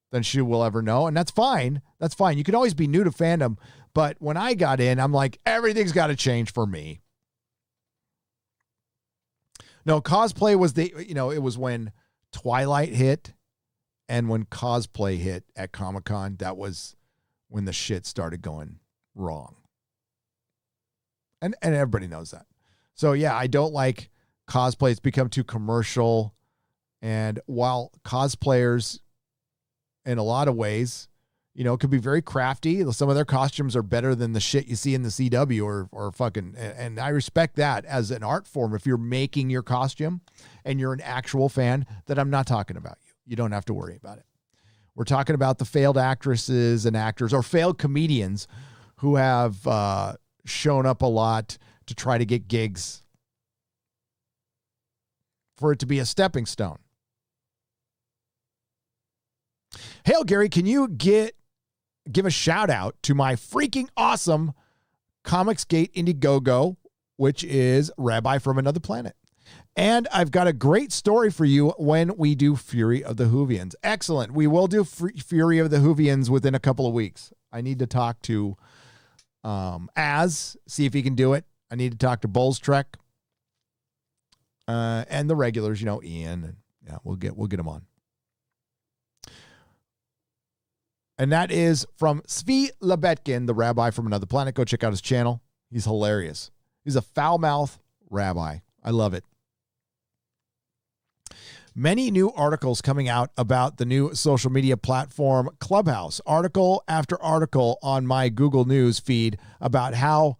than she will ever know. And that's fine. That's fine. You can always be new to fandom. But when I got in, I'm like, everything's got to change for me. No, cosplay was it was when Twilight hit and when cosplay hit at Comic-Con. That was when the shit started going wrong. And everybody knows that. So yeah, I don't like cosplay. It's become too commercial. And while cosplayers in a lot of ways, could be very crafty. Some of their costumes are better than the shit you see in the CW or fucking, and I respect that as an art form. If you're making your costume and you're an actual fan, that I'm not talking about you. You don't have to worry about it. We're talking about the failed actresses and actors or failed comedians who have shown up a lot to try to get gigs for it to be a stepping stone. Hail, Gary, can you give a shout out to my freaking awesome Comicsgate Indiegogo, which is Rabbi from Another Planet. And I've got a great story for you when we do Fury of the Whovians. Excellent. We will do Fury of the Whovians within a couple of weeks. I need to talk to see if he can do it. I need to talk to Bulls Trek and the regulars, Ian. And yeah, we'll get them on. And that is from Svi Lebetkin, the rabbi from another planet. Go check out his channel. He's hilarious. He's a foul-mouthed rabbi. I love it. Many new articles coming out about the new social media platform Clubhouse. Article after article on my Google News feed about how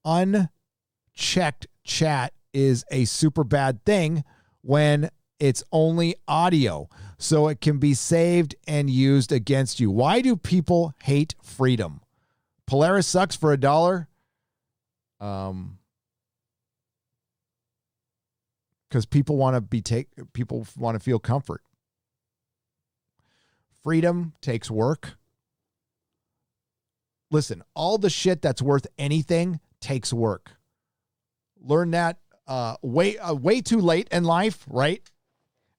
unchecked chat is a super bad thing when it's only audio, so it can be saved and used against you. Why do people hate freedom? Polaris sucks for $1. Because people want to feel comfort. Freedom takes work. Listen, all the shit that's worth anything takes work. Learn that way too late in life, right?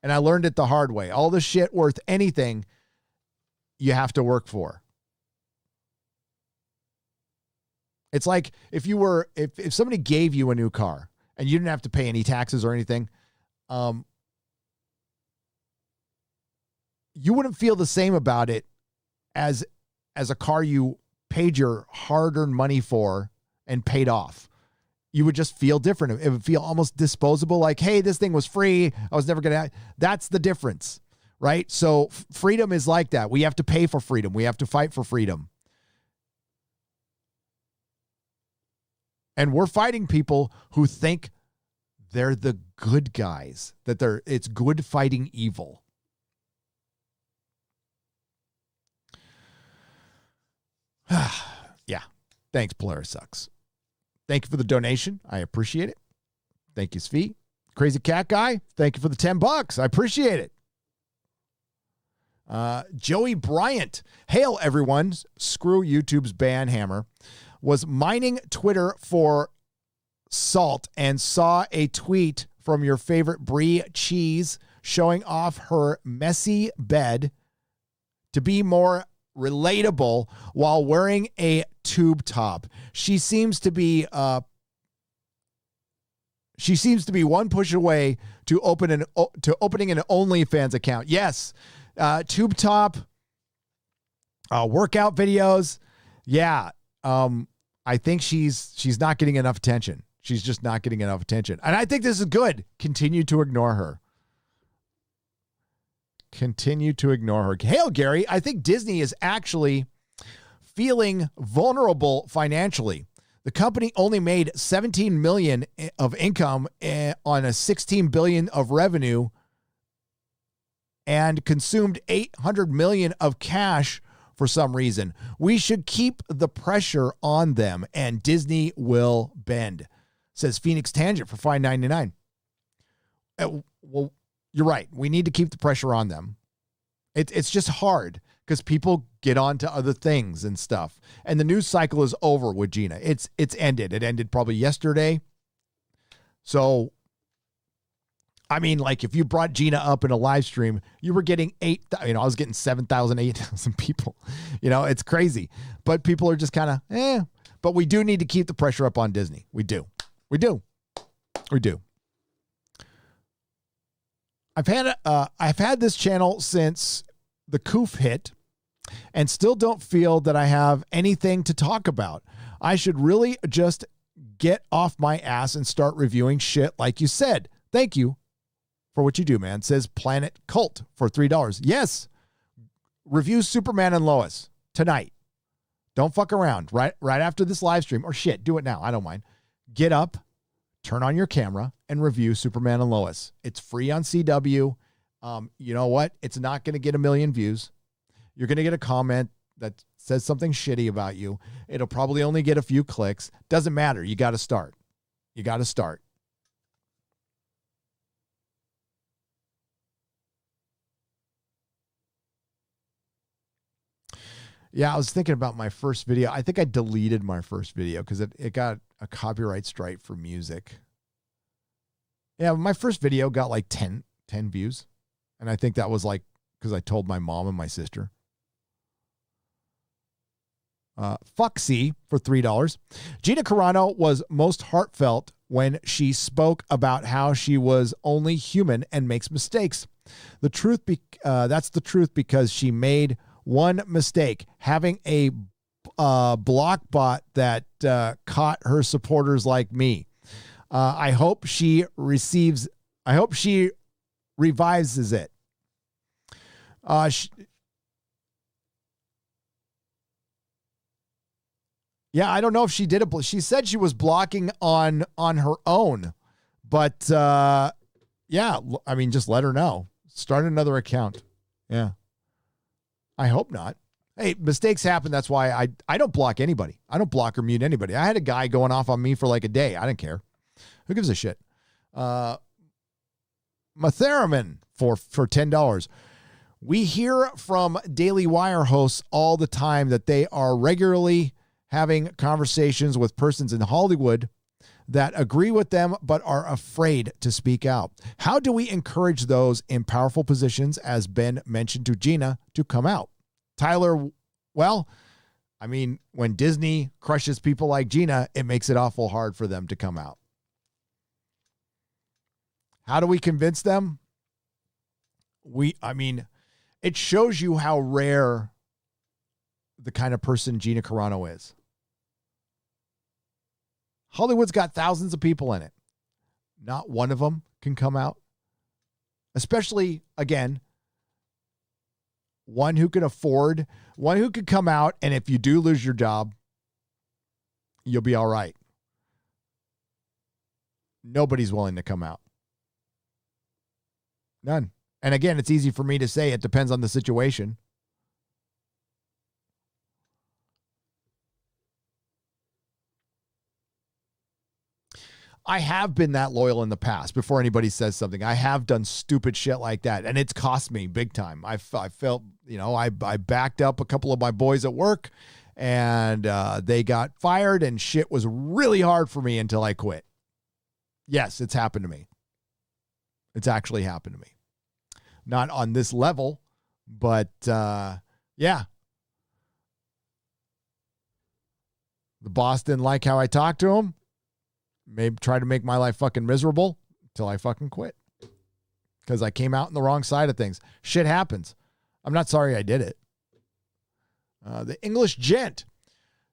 And I learned it the hard way. All the shit worth anything, you have to work for. It's like if somebody gave you a new car and you didn't have to pay any taxes or anything, you wouldn't feel the same about it as a car you paid your hard-earned money for and paid off. You would just feel different. It would feel almost disposable, like, hey, this thing was free. I was never going to. That's the difference, right? So freedom is like that. We have to pay for freedom. We have to fight for freedom. And we're fighting people who think they're the good guys, it's good fighting evil. Yeah. Thanks, Polaris Sucks. Thank you for the donation. I appreciate it. Thank you, Svi. Crazy Cat Guy, thank you for the $10. I appreciate it. Joey Bryant. Hail, everyone. Screw YouTube's ban hammer. Was mining Twitter for salt and saw a tweet from your favorite Brie Cheese showing off her messy bed to be more relatable while wearing a tube top. She seems to be one push away to opening an OnlyFans account. Yes, tube top, workout videos. Yeah, I think she's not getting enough attention. She's just not getting enough attention, and I think this is good. Continue to ignore her. Continue to ignore her. Hail, Gary. I think Disney is actually feeling vulnerable financially. The company only made $17 million of income on a $16 billion of revenue and consumed $800 million of cash for some reason. We should keep the pressure on them and Disney will bend, says Phoenix Tangent for $5.99. Well, you're right. We need to keep the pressure on them. It's just hard because people get on to other things and stuff. And the news cycle is over with Gina. It's ended. It ended probably yesterday. So, I mean, like if you brought Gina up in a live stream, you were getting I was getting 7,000, 8,000 people. It's crazy. But people are just kind of, But we do need to keep the pressure up on Disney. We do. I've had this channel since the Coof hit and still don't feel that I have anything to talk about. I should really just get off my ass and start reviewing shit like you said. Thank you for what you do, man, says Planet Cult for $3. Yes. Review Superman and Lois tonight. Don't fuck around right after this live stream, or shit, do it now. I don't mind. Get up, turn on your camera and review Superman and Lois. It's free on CW. You know what? It's not going to get 1 million views. You're going to get a comment that says something shitty about you. It'll probably only get a few clicks. Doesn't matter. You got to start. Yeah, I was thinking about my first video. I think I deleted my first video because it got a copyright strike for music. Yeah, my first video got like 10 views. And I think that was like because I told my mom and my sister. Foxy for $3. Gina Carano was most heartfelt when she spoke about how she was only human and makes mistakes. That's the truth because she made one mistake, having a block bot that caught her supporters like me. I hope she revises it. Yeah, I don't know if she did it. She said she was blocking on her own, but yeah, I mean, just let her know. Start another account. Yeah, I hope not. Hey, mistakes happen. That's why I don't block anybody. I don't block or mute anybody. I had a guy going off on me for like a day. I didn't care. Who gives a shit? Matheraman for $10. We hear from Daily Wire hosts all the time that they are regularly having conversations with persons in Hollywood that agree with them but are afraid to speak out. How do we encourage those in powerful positions, as Ben mentioned to Gina, to come out? Tyler, well, I mean, when Disney crushes people like Gina, it makes it awful hard for them to come out. How do we convince them? It shows you how rare the kind of person Gina Carano is. Hollywood's got thousands of people in it. Not one of them can come out. Especially, again, one who could come out, and if you do lose your job, you'll be all right. Nobody's willing to come out. None. And again, it's easy for me to say. It depends on the situation. I have been that loyal in the past. Before anybody says something, I have done stupid shit like that, and it's cost me big time. I felt, I backed up a couple of my boys at work, and they got fired, and shit was really hard for me until I quit. Yes, it's happened to me. It's actually happened to me. Not on this level, but yeah. The boss didn't like how I talked to him. Maybe try to make my life fucking miserable until I fucking quit. Because I came out on the wrong side of things. Shit happens. I'm not sorry I did it. The English Gent.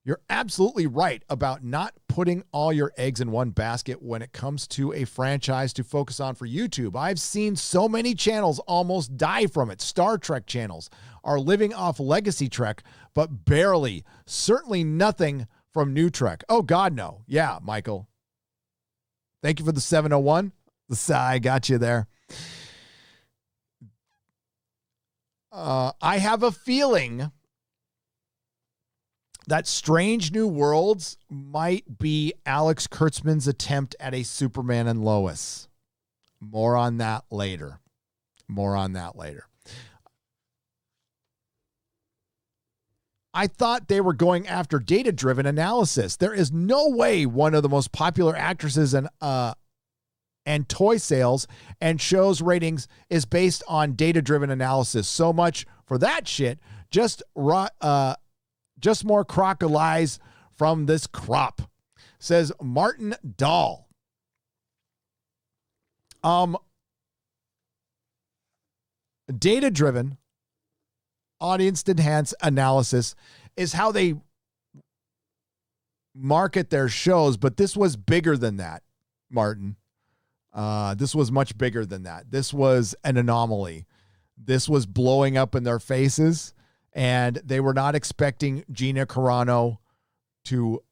You're absolutely right about not putting all your eggs in one basket when it comes to a franchise to focus on for YouTube. I've seen so many channels almost die from it. Star Trek channels are living off legacy Trek, but barely. Certainly nothing from new Trek. Oh, God, no. Yeah, Michael. Thank you for the 701. I got you there. I have a feeling that Strange New Worlds might be Alex Kurtzman's attempt at a Superman and Lois. More on that later. I thought they were going after data-driven analysis. There is no way one of the most popular actresses and toy sales and shows ratings is based on data-driven analysis. So much for that shit. Just more crocodiles from this crop, says Martin Dahl. Data-driven, audience-enhanced analysis is how they market their shows, but this was bigger than that, Martin. This was much bigger than that. This was an anomaly. This was blowing up in their faces, and they were not expecting Gina Carano to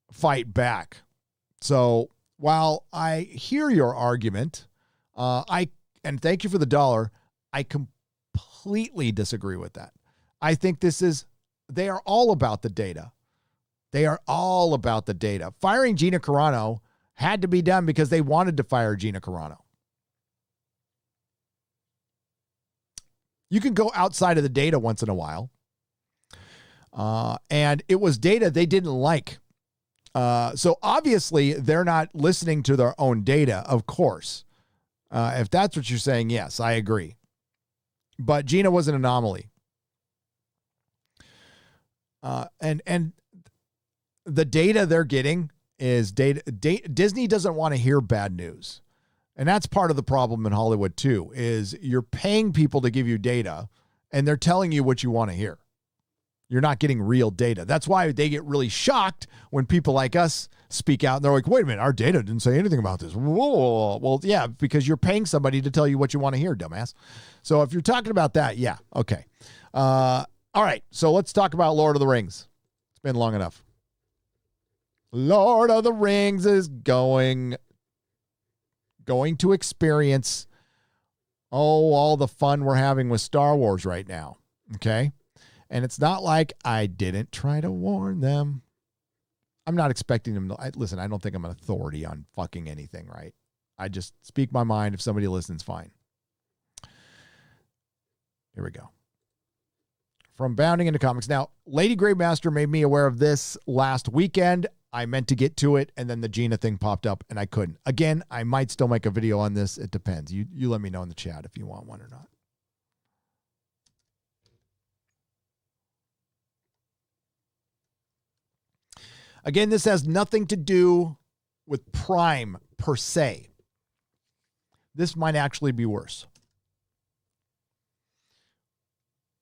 fight back. So while I hear your argument, and thank you for the $1, I completely disagree with that. I think they are all about the data. They are all about the data. Firing Gina Carano had to be done because they wanted to fire Gina Carano. You can go outside of the data once in a while. And it was data they didn't like. So obviously they're not listening to their own data, of course. If that's what you're saying, yes, I agree. But Gina was an anomaly. And the data they're getting is data. Disney doesn't want to hear bad news. And that's part of the problem in Hollywood too, is you're paying people to give you data and they're telling you what you want to hear. You're not getting real data. That's why they get really shocked when people like us speak out and they're like, wait a minute, our data didn't say anything about this. Whoa. Well, yeah, because you're paying somebody to tell you what you want to hear, dumbass. So if you're talking about that, yeah, okay. All right, so let's talk about Lord of the Rings. It's been long enough. Lord of the Rings is going to experience, all the fun we're having with Star Wars right now, okay? And it's not like I didn't try to warn them. I'm not expecting them to, listen, I don't think I'm an authority on fucking anything, right? I just speak my mind. If somebody listens, fine. Here we go. From Bounding into Comics. Now, Lady Gravemaster made me aware of this last weekend. I meant to get to it, and then the Gina thing popped up, and I couldn't. Again, I might still make a video on this. It depends. You let me know in the chat if you want one or not. Again, this has nothing to do with Prime per se. This might actually be worse.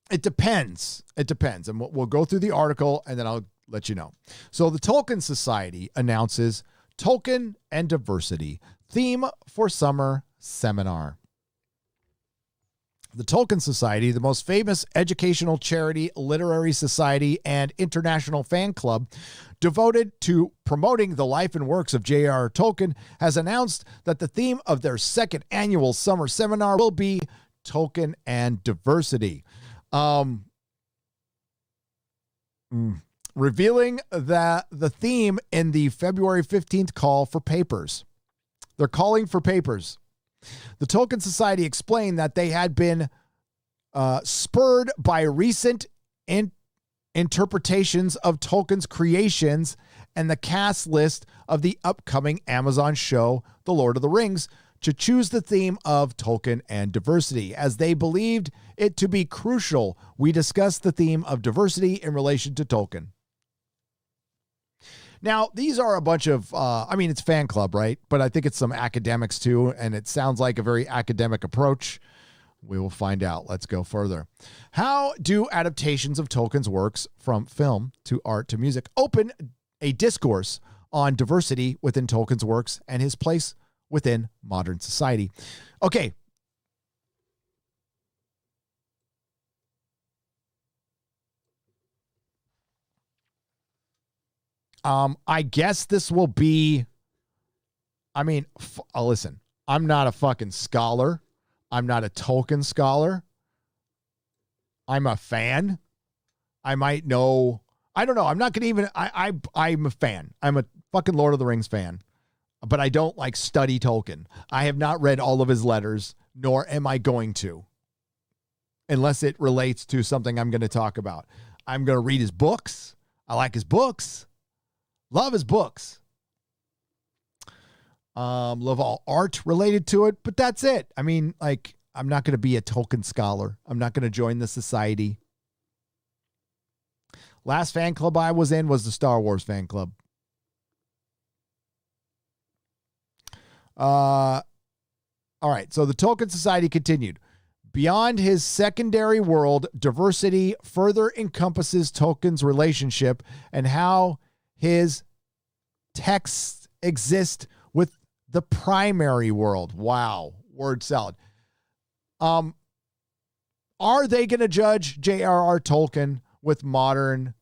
It depends. It depends. And we'll go through the article and then I'll let you know. So the Tolkien Society announces Tolkien and Diversity Theme for Summer Seminar. The Tolkien Society, the most famous educational charity, literary society, and international fan club devoted to promoting the life and works of J.R.R. Tolkien, has announced that the theme of their second annual summer seminar will be Tolkien and Diversity. Revealing that the theme in the February 15th call for papers. They're calling for papers. The Tolkien Society explained that they had been spurred by recent interpretations of Tolkien's creations and the cast list of the upcoming Amazon show, The Lord of the Rings, to choose the theme of Tolkien and Diversity. As they believed it to be crucial, we discussed the theme of diversity in relation to Tolkien. Now, these are a bunch of, it's fan club, right? But I think it's some academics too, and it sounds like a very academic approach. We will find out. Let's go further. How do adaptations of Tolkien's works from film to art to music open a discourse on diversity within Tolkien's works and his place within modern society? Okay. I guess this will be, listen, I'm not a fucking scholar. I'm not a Tolkien scholar. I'm a fan. I might know, I don't know. I'm not going to even, I'm a fan. I'm a fucking Lord of the Rings fan, but I don't study Tolkien. I have not read all of his letters, nor am I going to, unless it relates to something I'm going to talk about. I'm going to read his books. I like his books. Love his books. Love all art related to it, but that's it. I'm not going to be a Tolkien scholar. I'm not going to join the society. Last fan club I was in was the Star Wars fan club. All right. So the Tolkien Society continued. Beyond his secondary world, diversity further encompasses Tolkien's relationship and how his texts exist with the primary world. Wow. Word salad. Are they going to judge J.R.R. Tolkien with modern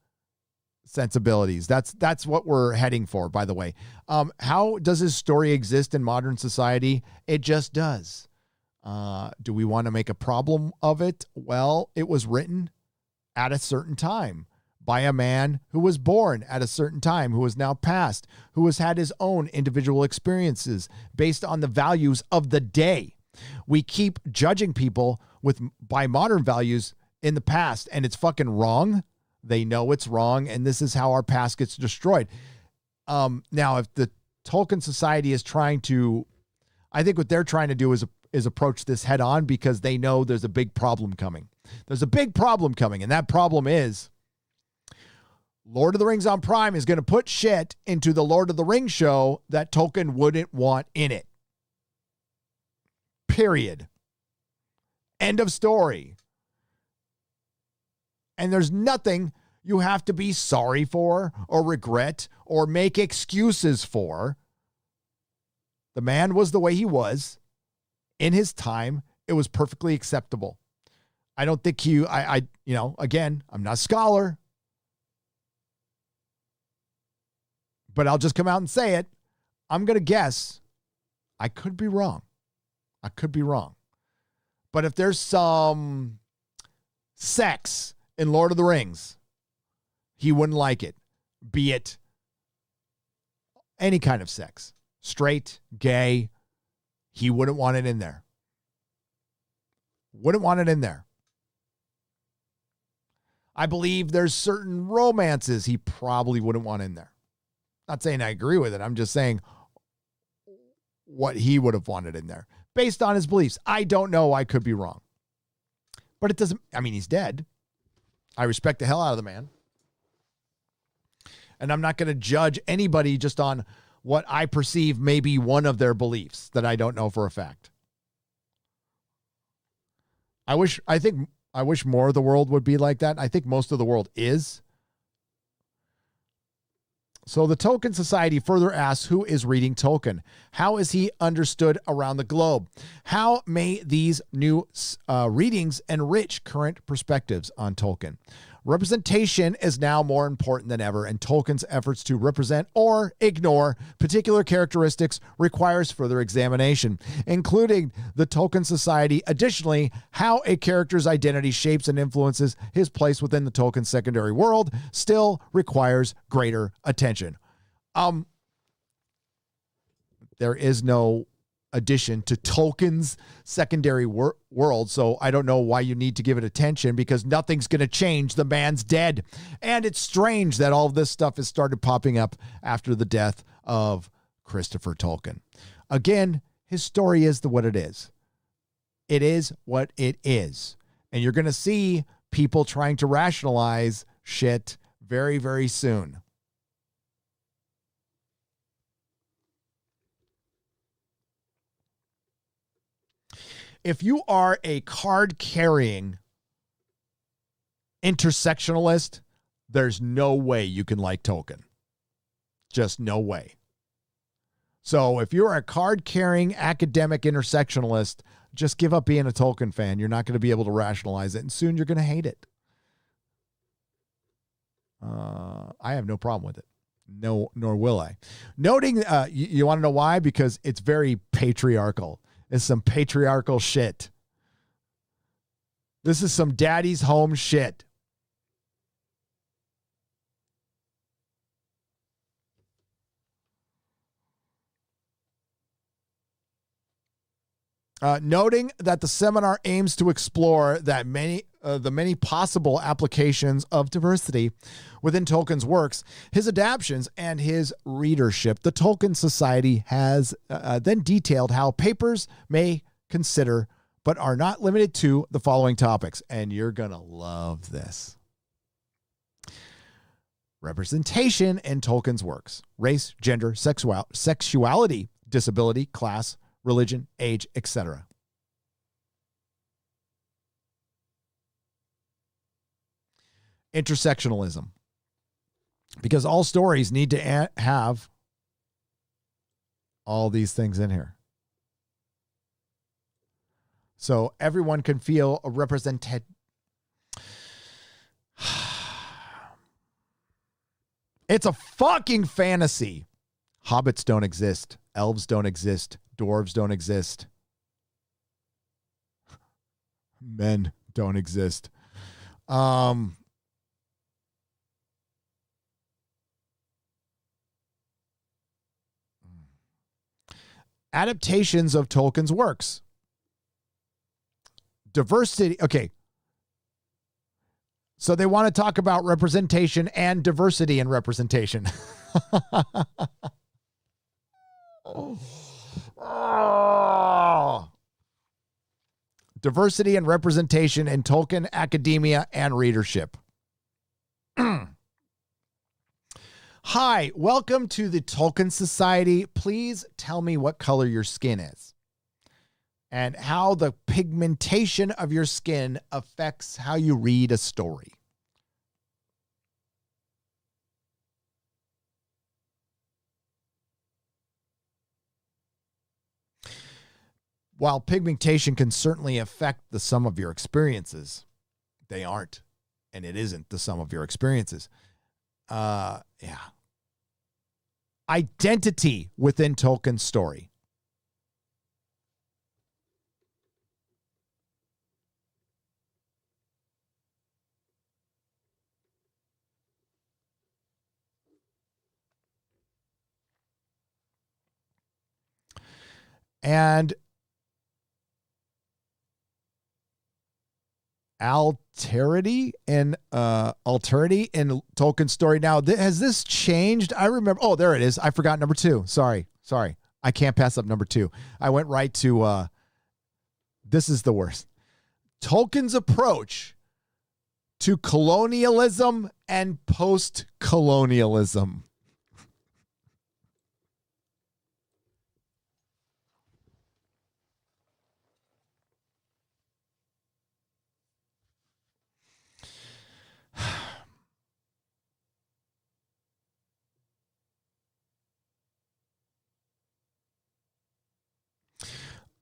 sensibilities? That's what we're heading for, by the way. How does his story exist in modern society? It just does. Do we want to make a problem of it? Well, it was written at a certain time by a man who was born at a certain time, who is now passed, who has had his own individual experiences based on the values of the day. We keep judging people by modern values in the past, and it's fucking wrong. They know it's wrong, and this is how our past gets destroyed. Now, if the Tolkien Society is trying to, I think what they're trying to do is approach this head on because they know there's a big problem coming. There's a big problem coming, and that problem is Lord of the Rings on Prime is going to put shit into the Lord of the Rings show that Tolkien wouldn't want in it. Period. End of story. And there's nothing you have to be sorry for or regret or make excuses for. The man was the way he was in his time. It was perfectly acceptable. I don't think again, I'm not a scholar, but I'll just come out and say it. I'm going to guess. I could be wrong. But if there's some sex in Lord of the Rings, he wouldn't like it. Be it any kind of sex, straight, gay, he wouldn't want it in there. Wouldn't want it in there. I believe there's certain romances he probably wouldn't want in there. Not saying I agree with it. I'm just saying what he would have wanted in there based on his beliefs. I don't know. I could be wrong. But it doesn't, he's dead. I respect the hell out of the man. And I'm not going to judge anybody just on what I perceive may be one of their beliefs that I don't know for a fact. I wish more of the world would be like that. I think most of the world is. So the Tolkien Society further asks, who is reading Tolkien? How is he understood around the globe? How may these new readings enrich current perspectives on Tolkien? Representation is now more important than ever, and Tolkien's efforts to represent or ignore particular characteristics requires further examination, including the Tolkien Society. Additionally, how a character's identity shapes and influences his place within the Tolkien secondary world still requires greater attention. There is no addition to Tolkien's secondary world, so I don't know why you need to give it attention, because nothing's going to change. The man's dead. And it's strange that all of this stuff has started popping up after the death of Christopher Tolkien. Again, his story is what it is. It is what it is. And you're going to see people trying to rationalize shit very, very soon. If you are a card-carrying intersectionalist, there's no way you can like Tolkien. Just no way. So if you're a card-carrying academic intersectionalist, just give up being a Tolkien fan. You're not going to be able to rationalize it, and soon you're going to hate it. I have no problem with it. No, nor will I. Noting, you want to know why? Because it's very patriarchal. It's some patriarchal shit. This is some daddy's home shit. Noting that the seminar aims to explore the many possible applications of diversity within Tolkien's works, his adaptations, and his readership, the Tolkien Society has then detailed how papers may consider, but are not limited to, the following topics. And you're going to love this. Representation in Tolkien's works: race, gender, sexuality, disability, class, religion, age, etc. Intersectionalism. Because all stories need to have all these things in here. So everyone can feel represented. It's a fucking fantasy. Hobbits don't exist. Elves don't exist. Dwarves don't exist. Men don't exist. Adaptations of Tolkien's works. Diversity. Okay. So they want to talk about representation and diversity in representation. Oh. Diversity and representation in Tolkien academia and readership. Hi, welcome to the Tolkien Society. Please tell me what color your skin is and how the pigmentation of your skin affects how you read a story. While pigmentation can certainly affect the sum of your experiences, they aren't, and it isn't the sum of your experiences. Yeah. Identity within Tolkien's story. And alterity in Tolkien's story. Now, has this changed? I remember. Oh, there it is. I forgot number 2. Sorry. I can't pass up number 2. I went right to this is the worst. Tolkien's approach to colonialism and post-colonialism.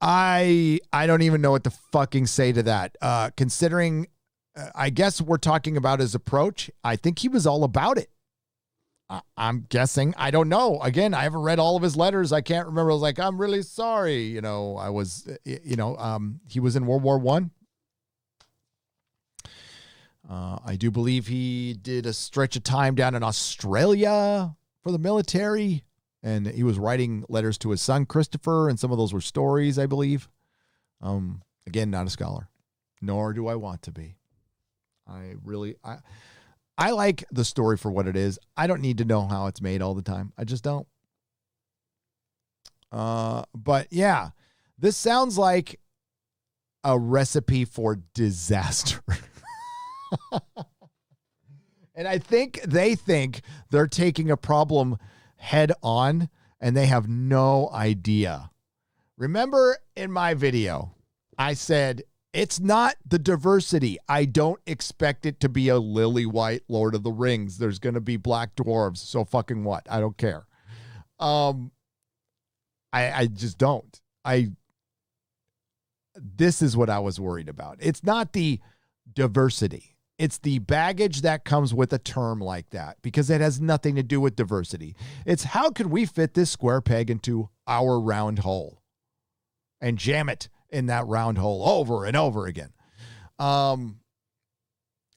I don't even know what to fucking say to that. Considering, I guess we're talking about his approach. I think he was all about it. I'm guessing. I don't know. Again, I haven't read all of his letters. I can't remember. I was like, I'm really sorry. You know, I was, he was in World War I. I do believe he did a stretch of time down in Australia for the military. And he was writing letters to his son, Christopher, and some of those were stories, I believe. Again, not a scholar, nor do I want to be. I like the story for what it is. I don't need to know how it's made all the time. I just don't. But yeah, this sounds like a recipe for disaster. And I think they think they're taking a problem head on, and they have no idea. Remember in my video, I said, it's not the diversity. I don't expect it to be a lily white Lord of the Rings. There's going to be black dwarves. So fucking what? I don't care. I just don't. This is what I was worried about. It's not the diversity. It's the baggage that comes with a term like that, because it has nothing to do with diversity. It's how can we fit this square peg into our round hole and jam it in that round hole over and over again.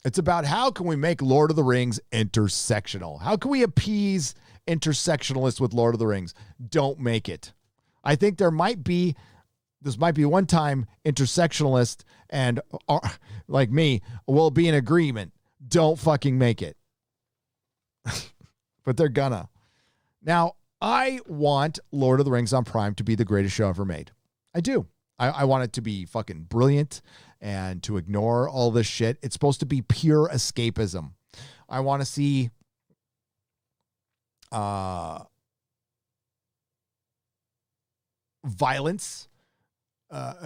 It's about how can we make Lord of the Rings intersectional? How can we appease intersectionalists with Lord of the Rings? Don't make it. I think this might be one time intersectionalist and like me will be in agreement. Don't fucking make it. But they're gonna. Now, I want Lord of the Rings on Prime to be the greatest show ever made. I do. I want it to be fucking brilliant and to ignore all this shit. It's supposed to be pure escapism. I want to see violence,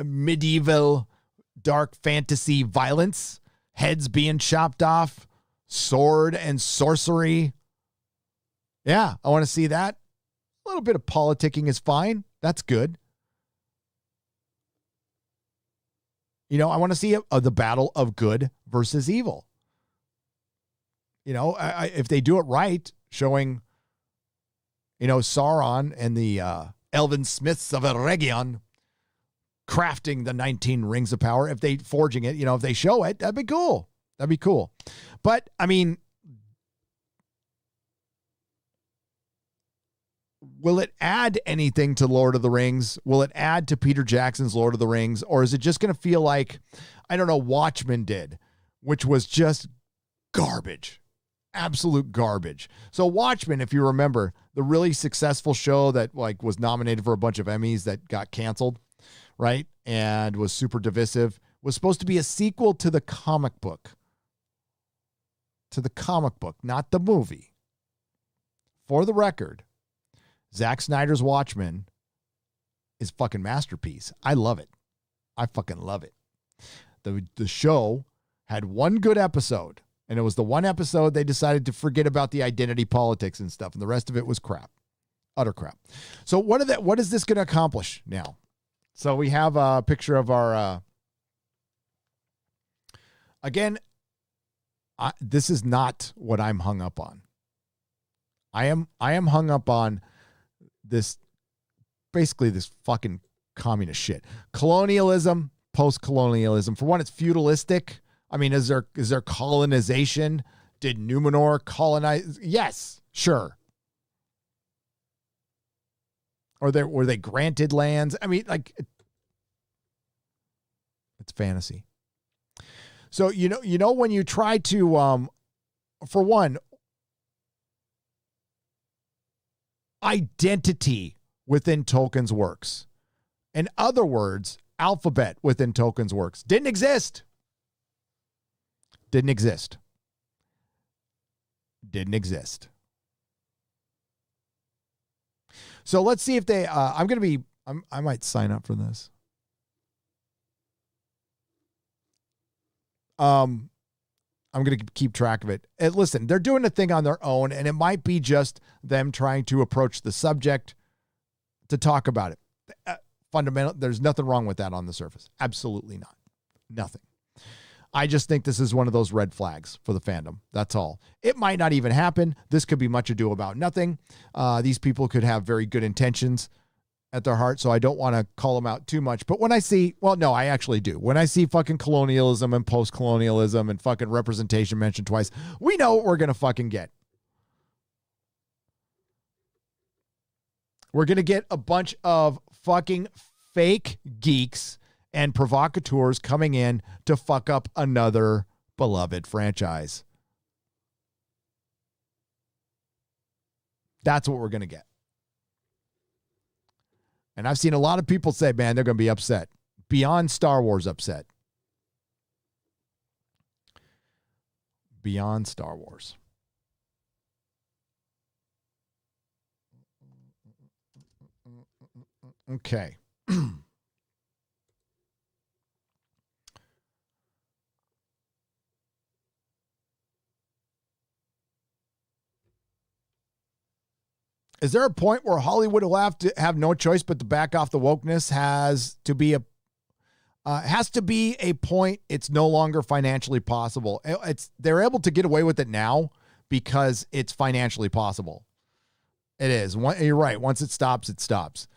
medieval dark fantasy violence, heads being chopped off, sword and sorcery. Yeah, I want to see that. A little bit of politicking is fine. That's good. You know, I want to see the battle of good versus evil. You know, if they do it right, showing, you know, Sauron and the elven smiths of Eregion crafting the 19 rings of power, if they forging it, you know, if they show it, that'd be cool. That'd be cool. But I mean, will it add anything to Lord of the Rings? Will it add to Peter Jackson's Lord of the Rings? Or is it just going to feel like, I don't know, Watchmen did, which was just garbage. absolute garbage. So Watchmen, if you remember, the really successful show that like was nominated for a bunch of Emmys that got canceled, right? And was super divisive, was supposed to be a sequel to the comic book. To the comic book, not the movie. For the record, Zack Snyder's Watchmen is fucking masterpiece. I love it. I fucking love it. The show had one good episode, and it was the one episode they decided to forget about the identity politics and stuff, and the rest of it was crap. Utter crap. So what is this going to accomplish now? So we have a picture of our again, this is not what I'm hung up on. I am hung up on this, basically this fucking communist shit. Colonialism, post-colonialism. For one, it's feudalistic. I mean, is there colonization? Did Numenor colonize? Yes, sure. Or were they granted lands? I mean, like, it's fantasy. So, you know, when you try to, for one, identity within Tolkien's works. In other words, alphabet within Tolkien's works didn't exist. Didn't exist. Didn't exist. So let's see if they, I might sign up for this. I'm going to keep track of it. And listen, they're doing a thing on their own, and it might be just them trying to approach the subject to talk about it. Fundamental, there's nothing wrong with that on the surface. Absolutely not. Nothing. I just think this is one of those red flags for the fandom. That's all. It might not even happen. This could be much ado about nothing. These people could have very good intentions at their heart, so I don't want to call them out too much. But when I see, well, no, I actually do. When I see fucking colonialism and post-colonialism and fucking representation mentioned twice, we know what we're going to fucking get. We're going to get a bunch of fucking fake geeks and provocateurs coming in to fuck up another beloved franchise. That's what we're going to get. And I've seen a lot of people say, man, they're going to be upset. Beyond Star Wars upset. Beyond Star Wars. Okay. Is there a point where Hollywood will have to have no choice but to back off the wokeness? Has to be a point. It's no longer financially possible. They're able to get away with it now because it's financially possible. It is. You're right. Once it stops, it stops.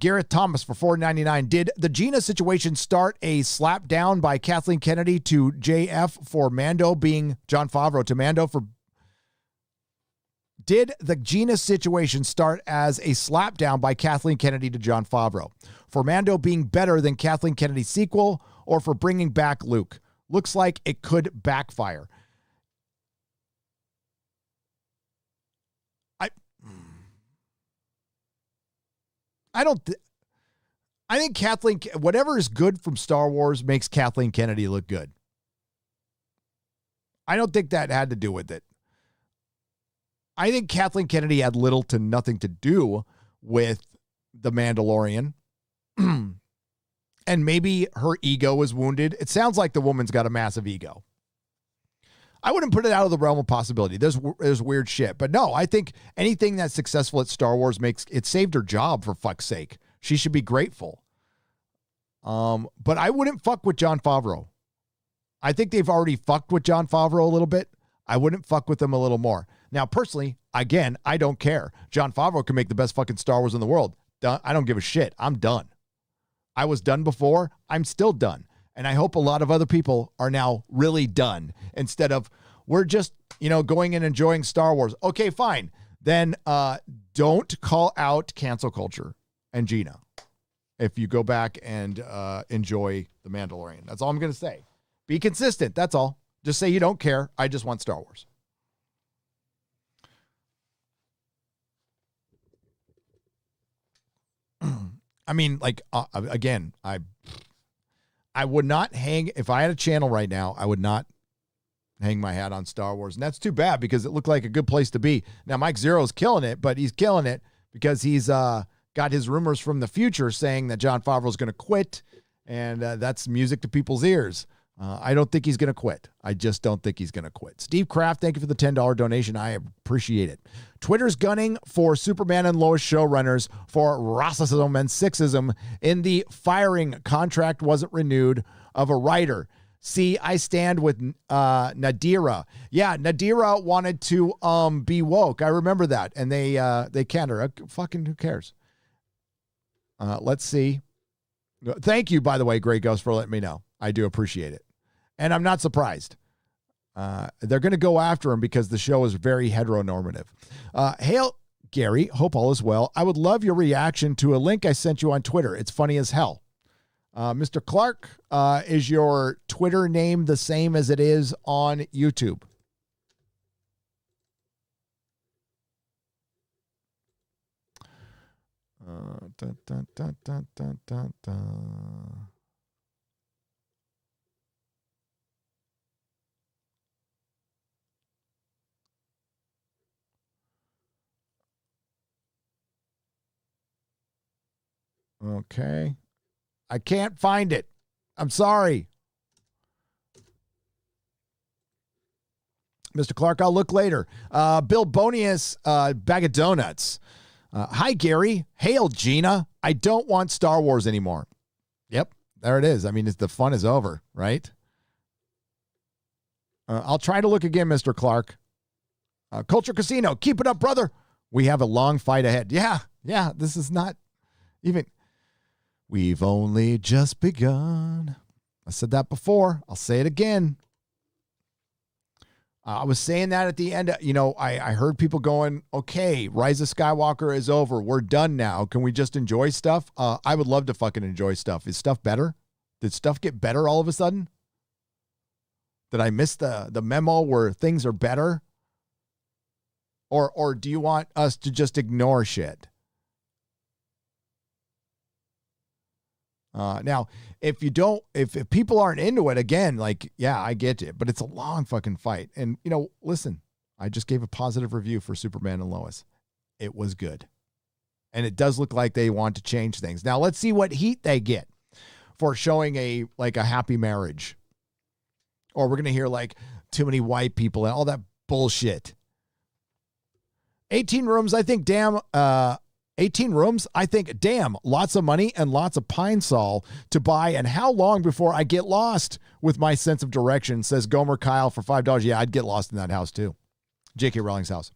Gareth Thomas for $4.99. Did the Gina situation start a slap down by Kathleen Kennedy to JF for Mando being Jon Favreau to Mando for? Did the Gina situation start as a slapdown by Kathleen Kennedy to Jon Favreau for Mando being better than Kathleen Kennedy's sequel, or for bringing back Luke? Looks like it could backfire. I think Kathleen, whatever is good from Star Wars makes Kathleen Kennedy look good. I don't think that had to do with it. I think Kathleen Kennedy had little to nothing to do with The Mandalorian. And maybe her ego was wounded. It sounds like the woman's got a massive ego. I wouldn't put it out of the realm of possibility. There's weird shit. But no, I think anything that's successful at Star Wars it saved her job, for fuck's sake. She should be grateful. But I wouldn't fuck with Jon Favreau. I think they've already fucked with Jon Favreau a little bit. I wouldn't fuck with him a little more. Now, personally, again, I don't care. Jon Favreau can make the best fucking Star Wars in the world. I don't give a shit. I'm done. I was done before. I'm still done. And I hope a lot of other people are now really done instead of we're just, going and enjoying Star Wars. Okay, fine. Then don't call out cancel culture and Gina if you go back and enjoy The Mandalorian. That's all I'm going to say. Be consistent. That's all. Just say you don't care. I just want Star Wars. I mean, like, again, I would not hang, if I had a channel right now, I would not hang my hat on Star Wars. And that's too bad because it looked like a good place to be. Now, Mike Zero's killing it, but he's killing it because he's got his rumors from the future saying that Jon Favreau's going to quit, and that's music to people's ears. I don't think he's going to quit. I just don't think he's going to quit. Steve Kraft, thank you for the $10 donation. I appreciate it. Twitter's gunning for Superman and Lois showrunners for racism and sexism in the firing contract wasn't renewed of a writer. See, I stand with Nadira. Yeah, Nadira wanted to be woke. I remember that, and they canned her. Fucking who cares? Let's see. Thank you, by the way, Grey Ghost, for letting me know. I do appreciate it. And I'm not surprised. They're going to go after him because the show is very heteronormative. Hail, Gary. Hope all is well. I would love your reaction to a link I sent you on Twitter. It's funny as hell. Mr. Clark, is your Twitter name the same as it is on YouTube? Dun, dun, dun, dun, dun, dun, dun. Okay. I can't find it. I'm sorry. Mr. Clark, I'll look later. Bill Bonius, bag of donuts. Hi, Gary. Hail, Gina. I don't want Star Wars anymore. Yep, there it is. I mean, the fun is over, right? I'll try to look again, Mr. Clark. Culture Casino, keep it up, brother. We have a long fight ahead. Yeah, this is not even... We've only just begun. I said that before. I'll say it again. I was saying that at the end. I heard people going, okay, Rise of Skywalker is over. We're done now. Can we just enjoy stuff? I would love to fucking enjoy stuff. Is stuff better? Did stuff get better all of a sudden? Did I miss the memo where things are better? Or do you want us to just ignore shit? Now, if people aren't into it, again, like, yeah, I get it, but it's a long fucking fight. And, listen, I just gave a positive review for Superman and Lois. It was good. And it does look like they want to change things. Now, let's see what heat they get for showing a happy marriage. Or we're going to hear too many white people and all that bullshit. 18 rooms, I think, damn, 18 rooms, I think, damn, lots of money and lots of Pine Sol to buy. And how long before I get lost with my sense of direction, says Gomer Kyle for $5. Yeah, I'd get lost in that house too. J.K. Rowling's house.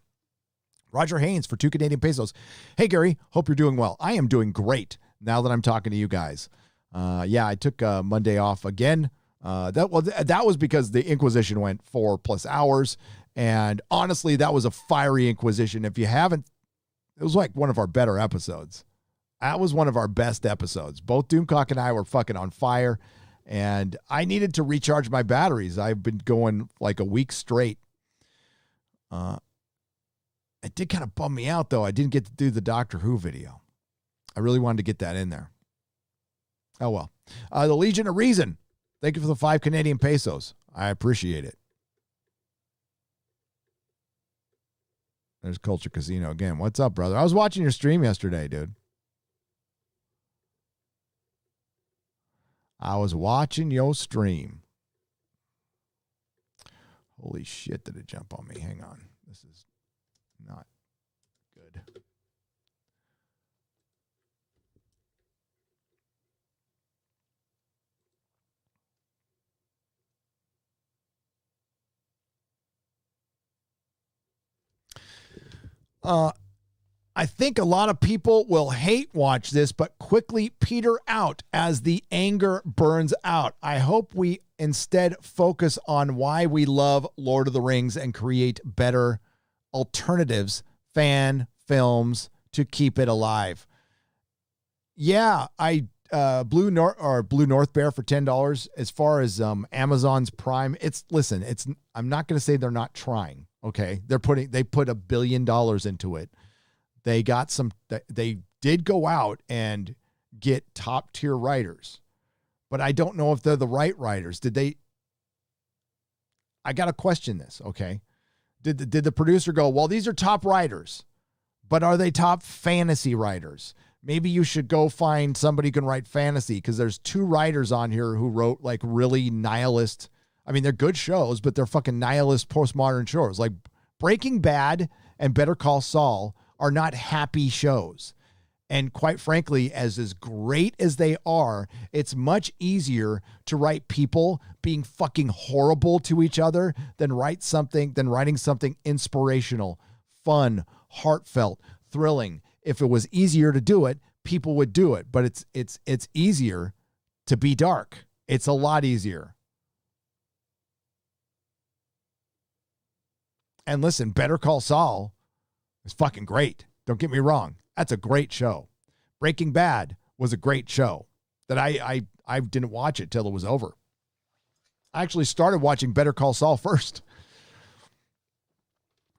Roger Haynes for 2 Canadian pesos. Hey, Gary, hope you're doing well. I am doing great now that I'm talking to you guys. I took Monday off again. That was because the Inquisition went 4+ hours. And honestly, that was a fiery Inquisition. If you haven't, it was one of our better episodes. That was one of our best episodes. Both Doomcock and I were fucking on fire, and I needed to recharge my batteries. I've been going a week straight. It did kind of bum me out, though. I didn't get to do the Doctor Who video. I really wanted to get that in there. Oh, well. The Legion of Reason. Thank you for the 5 Canadian pesos. I appreciate it. There's Culture Casino again. What's up, brother? I was watching your stream yesterday, dude. I was watching your stream. Holy shit, did it jump on me? Hang on. This is not good. I think a lot of people will hate watch this, but quickly peter out as the anger burns out. I hope we instead focus on why we love Lord of the Rings and create better alternatives, fan films to keep it alive. Yeah, I Blue North Bear for $10. As far as Amazon's Prime, I'm not going to say they're not trying. Okay, they put $1 billion into it. They did go out and get top tier writers, but I don't know if they're the right writers. I got to question this. Okay. Did the producer go, well, these are top writers, but are they top fantasy writers? Maybe you should go find somebody who can write fantasy, because there's 2 writers on here who wrote like really nihilist. I mean, they're good shows, but they're fucking nihilist postmodern shows. Like Breaking Bad and Better Call Saul are not happy shows. And quite frankly, as great as they are, it's much easier to write people being fucking horrible to each other than writing something inspirational, fun, heartfelt, thrilling. If it was easier to do it, people would do it. But it's easier to be dark. It's a lot easier. And listen, Better Call Saul is fucking great. Don't get me wrong. That's a great show. Breaking Bad was a great show that I didn't watch it till it was over. I actually started watching Better Call Saul first.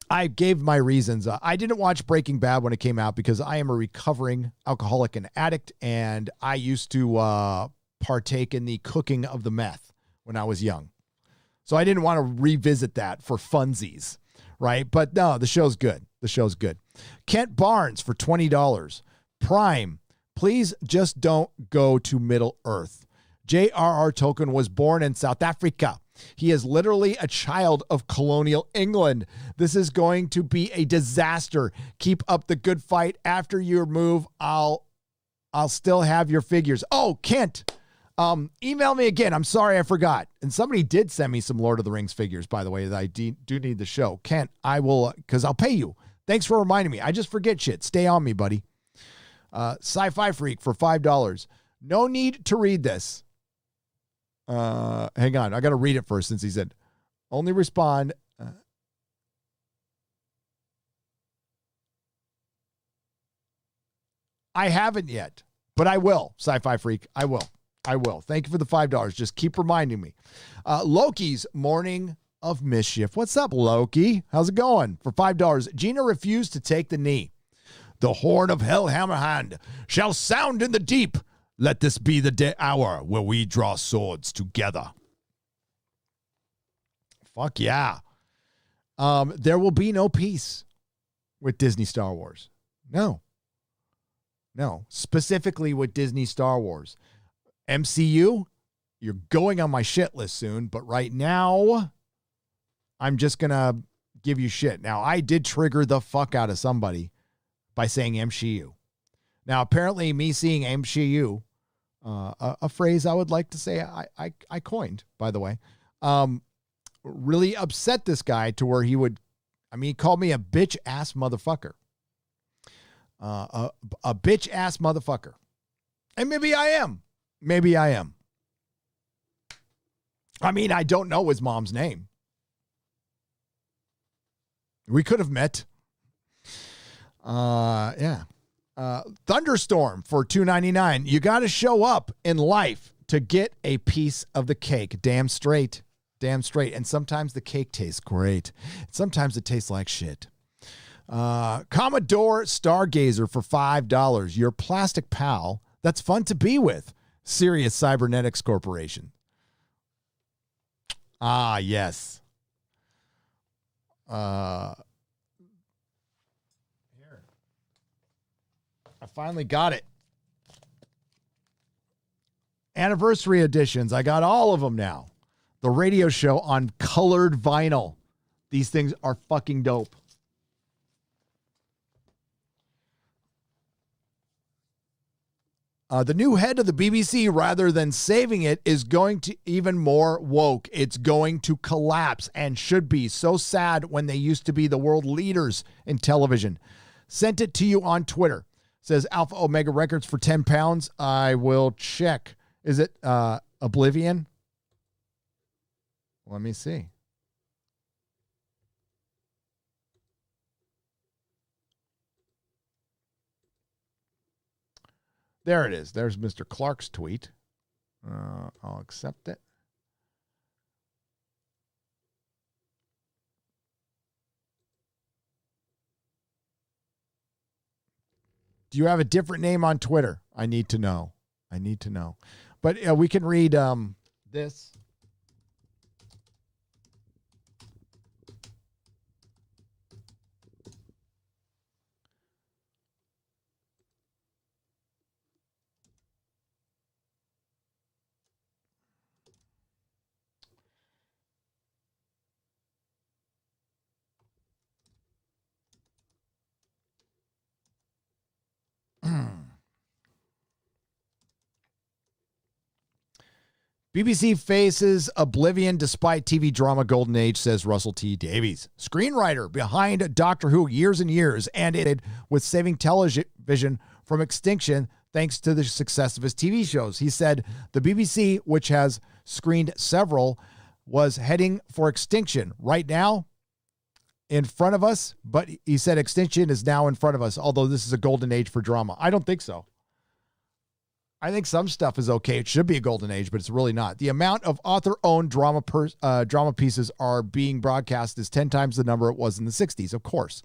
I gave my reasons. I didn't watch Breaking Bad when it came out because I am a recovering alcoholic and addict, and I used to partake in the cooking of the meth when I was young. So I didn't want to revisit that for funsies, right? But no, the show's good. The show's good. Kent Barnes for $20. Prime, please just don't go to Middle Earth. J.R.R. Tolkien was born in South Africa. He is literally a child of colonial England. This is going to be a disaster. Keep up the good fight. After your move, I'll still have your figures. Oh, Kent, email me again. I'm sorry I forgot. And somebody did send me some Lord of the Rings figures, by the way, that I do need the show. Kent, I will, because I'll pay you. Thanks for reminding me. I just forget shit. Stay on me, buddy. Sci-Fi Freak for $5. No need to read this. Hang on. I got to read it first, since he said only respond. I haven't yet, but I will. Sci-Fi Freak. I will. Thank you for the $5. Just keep reminding me. Loki's Morning of Mischief. What's up, Loki? How's it going? For $5. Gina refused to take the knee. The horn of Hellhammerhand shall sound in the deep. Let this be the hour where we draw swords together. Fuck yeah. There will be no peace with Disney Star Wars. No. Specifically with Disney Star Wars. MCU, you're going on my shit list soon, but right now, I'm just going to give you shit. Now, I did trigger the fuck out of somebody by saying MCU. Now, apparently me seeing MCU, a phrase I would like to say I coined, by the way, really upset this guy to where he called me a bitch-ass motherfucker. A bitch-ass motherfucker. And maybe I am. I mean, I don't know his mom's name. We could have met. Yeah. Thunderstorm for $2.99. You got to show up in life to get a piece of the cake. Damn straight. And sometimes the cake tastes great. Sometimes it tastes like shit. Commodore Stargazer for $5. Your plastic pal that's fun to be with. Sirius Cybernetics Corporation. Ah, yes. Here. I finally got it. Anniversary editions. I got all of them now. The radio show on colored vinyl. These things are fucking dope. The new head of the BBC, rather than saving it, is going to even more woke. It's going to collapse and should be. So sad when they used to be the world leaders in television. Sent it to you on Twitter. Says Alpha Omega Records for £10. I will check. Is it Oblivion? Let me see. There it is. There's Mr. Clark's tweet. I'll accept it. Do you have a different name on Twitter? I need to know. But we can read this. BBC faces oblivion despite TV drama golden age, says Russell T. Davies. Screenwriter behind Doctor Who years and years, and it with saving television from extinction thanks to the success of his TV shows. He said the BBC, which has screened several, was heading for extinction right now in front of us, but he said extinction is now in front of us, although this is a golden age for drama. I don't think so. I think some stuff is okay. It should be a golden age, but it's really not. The amount of author-owned drama pieces are being broadcast is 10 times the number it was in the 60s, of course.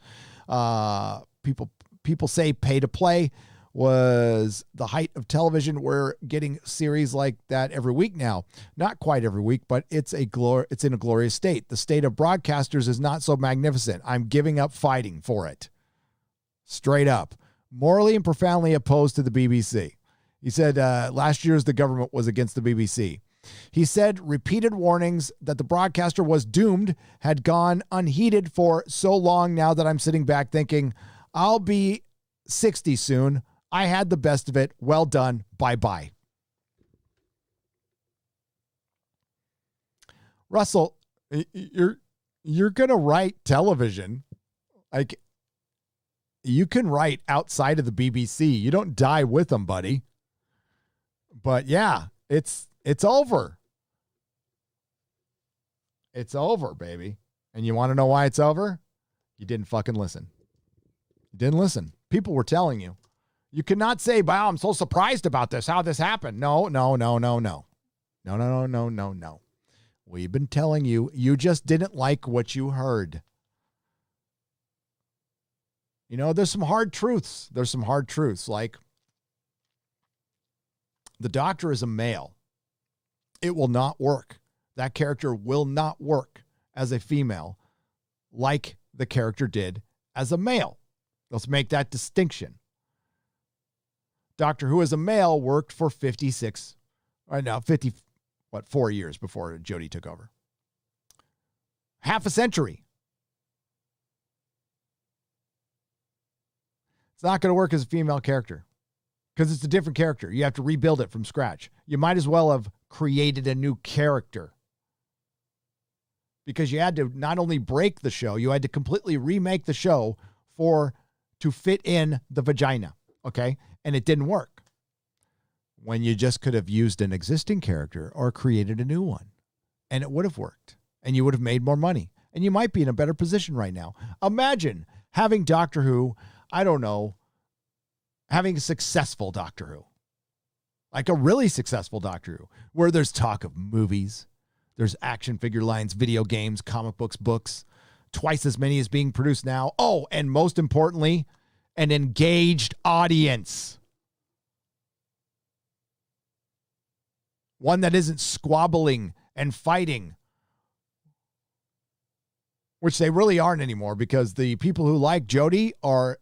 People say pay-to-play was the height of television. We're getting series like that every week now. Not quite every week, but it's in a glorious state. The state of broadcasters is not so magnificent. I'm giving up fighting for it. Straight up. Morally and profoundly opposed to the BBC. He said last year's the government was against the BBC. He said repeated warnings that the broadcaster was doomed had gone unheeded for so long now that I'm sitting back thinking, I'll be 60 soon. I had the best of it. Well done. Bye-bye. Russell, you're going to write television. Like, you can write outside of the BBC. You don't die with them, buddy. But yeah, it's over. It's over, baby. And you want to know why it's over? You didn't fucking listen. You didn't listen. People were telling you. You cannot say, wow, I'm so surprised about this, how this happened. No. We've been telling you. You just didn't like what you heard. You know, there's some hard truths. Like, the Doctor is a male. It will not work. That character will not work as a female like the character did as a male. Let's make that distinction. Doctor Who as a male worked for 4 years before Jodie took over. Half a century. It's not going to work as a female character. Because it's a different character. You have to rebuild it from scratch. You might as well have created a new character. Because you had to not only break the show, you had to completely remake the show to fit in the vagina. Okay? And it didn't work. When you just could have used an existing character or created a new one. And it would have worked. And you would have made more money. And you might be in a better position right now. Imagine having Doctor Who, I don't know, having a successful Doctor Who, like a really successful Doctor Who, where there's talk of movies, there's action figure lines, video games, comic books, twice as many as being produced now. Oh, and most importantly, an engaged audience. One that isn't squabbling and fighting, which they really aren't anymore because the people who like Jodie are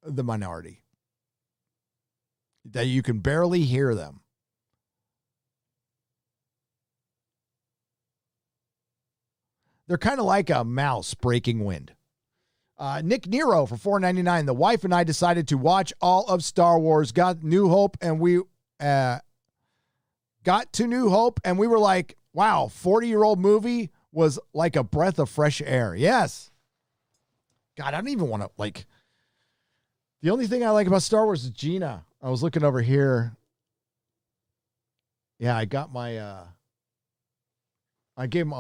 the minority. That you can barely hear them. They're kind of like a mouse breaking wind. Nick Nero for $4.99. The wife and I decided to watch all of Star Wars. Got New Hope, and we got to New Hope, and we were like, wow, 40-year-old movie was like a breath of fresh air. Yes. God, I don't even want to, like, the only thing I like about Star Wars is Gina. I was looking over here. Yeah, I got my, a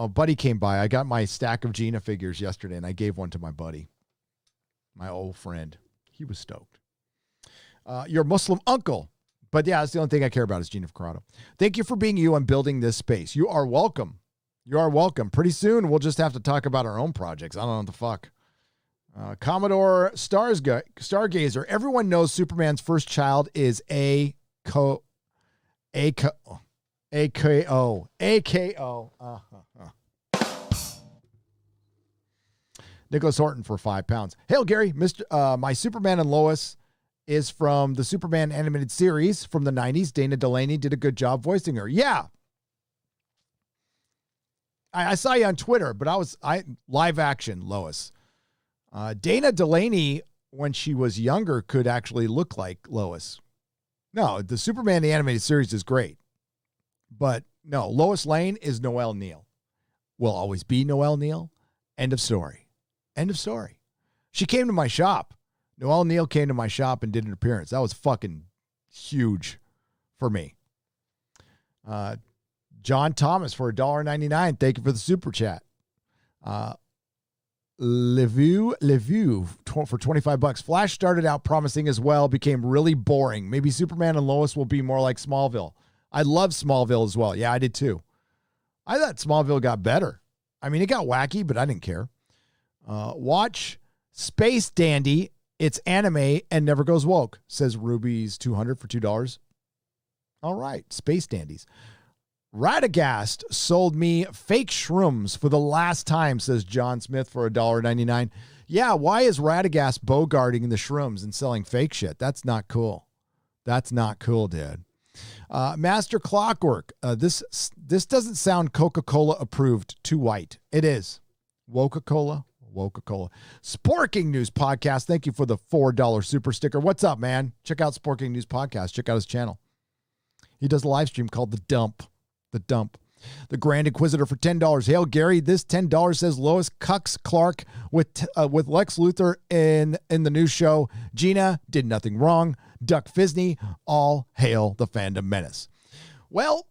buddy came by. I got my stack of Gina figures yesterday, and I gave one to my buddy, my old friend. He was stoked. Your Muslim uncle. But yeah, that's the only thing I care about is Gina Carano. Thank you for being you and building this space. You are welcome. You are welcome. Pretty soon, we'll just have to talk about our own projects. I don't know what the fuck. Commodore Stargazer. Everyone knows Superman's first child is AKO. Nicholas Horton for £5. Hail, Gary. My Superman and Lois is from the Superman animated series from the 90s. Dana Delaney did a good job voicing her. Yeah. I saw you on Twitter, but I live action Lois. Dana Delaney, when she was younger, could actually look like Lois. No, the Superman the animated series is great. But no, Lois Lane is Noelle Neal. Will always be Noelle Neal. End of story. End of story. She came to my shop. Noelle Neal came to my shop and did an appearance. That was fucking huge for me. John Thomas for $1.99. Thank you for the super chat. Levue for $25. Flash started out promising as well, became really boring. Maybe Superman and Lois will be more like Smallville. I love Smallville as well. Yeah, I did too. I thought Smallville got better. I mean, it got wacky, but I didn't care. Watch Space Dandy. It's anime and never goes woke, says Ruby's 200 for $2. All right, Space Dandies. Radagast sold me fake shrooms for the last time, says John Smith for $1.99. Yeah, why is Radagast bogarting the shrooms and selling fake shit? That's not cool. That's not cool, dude. Master Clockwork. This doesn't sound Coca-Cola approved. Too white. It is. Woca-Cola. Woca-Cola. Sporking News Podcast. Thank you for the $4 super sticker. What's up, man? Check out Sporking News Podcast. Check out his channel. He does a live stream called The Dump. The Dump. The Grand Inquisitor for $10. Hail, Gary. This $10 says Lois cucks Clark with Lex Luthor in the new show. Gina did nothing wrong. Duck Fisney. All hail the fandom menace. Well,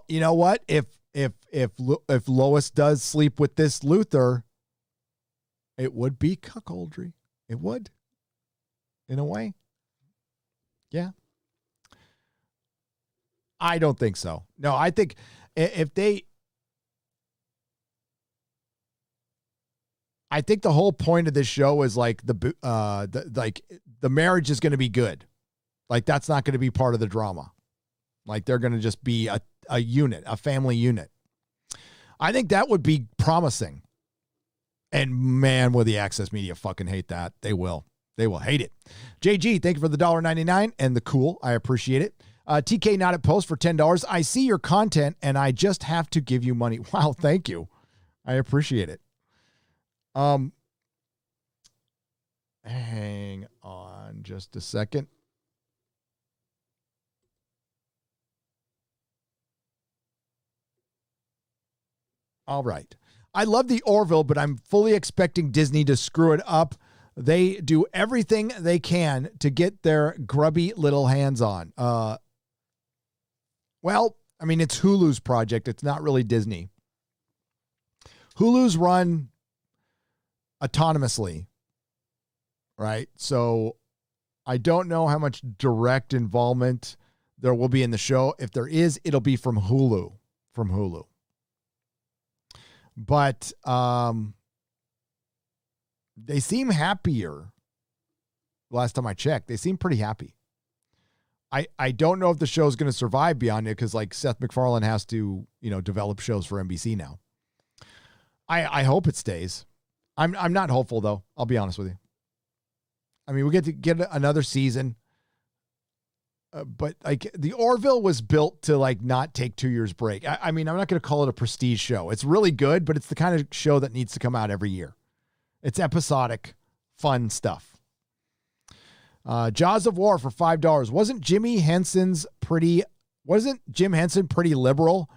you know what? If Lois does sleep with this Luthor, it would be cuckoldry. It would, in a way. Yeah. I don't think so. No, I think if they, I think the whole point of this show is like the marriage is going to be good. Like that's not going to be part of the drama. Like they're going to just be a unit, a family unit. I think that would be promising. And man, will the Access Media fucking hate that. They will. They will hate it. JG, thank you for the $1.99 and the cool. I appreciate it. TK Not at Post for $10. I see your content and I just have to give you money. Wow, thank you. I appreciate it. Hang on just a second. All right. I love the Orville, but I'm fully expecting Disney to screw it up. They do everything they can to get their grubby little hands on. Well, I mean, it's Hulu's project. It's not really Disney. Hulu's run autonomously, right? So I don't know how much direct involvement there will be in the show. If there is, it'll be from Hulu. But they seem happier. Last time I checked, they seem pretty happy. I don't know if the show is going to survive beyond it because like Seth MacFarlane has to, develop shows for NBC now. I hope it stays. I'm not hopeful though. I'll be honest with you. I mean, we get to get another season, but like the Orville was built to like not take 2 years break. I mean, I'm not going to call it a prestige show. It's really good, but it's the kind of show that needs to come out every year. It's episodic, fun stuff. Jaws of War for $5. Wasn't Jim Henson pretty liberal?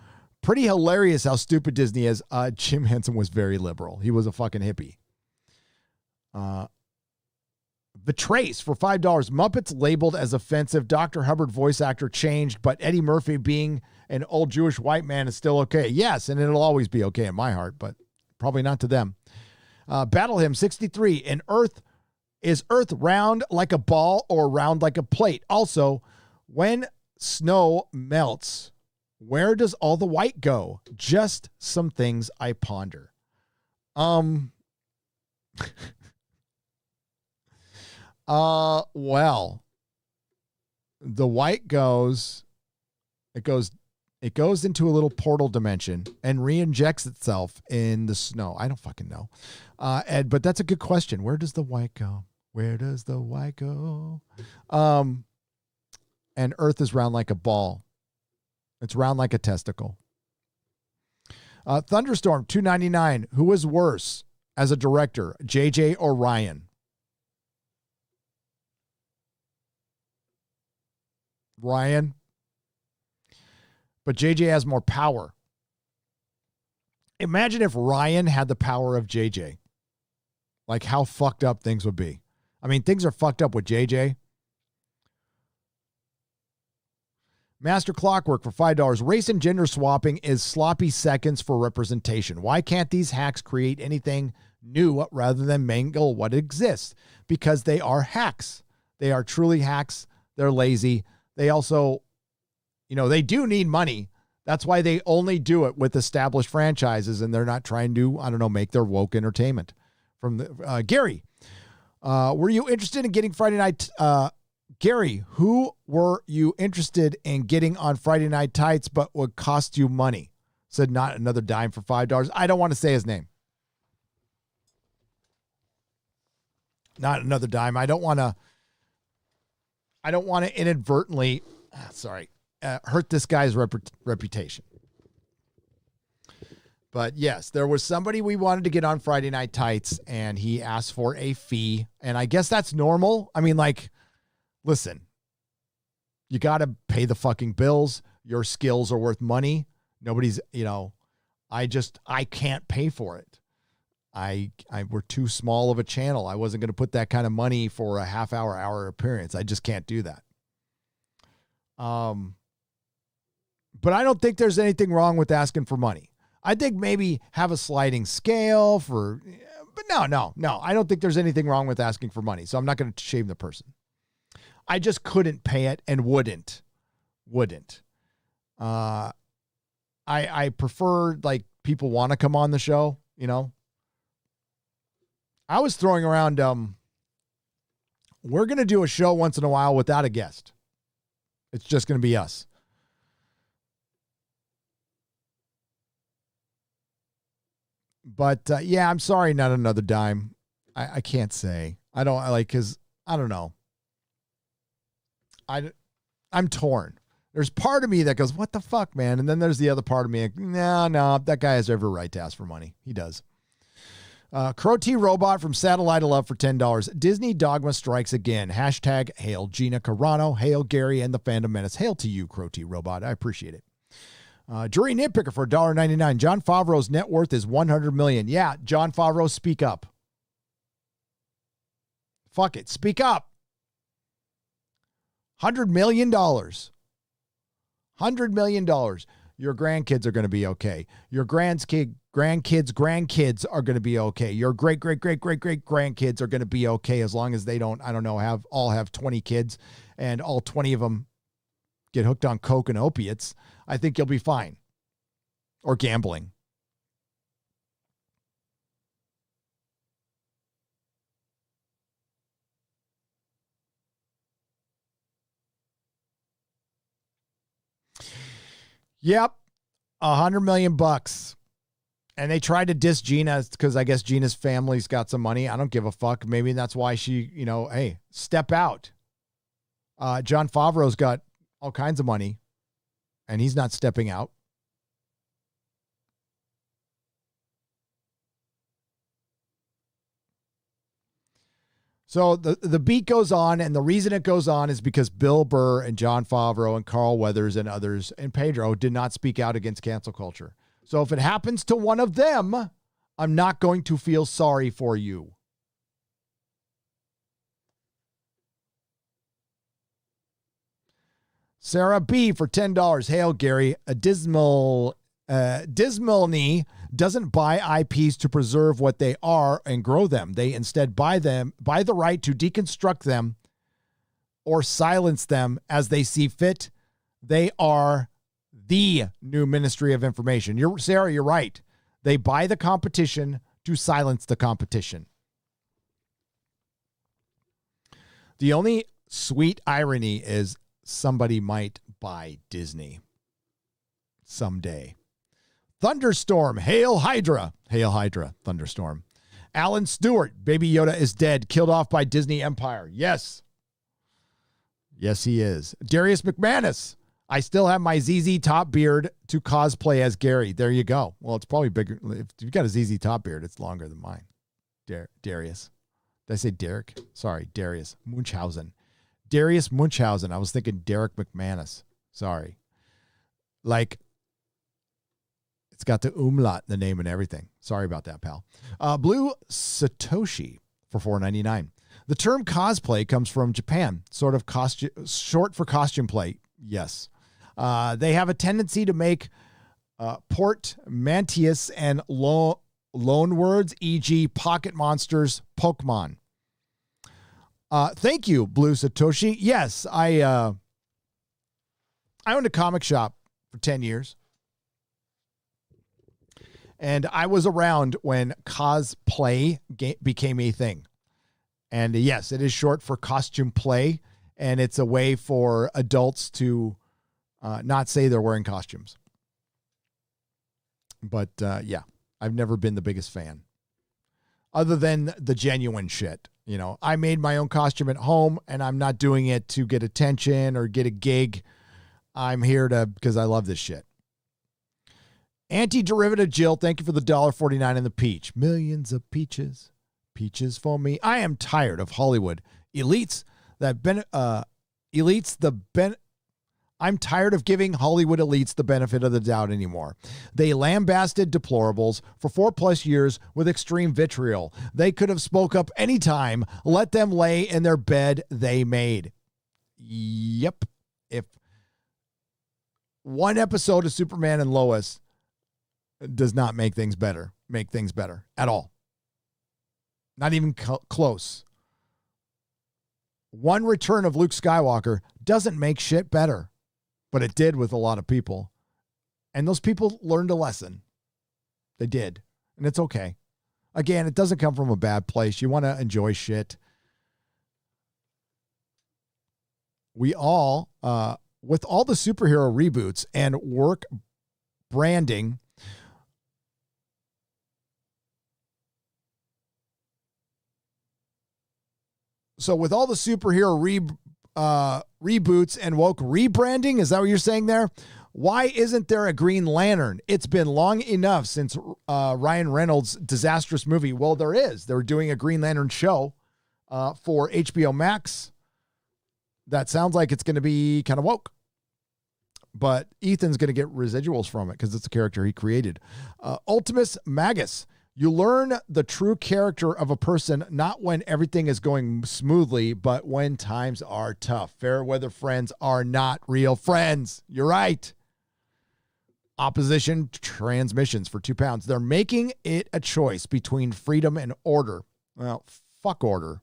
Pretty hilarious how stupid Disney is. Jim Henson was very liberal. He was a fucking hippie. The Trace for $5. Muppets labeled as offensive. Dr. Hubbard voice actor changed, but Eddie Murphy being an old Jewish white man is still okay. Yes, and it'll always be okay in my heart, but probably not to them. Battle Hymn 63. Is Earth round like a ball or round like a plate? Also, when snow melts, where does all the white go? Just some things I ponder. Um. Well, the white goes. It goes into a little portal dimension and re-injects itself in the snow. I don't fucking know. But that's a good question. Where does the white go? Where does the white go? And Earth is round like a ball. It's round like a testicle. Thunderstorm 299. Who was worse as a director, JJ or Ryan? Ryan. But JJ has more power. Imagine if Ryan had the power of JJ. Like how fucked up things would be. I mean, things are fucked up with JJ. Master Clockwork for $5. Race and gender swapping is sloppy seconds for representation. Why can't these hacks create anything new rather than mangle what exists? Because they are hacks. They are truly hacks. They're lazy. They also, they do need money. That's why they only do it with established franchises, and they're not trying to, make their woke entertainment. From the Gary, were you interested in getting Friday night? Gary, who were you interested in getting on Friday Night Tights but would cost you money? Said not another dime for $5. I don't want to say his name. Not another dime. I don't want to inadvertently, hurt this guy's reputation. But yes, there was somebody we wanted to get on Friday Night Tights, and he asked for a fee. And I guess that's normal. I mean, listen, you got to pay the fucking bills. Your skills are worth money. Nobody's, I can't pay for it. We're too small of a channel. I wasn't going to put that kind of money for a hour appearance. I just can't do that. But I don't think there's anything wrong with asking for money. I think maybe have a sliding scale but no. I don't think there's anything wrong with asking for money. So I'm not going to shame the person. I just couldn't pay it and wouldn't. I prefer people want to come on the show, I was throwing around, we're going to do a show once in a while without a guest. It's just going to be us. But yeah, I'm sorry, not another dime. I can't say. I don't know. I'm torn. There's part of me that goes, what the fuck, man? And then there's the other part of me, no, that guy has every right to ask for money. He does. Crow T Robot from Satellite of Love for $10. Disney Dogma strikes again. Hashtag hail Gina Carano. Hail Gary and the Fandom Menace. Hail to you, Crow T Robot. I appreciate it. Jury Nitpicker for $1.99. Jon Favreau's net worth is $100 million. Yeah, Jon Favreau, speak up. Fuck it. Speak up. $100 million. $100 million. Your grandkids are going to be okay. Your grandkids are going to be okay. Your great grandkids are going to be okay as long as they don't, all have 20 kids and all 20 of them get hooked on coke and opiates. I think you'll be fine. Or gambling. Yep. $100 million. And they tried to diss Gina because I guess Gina's family's got some money. I don't give a fuck. Maybe that's why she, hey, step out. Jon Favreau's got all kinds of money and he's not stepping out. So the beat goes on, and the reason it goes on is because Bill Burr and Jon Favreau and Carl Weathers and others and Pedro did not speak out against cancel culture. So if it happens to one of them, I'm not going to feel sorry for you. Sarah B for $10. Hail Gary. A Dismalney doesn't buy IPs to preserve what they are and grow them. They instead buy the right to deconstruct them or silence them as they see fit. They are the new Ministry of Information. Sarah, you're right. They buy the competition to silence the competition. The only sweet irony is somebody might buy Disney someday. Thunderstorm, Hail Hydra. Hail Hydra, Thunderstorm. Alan Stewart, Baby Yoda is dead, killed off by Disney Empire. Yes. Yes, he is. Darius McManus, I still have my ZZ Top beard to cosplay as Gary. There you go. Well, it's probably bigger. If you've got a ZZ Top beard, it's longer than mine. Darius. Did I say Derek? Sorry, Darius Munchausen. Darius Munchausen. I was thinking Derek McManus. Sorry. Like, it's got the umlaut in the name and everything. Sorry about that, pal. Blue Satoshi for $4.99. The term cosplay comes from Japan, short for costume play. Yes. They have a tendency to make portmanteaus and loan words, e.g. pocket monsters, Pokemon. Thank you, Blue Satoshi. Yes, I owned a comic shop for 10 years. And I was around when cosplay became a thing. And yes, it is short for costume play. And it's a way for adults to not say they're wearing costumes. But yeah, I've never been the biggest fan. Other than the genuine shit. You know, I made my own costume at home and I'm not doing it to get attention or get a gig. I'm here because I love this shit. Anti-derivative Jill, thank you for the $1.49 in the peach. Millions of peaches. Peaches for me. I am tired of Hollywood. I'm tired of giving Hollywood elites the benefit of the doubt anymore. They lambasted deplorables for 4+ years with extreme vitriol. They could have spoke up anytime. Let them lay in their bed they made. Yep. If one episode of Superman and Lois does not make things better at all. Not even close. One return of Luke Skywalker doesn't make shit better, but it did with a lot of people. And those people learned a lesson. They did. And it's okay. Again, it doesn't come from a bad place. You want to enjoy shit. We all, with all the superhero reboots and work branding, so with all the superhero reboots and woke rebranding, is that what you're saying there? Why isn't there a Green Lantern? It's been long enough since Ryan Reynolds' disastrous movie. Well, there is. They're doing a Green Lantern show for HBO Max. That sounds like it's going to be kind of woke. But Ethan's going to get residuals from it because it's a character he created. Ultimus Magus. You learn the true character of a person not when everything is going smoothly, but when times are tough. Fair weather friends are not real friends. You're right. Opposition transmissions for £2. They're making it a choice between freedom and order. Well, fuck order.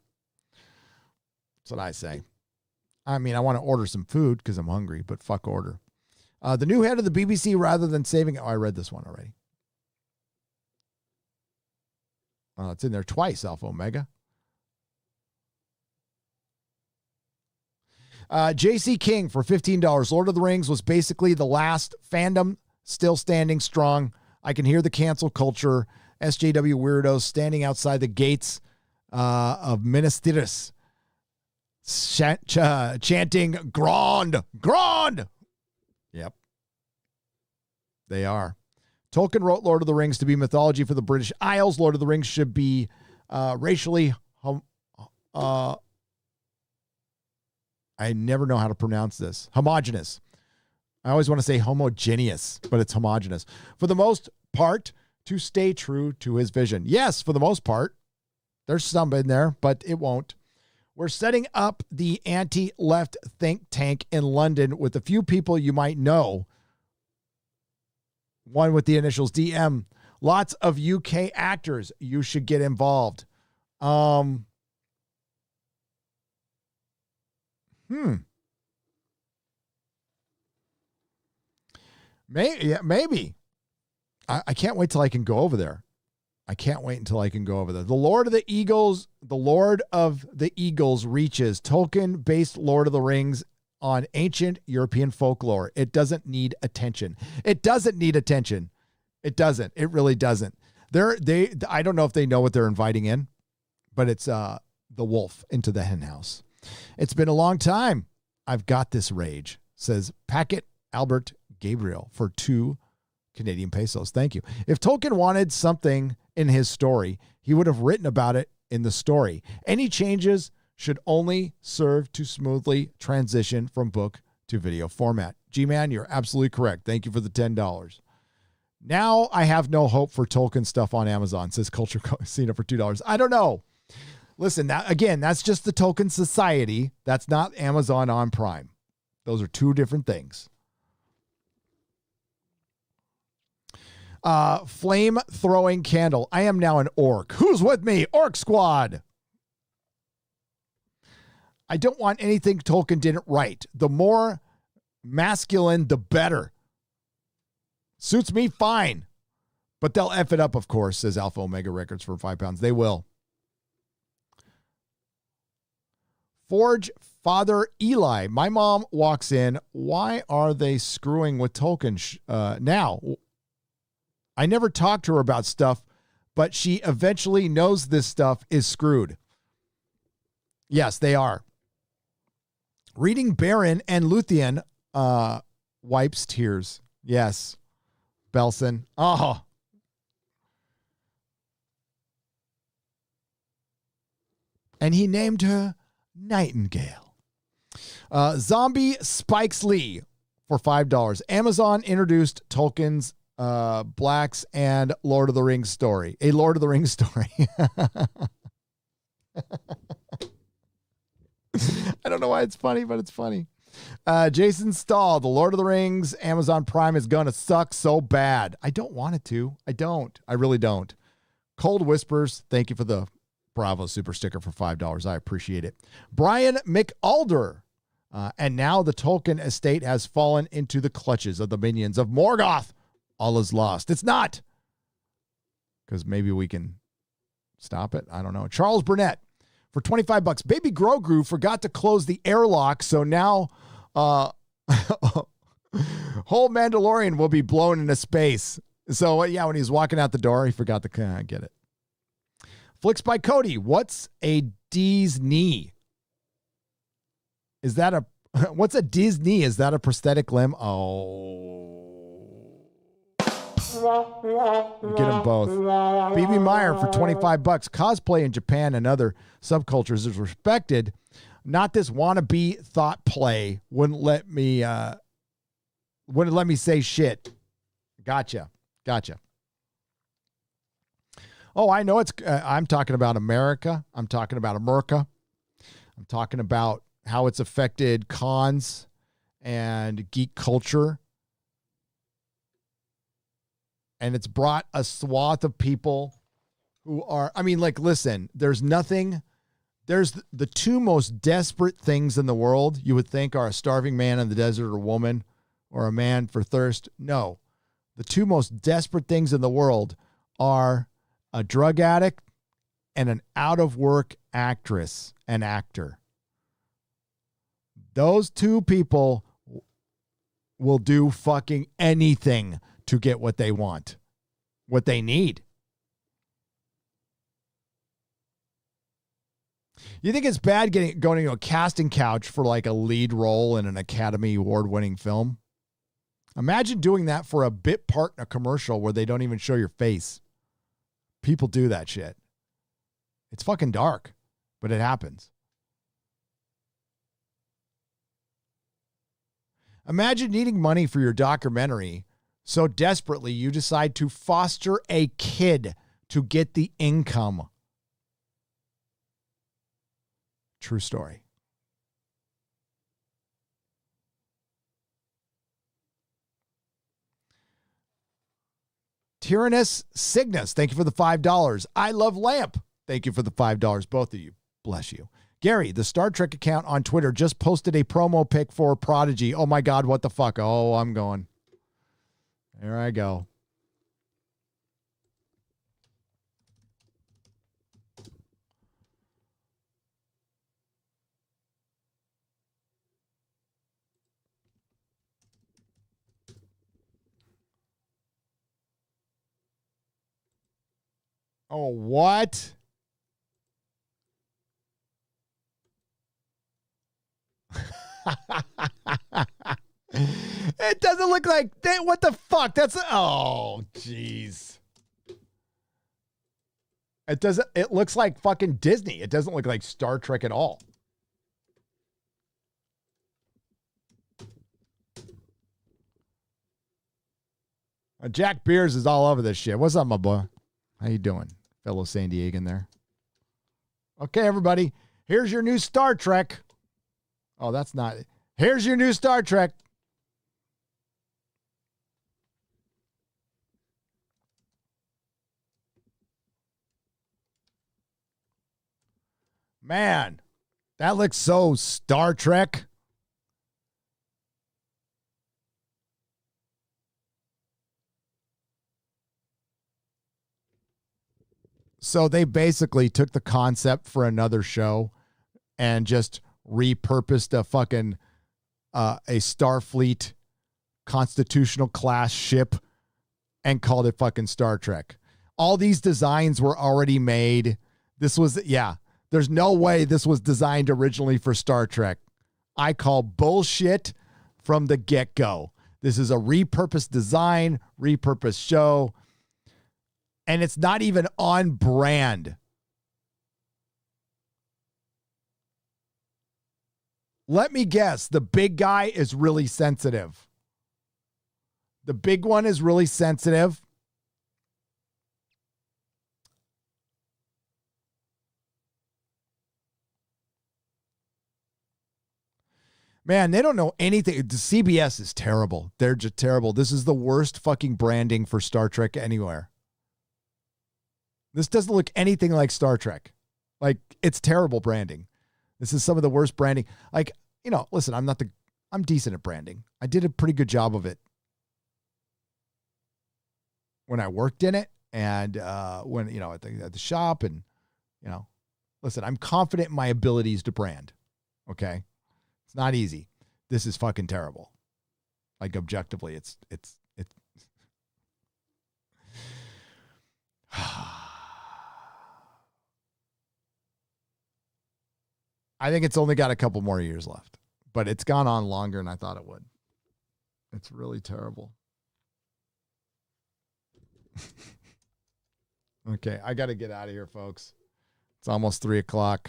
That's what I say. I mean, I want to order some food because I'm hungry, but fuck order. The new head of the BBC, rather than saving... Oh, I read this one already. It's in there twice, Alpha Omega. JC King for $15. Lord of the Rings was basically the last fandom still standing strong. I can hear the cancel culture, SJW weirdos standing outside the gates of Minas Tirith, chanting, Grand, Grand. Yep. They are. Tolkien wrote Lord of the Rings to be mythology for the British Isles. Lord of the Rings should be racially... I never know how to pronounce this. Homogeneous. I always want to say homogeneous, but it's homogeneous. For the most part, to stay true to his vision. Yes, for the most part. There's some in there, but it won't. We're setting up the anti-left think tank in London with a few people you might know. One with the initials DM. Lots of UK actors. You should get involved. Maybe. I can't wait till I can go over there. I can't wait until I can go over there. The Lord of the Eagles reaches Tolkien-based Lord of the Rings on ancient European folklore. It doesn't need attention. It doesn't need attention. It doesn't. It really doesn't. I don't know if they know what they're inviting in, but it's the wolf into the henhouse. It's been a long time. I've got this rage, says Packet Albert Gabriel for 2 Canadian pesos. Thank you. If Tolkien wanted something in his story, he would have written about it in the story. Any changes should only serve to smoothly transition from book to video format. G-Man, you're absolutely correct. Thank you for the $10. Now I have no hope for Tolkien stuff on Amazon, says Culture Cena for $2. I don't know. Listen, that's just the Tolkien Society. That's not Amazon on Prime. Those are 2 different things. Flame throwing candle. I am now an orc. Who's with me? Orc squad. I don't want anything Tolkien didn't write. The more masculine, the better. Suits me fine. But they'll F it up, of course, says Alpha Omega Records for £5. They will. Forge Father Eli. My mom walks in. Why are they screwing with Tolkien now? I never talked to her about stuff, but she eventually knows this stuff is screwed. Yes, they are. Reading Baron and Luthien wipes tears. Yes. Belson. Oh. And he named her Nightingale. Zombie Spikes Lee for $5. Amazon introduced Tolkien's Blacks and Lord of the Rings story. A Lord of the Rings story. I don't know why it's funny, but it's funny. Jason Stahl, The Lord of the Rings, Amazon Prime is going to suck so bad. I don't want it to. I don't. I really don't. Cold Whispers, thank you for the Bravo super sticker for $5. I appreciate it. Brian McAlder. And now the Tolkien estate has fallen into the clutches of the minions of Morgoth. All is lost. It's not. Because maybe we can stop it. I don't know. Charles Burnett for $25. Baby Grogu forgot to close the airlock, so now whole Mandalorian will be blown into space. So yeah, when he's walking out the door, he forgot to get it. Flicks by Cody. What's a D's knee? Is that what's a D's knee? Is that a prosthetic limb? Oh. Get them both. BB Meyer for $25. Cosplay in Japan and other subcultures is respected. Not this wannabe thought play. Wouldn't let me say shit. Gotcha. Oh, I know I'm talking about America. I'm talking about America. I'm talking about how it's affected cons and geek culture. And it's brought a swath of people who are, listen, there's the 2 most desperate things in the world you would think are a starving man in the desert or woman or a man for thirst. No, the 2 most desperate things in the world are a drug addict and an out of work actress and actor. Those 2 people will do fucking anything to get what they want, what they need. You think it's bad going to a casting couch for like a lead role in an Academy Award-winning film? Imagine doing that for a bit part in a commercial where they don't even show your face. People do that shit. It's fucking dark, but it happens. Imagine needing money for your documentary so desperately you decide to foster a kid to get the income. True story. Tyrannus Cygnus, thank you for the $5. I Love Lamp, thank you for the $5, both of you. Bless you. Gary, the Star Trek account on Twitter just posted a promo pic for Prodigy. Oh my God, what the fuck? Oh, I'm going. There I go. Oh, what? It doesn't look like that. What the fuck? That's oh, jeez. It doesn't. It looks like fucking Disney. It doesn't look like Star Trek at all. Jack Beers is all over this shit. What's up, my boy? How you doing, fellow San Diegan there? Okay, everybody. Here's your new Star Trek. Oh, that's not. Here's your new Star Trek. Man, that looks so Star Trek. So they basically took the concept for another show and just repurposed a fucking a Starfleet constitutional class ship and called it fucking Star Trek. All these designs were already made. This was, yeah, there's no way this was designed originally for Star Trek. I call bullshit from the get-go. This is a repurposed design, repurposed show. And it's not even on brand. Let me guess. The big guy is really sensitive. The big one is really sensitive. Man, they don't know anything. The CBS is terrible. They're just terrible. This is the worst fucking branding for Star Trek anywhere. This doesn't look anything like Star Trek. Like, it's terrible branding. This is some of the worst branding. Like, you know, listen, I'm decent at branding. I did a pretty good job of it when I worked in it and when, you know, at the shop and, you know, listen, I'm confident in my abilities to brand. Okay. It's not easy. This is fucking terrible. Like, objectively, it's I think it's only got a couple more years left, but it's gone on longer than I thought it would. It's really terrible. Okay, I got to get out of here, folks. It's almost 3:00.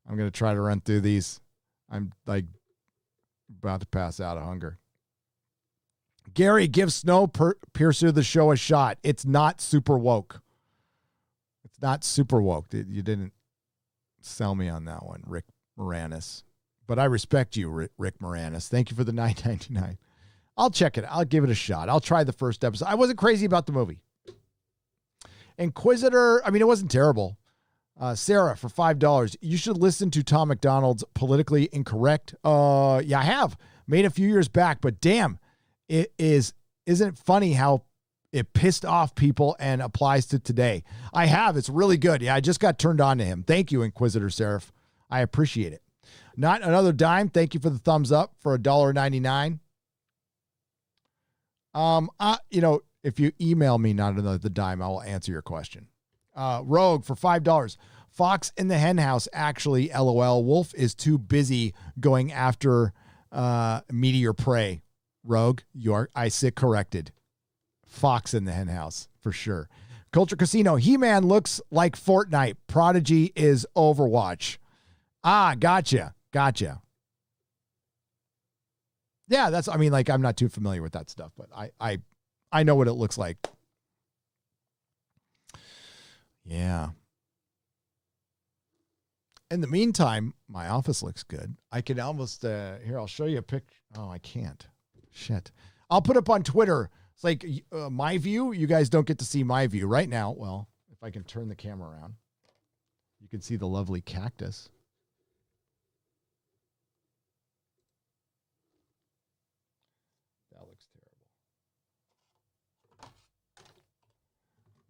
I'm going to try to run through these. I'm like about to pass out of hunger. Gary, give Snowpiercer the show a shot. It's not super woke. It's not super woke. You didn't sell me on that one, Rick Moranis. But I respect you, Rick Moranis. Thank you for the $9.99. I'll check it. I'll give it a shot. I'll try the first episode. I wasn't crazy about the movie. Inquisitor, I mean, it wasn't terrible. Sarah, for $5, you should listen to Tom McDonald's Politically Incorrect. Yeah, I have. Made a few years back, but damn, isn't it funny how it pissed off people and applies to today? I have. It's really good. Yeah, I just got turned on to him. Thank you, Inquisitor Seraph. I appreciate it. Not another dime. Thank you for the thumbs up for $1.99. You know, if you email me not another dime, I will answer your question. Rogue for $5. Fox in the henhouse. Actually, LOL. Wolf is too busy going after meteor prey. Rogue, I sit corrected. Fox in the henhouse for sure. Culture Casino. He-Man looks like Fortnite. Prodigy is Overwatch. Ah, gotcha. Yeah, that's, I mean, like, I'm not too familiar with that stuff, but I know what it looks like. Yeah. In the meantime, my office looks good. I can almost, here, I'll show you a picture. Oh, I can't. Shit. I'll put up on Twitter. It's like my view. You guys don't get to see my view right now. Well, if I can turn the camera around, you can see the lovely cactus. That looks terrible.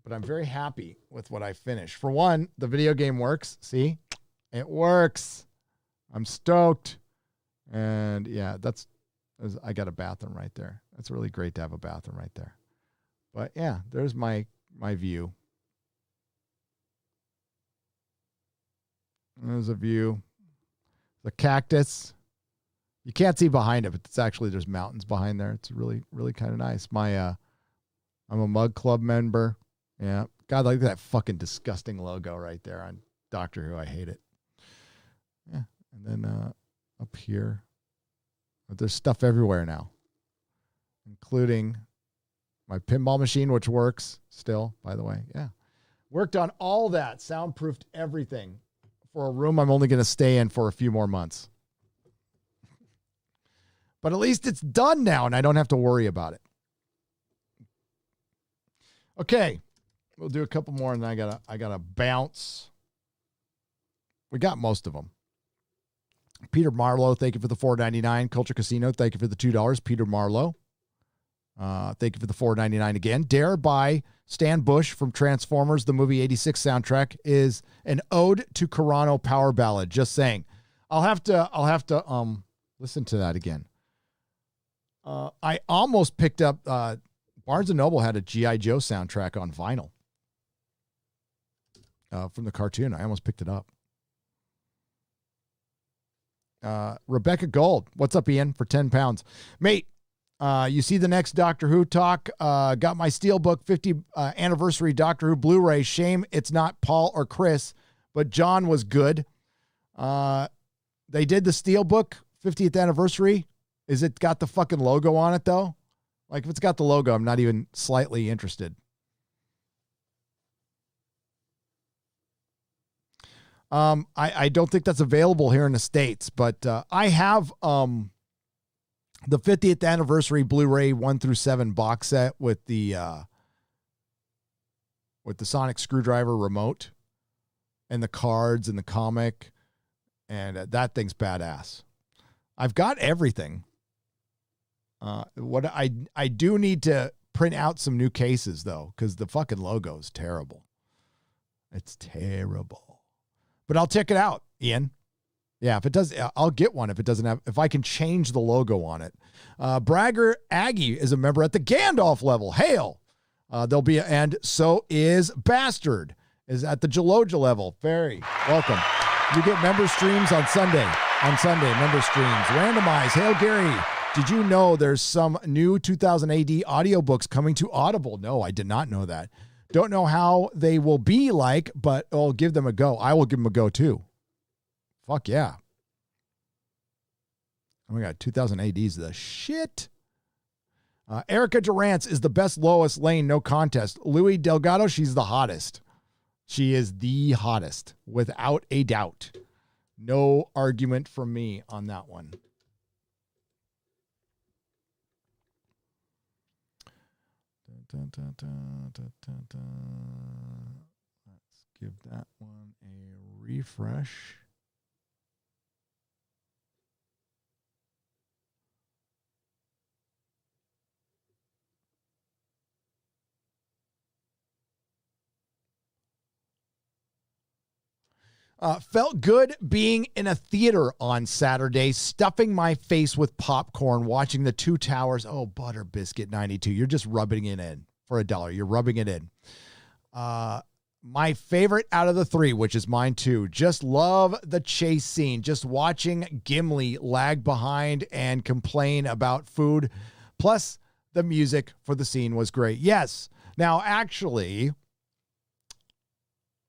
But I'm very happy with what I finished. For one, the video game works. See? It works. I'm stoked. And yeah, I got a bathroom right there. That's really great to have a bathroom right there. But yeah, there's my view. There's a view. The cactus. You can't see behind it, but it's actually there's mountains behind there. It's really, really kind of nice. I'm a Mug Club member. Yeah. God, like that fucking disgusting logo right there on Doctor Who. I hate it. Yeah. And then up here, but there's stuff everywhere now, including my pinball machine, which works still, by the way. Yeah. Worked on all that, soundproofed everything for a room I'm only going to stay in for a few more months. But at least it's done now, and I don't have to worry about it. Okay, we'll do a couple more, and then I gotta bounce. We got most of them. Peter Marlowe, thank you for the $4.99. Culture Casino, thank you for the $2. Peter Marlowe, thank you for the $4.99 again. Dare by Stan Bush from Transformers, the movie '86 soundtrack is an ode to Carano power ballad. Just saying. I'll have to listen to that again. I almost picked up, Barnes & Noble had a G.I. Joe soundtrack on vinyl from the cartoon. I almost picked it up. Rebecca Gold, what's up, Ian, for 10 pounds. Mate, you see the next Doctor Who talk. Got my Steelbook 50 anniversary Doctor Who Blu-ray. Shame it's not Paul or Chris, but John was good. They did the Steelbook 50th anniversary. Is it got the fucking logo on it, though? Like, if it's got the logo, I'm not even slightly interested. I don't think that's available here in the States, but I have the 50th anniversary Blu-ray 1 through 7 box set with the sonic screwdriver remote and the cards and the comic, and that thing's badass. I've got everything. What I do need to print out some new cases, though, because the fucking logo is terrible. It's terrible. But I'll check it out, Ian. Yeah, if it does, I'll get one if it doesn't have, if I can change the logo on it. Bragger Aggie is a member at the Gandalf level. Hail. There'll be, and so is Bastard is at the Jaloja level. Very welcome. You get member streams on Sunday. Member streams. Randomize. Hail, Gary. Did you know there's some new 2000 AD audiobooks coming to Audible? No, I did not know that. Don't know how they will be like, but I'll give them a go. I will give them a go too. Fuck yeah. Oh my God, 2000 AD is the shit. Erica Durance is the best Lois Lane, no contest. Louis Delgado, she's the hottest. She is the hottest, without a doubt. No argument from me on that one. Let's give that one a refresh. Felt good being in a theater on Saturday, stuffing my face with popcorn, watching The Two Towers. Oh, Butter Biscuit 92. You're just rubbing it in for $1. You're rubbing it in. My favorite out of the three, which is mine too. Just love the chase scene. Just watching Gimli lag behind and complain about food. Plus, the music for the scene was great. Yes. Now, actually,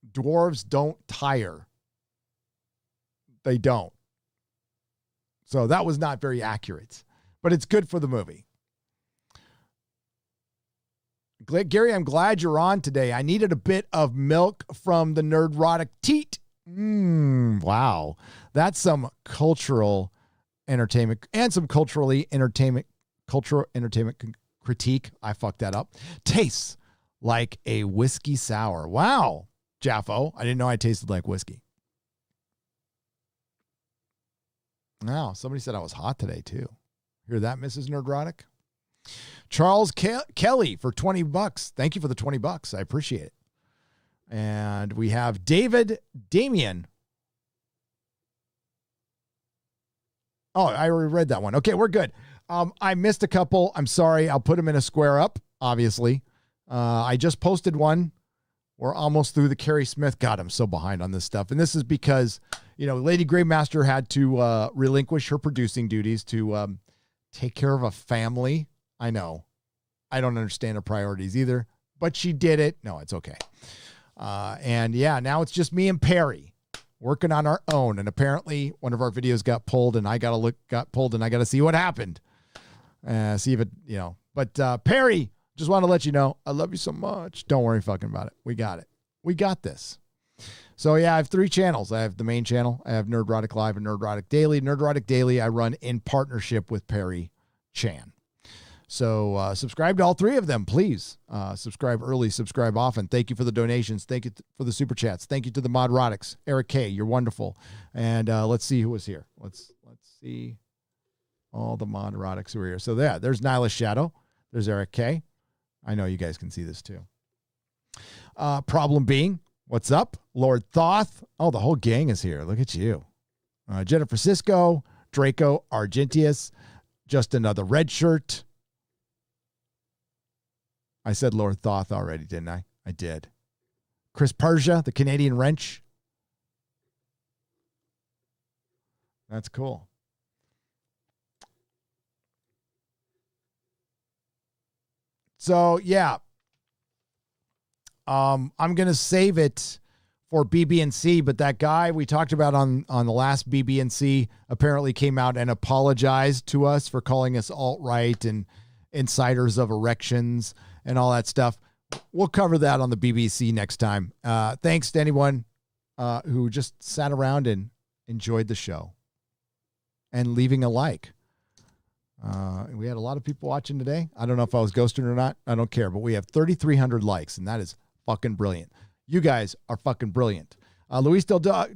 dwarves don't tire. They don't. So that was not very accurate, but it's good for the movie. Gary, I'm glad you're on today. I needed a bit of milk from the Nerdrotic teat. Wow. That's some cultural entertainment and some cultural entertainment critique. I fucked that up. Tastes like a whiskey sour. Wow. Jaffo. I didn't know I tasted like whiskey. Wow, somebody said I was hot today, too. Hear that, Mrs. Nerdrotic? Charles Kelly for $20. Thank you for the $20. I appreciate it. And we have David Damien. Oh, I already read that one. Okay, we're good. I missed a couple. I'm sorry. I'll put them in a square up, obviously. I just posted one We're almost through the Carrie Smith. God, I'm so behind on this stuff. And this is because, Lady Greymaster had to relinquish her producing duties to take care of a family. I know. I don't understand her priorities either, but she did it. No, it's okay. And yeah, now it's just me and Perry working on our own. And apparently one of our videos got pulled and I got to see what happened. See if it, but Perry, just want to let you know, I love you so much. Don't worry fucking about it. We got it. We got this. So yeah, I have 3 channels. I have the main channel. I have Nerdrotic Live and Nerdrotic Daily. Nerdrotic Daily I run in partnership with Perry Chan. So subscribe to all 3 of them, please. Subscribe early, subscribe often. Thank you for the donations. Thank you for the super chats. Thank you to the Modrotics. Eric K, you're wonderful. And let's see who was here. Let's see all the Modrotics who are here. So there's Nyla Shadow. There's Eric K. I know you guys can see this too. Problem Being, what's up? Lord Thoth. Oh, the whole gang is here. Look at you. Jennifer Cisco, Draco Argentius, just another red shirt. I said Lord Thoth already, didn't I? I did. Chris Persia, the Canadian Wrench. That's cool. So, yeah. I'm going to save it for BB&C, but that guy we talked about on the last BB&C apparently came out and apologized to us for calling us alt-right and insiders of erections and all that stuff. We'll cover that on the BBC next time. Thanks to anyone who just sat around and enjoyed the show and leaving a like. We had a lot of people watching today. I don't know if I was ghosting or not. I don't care, but we have 3,300 likes, and that is fucking brilliant. You guys are fucking brilliant. Luis Delgado.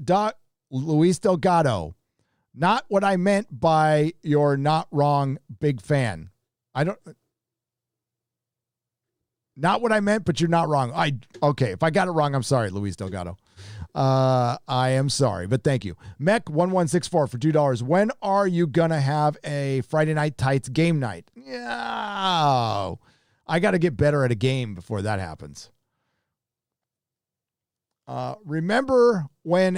Not what I meant by you're not wrong, big fan. Not what I meant, but you're not wrong. Okay, if I got it wrong, I'm sorry, Luis Delgado. I am sorry, but thank you. Mech1164 for $2. When are you gonna have a Friday Night Tights game night? Yeah, I got to get better at a game before that happens. Remember when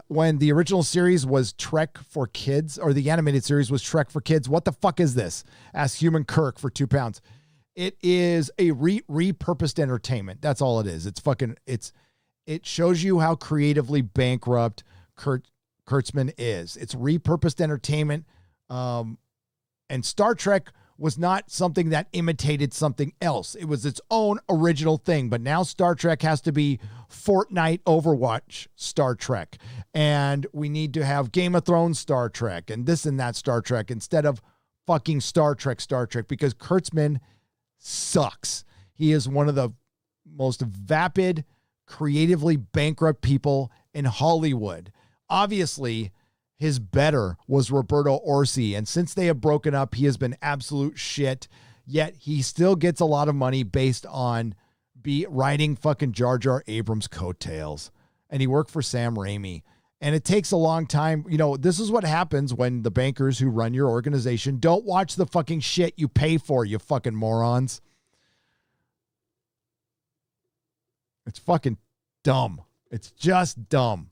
when the original series was Trek for Kids, or the animated series was Trek for Kids? What the fuck is this? Asked Human Kirk for £2. It is a repurposed entertainment. That's all it is. It shows you how creatively bankrupt Kurtzman is. It's repurposed entertainment. And Star Trek was not something that imitated something else. It was its own original thing. But now Star Trek has to be Fortnite, Overwatch Star Trek. And we need to have Game of Thrones Star Trek and this and that Star Trek instead of fucking Star Trek, because Kurtzman sucks. He is one of the most vapid, creatively bankrupt people in Hollywood. Obviously, his better was Roberto Orci, and since they have broken up, he has been absolute shit, yet he still gets a lot of money based on riding fucking Jar Jar Abrams' coattails, and he worked for Sam Raimi, and it takes a long time. This is what happens when the bankers who run your organization don't watch the fucking shit you pay for, you fucking morons. It's fucking dumb. It's just dumb.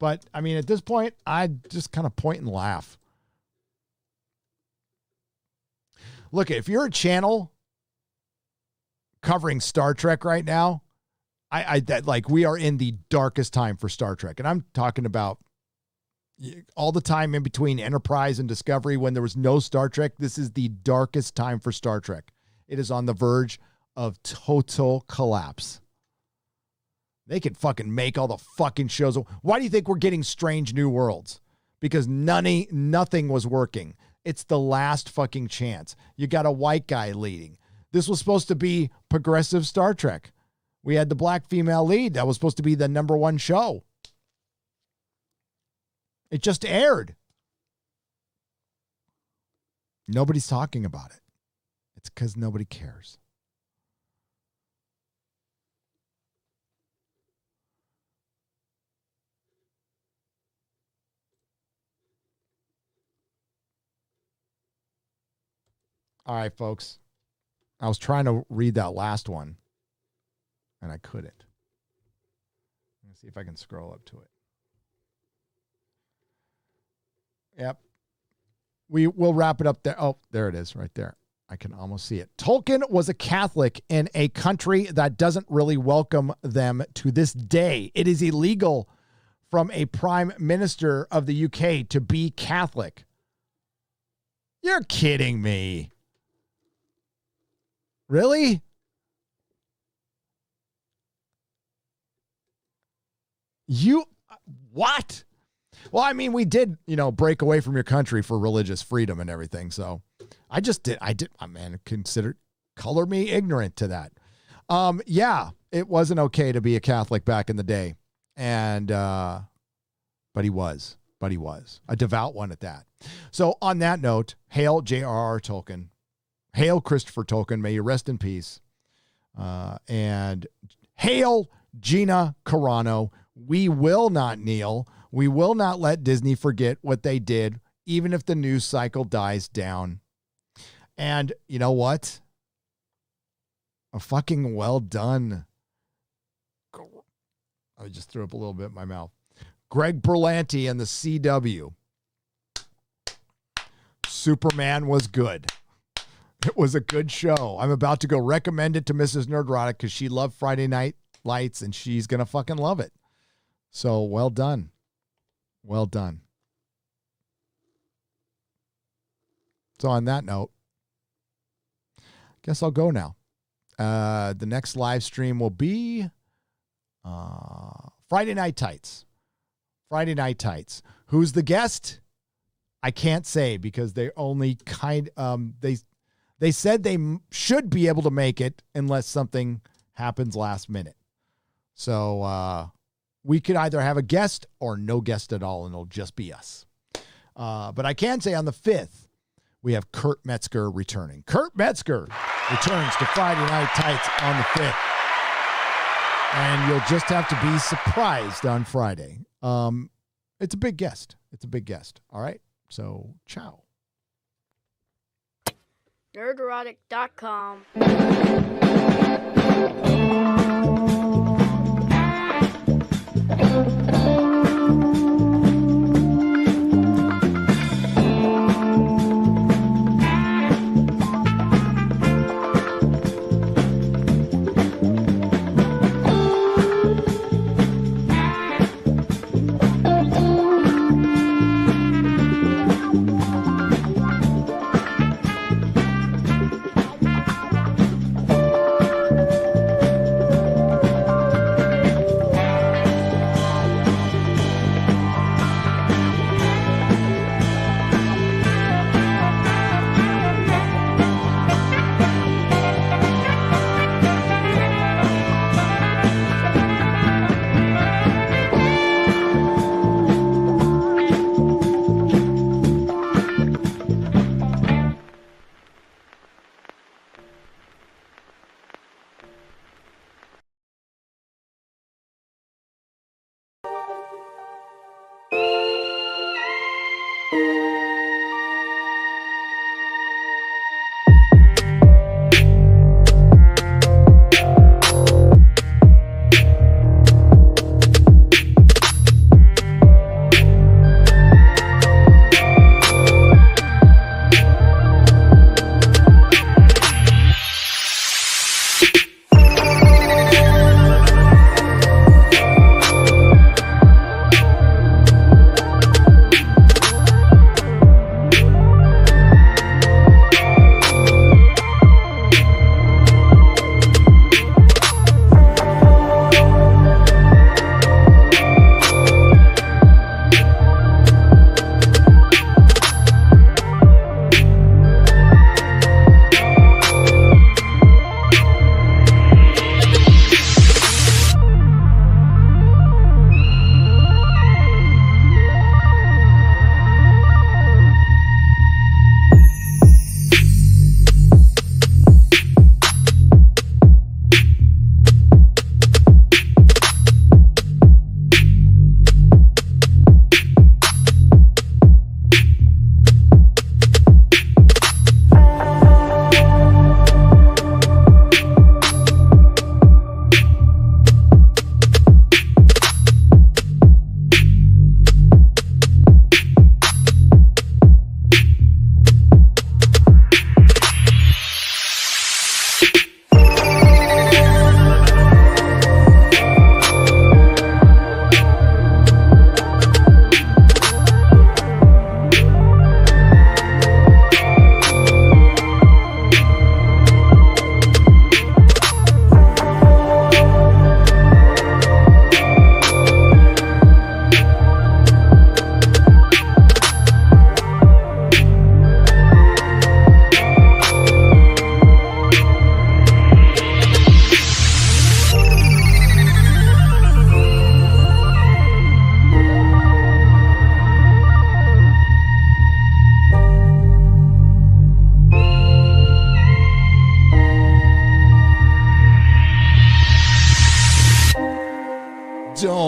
But, I mean, at this point, I just kind of point and laugh. Look, if you're a channel covering Star Trek right now, we are in the darkest time for Star Trek. And I'm talking about all the time in between Enterprise and Discovery when there was no Star Trek. This is the darkest time for Star Trek. It is on the verge of total collapse. They could fucking make all the fucking shows. Why do you think we're getting Strange New Worlds? Because nothing was working. It's the last fucking chance. You got a white guy leading. This was supposed to be progressive Star Trek. We had the black female lead. That was supposed to be the #1 show. It just aired. Nobody's talking about it. It's because nobody cares. All right, folks. I was trying to read that last one, and I couldn't. Let's see if I can scroll up to it. Yep. We'll wrap it up there. Oh, there it is right there. I can almost see it. Tolkien was a Catholic in a country that doesn't really welcome them to this day. It is illegal from a prime minister of the UK to be Catholic. You're kidding me. Really? What? Well, I mean, we did, break away from your country for religious freedom and everything. So color me ignorant to that. Yeah, it wasn't okay to be a Catholic back in the day. And, but he was a devout one at that. So on that note, hail J.R.R. Tolkien, hail Christopher Tolkien. May you rest in peace. And hail Gina Carano. We will not kneel. We will not let Disney forget what they did, even if the news cycle dies down. And you know what? A fucking well done. I just threw up a little bit in my mouth. Greg Berlanti and the CW. Superman was good. It was a good show. I'm about to go recommend it to Mrs. Nerdrotic because she loved Friday Night Lights and she's going to fucking love it. So well done. Well done. So on that note, guess I'll go now. The next live stream will be Friday Night Tights. Friday Night Tights. Who's the guest? I can't say because they only they said they should be able to make it unless something happens last minute. So we could either have a guest or no guest at all, and it'll just be us. But I can say on the 5th, we have Kurt Metzger returning. Kurt Metzger returns to Friday Night Tights on the 5th. And you'll just have to be surprised on Friday. It's a big guest. All right. So, ciao. Nerdrotic.com.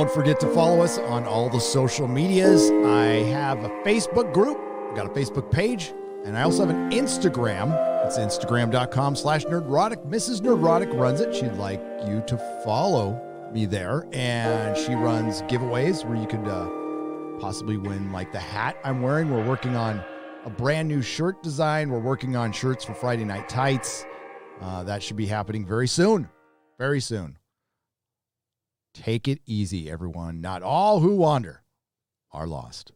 Don't forget to follow us on all the social medias. I have a Facebook group, got a Facebook page, and I also have an Instagram. It's instagram.com/nerdrotic. Mrs. Nerdrotic runs it. She'd like you to follow me there. And she runs giveaways where you could possibly win like the hat I'm wearing. We're working on a brand new shirt design. We're working on shirts for Friday Night Tights. That should be happening very soon. Very soon. Take it easy, everyone. Not all who wander are lost.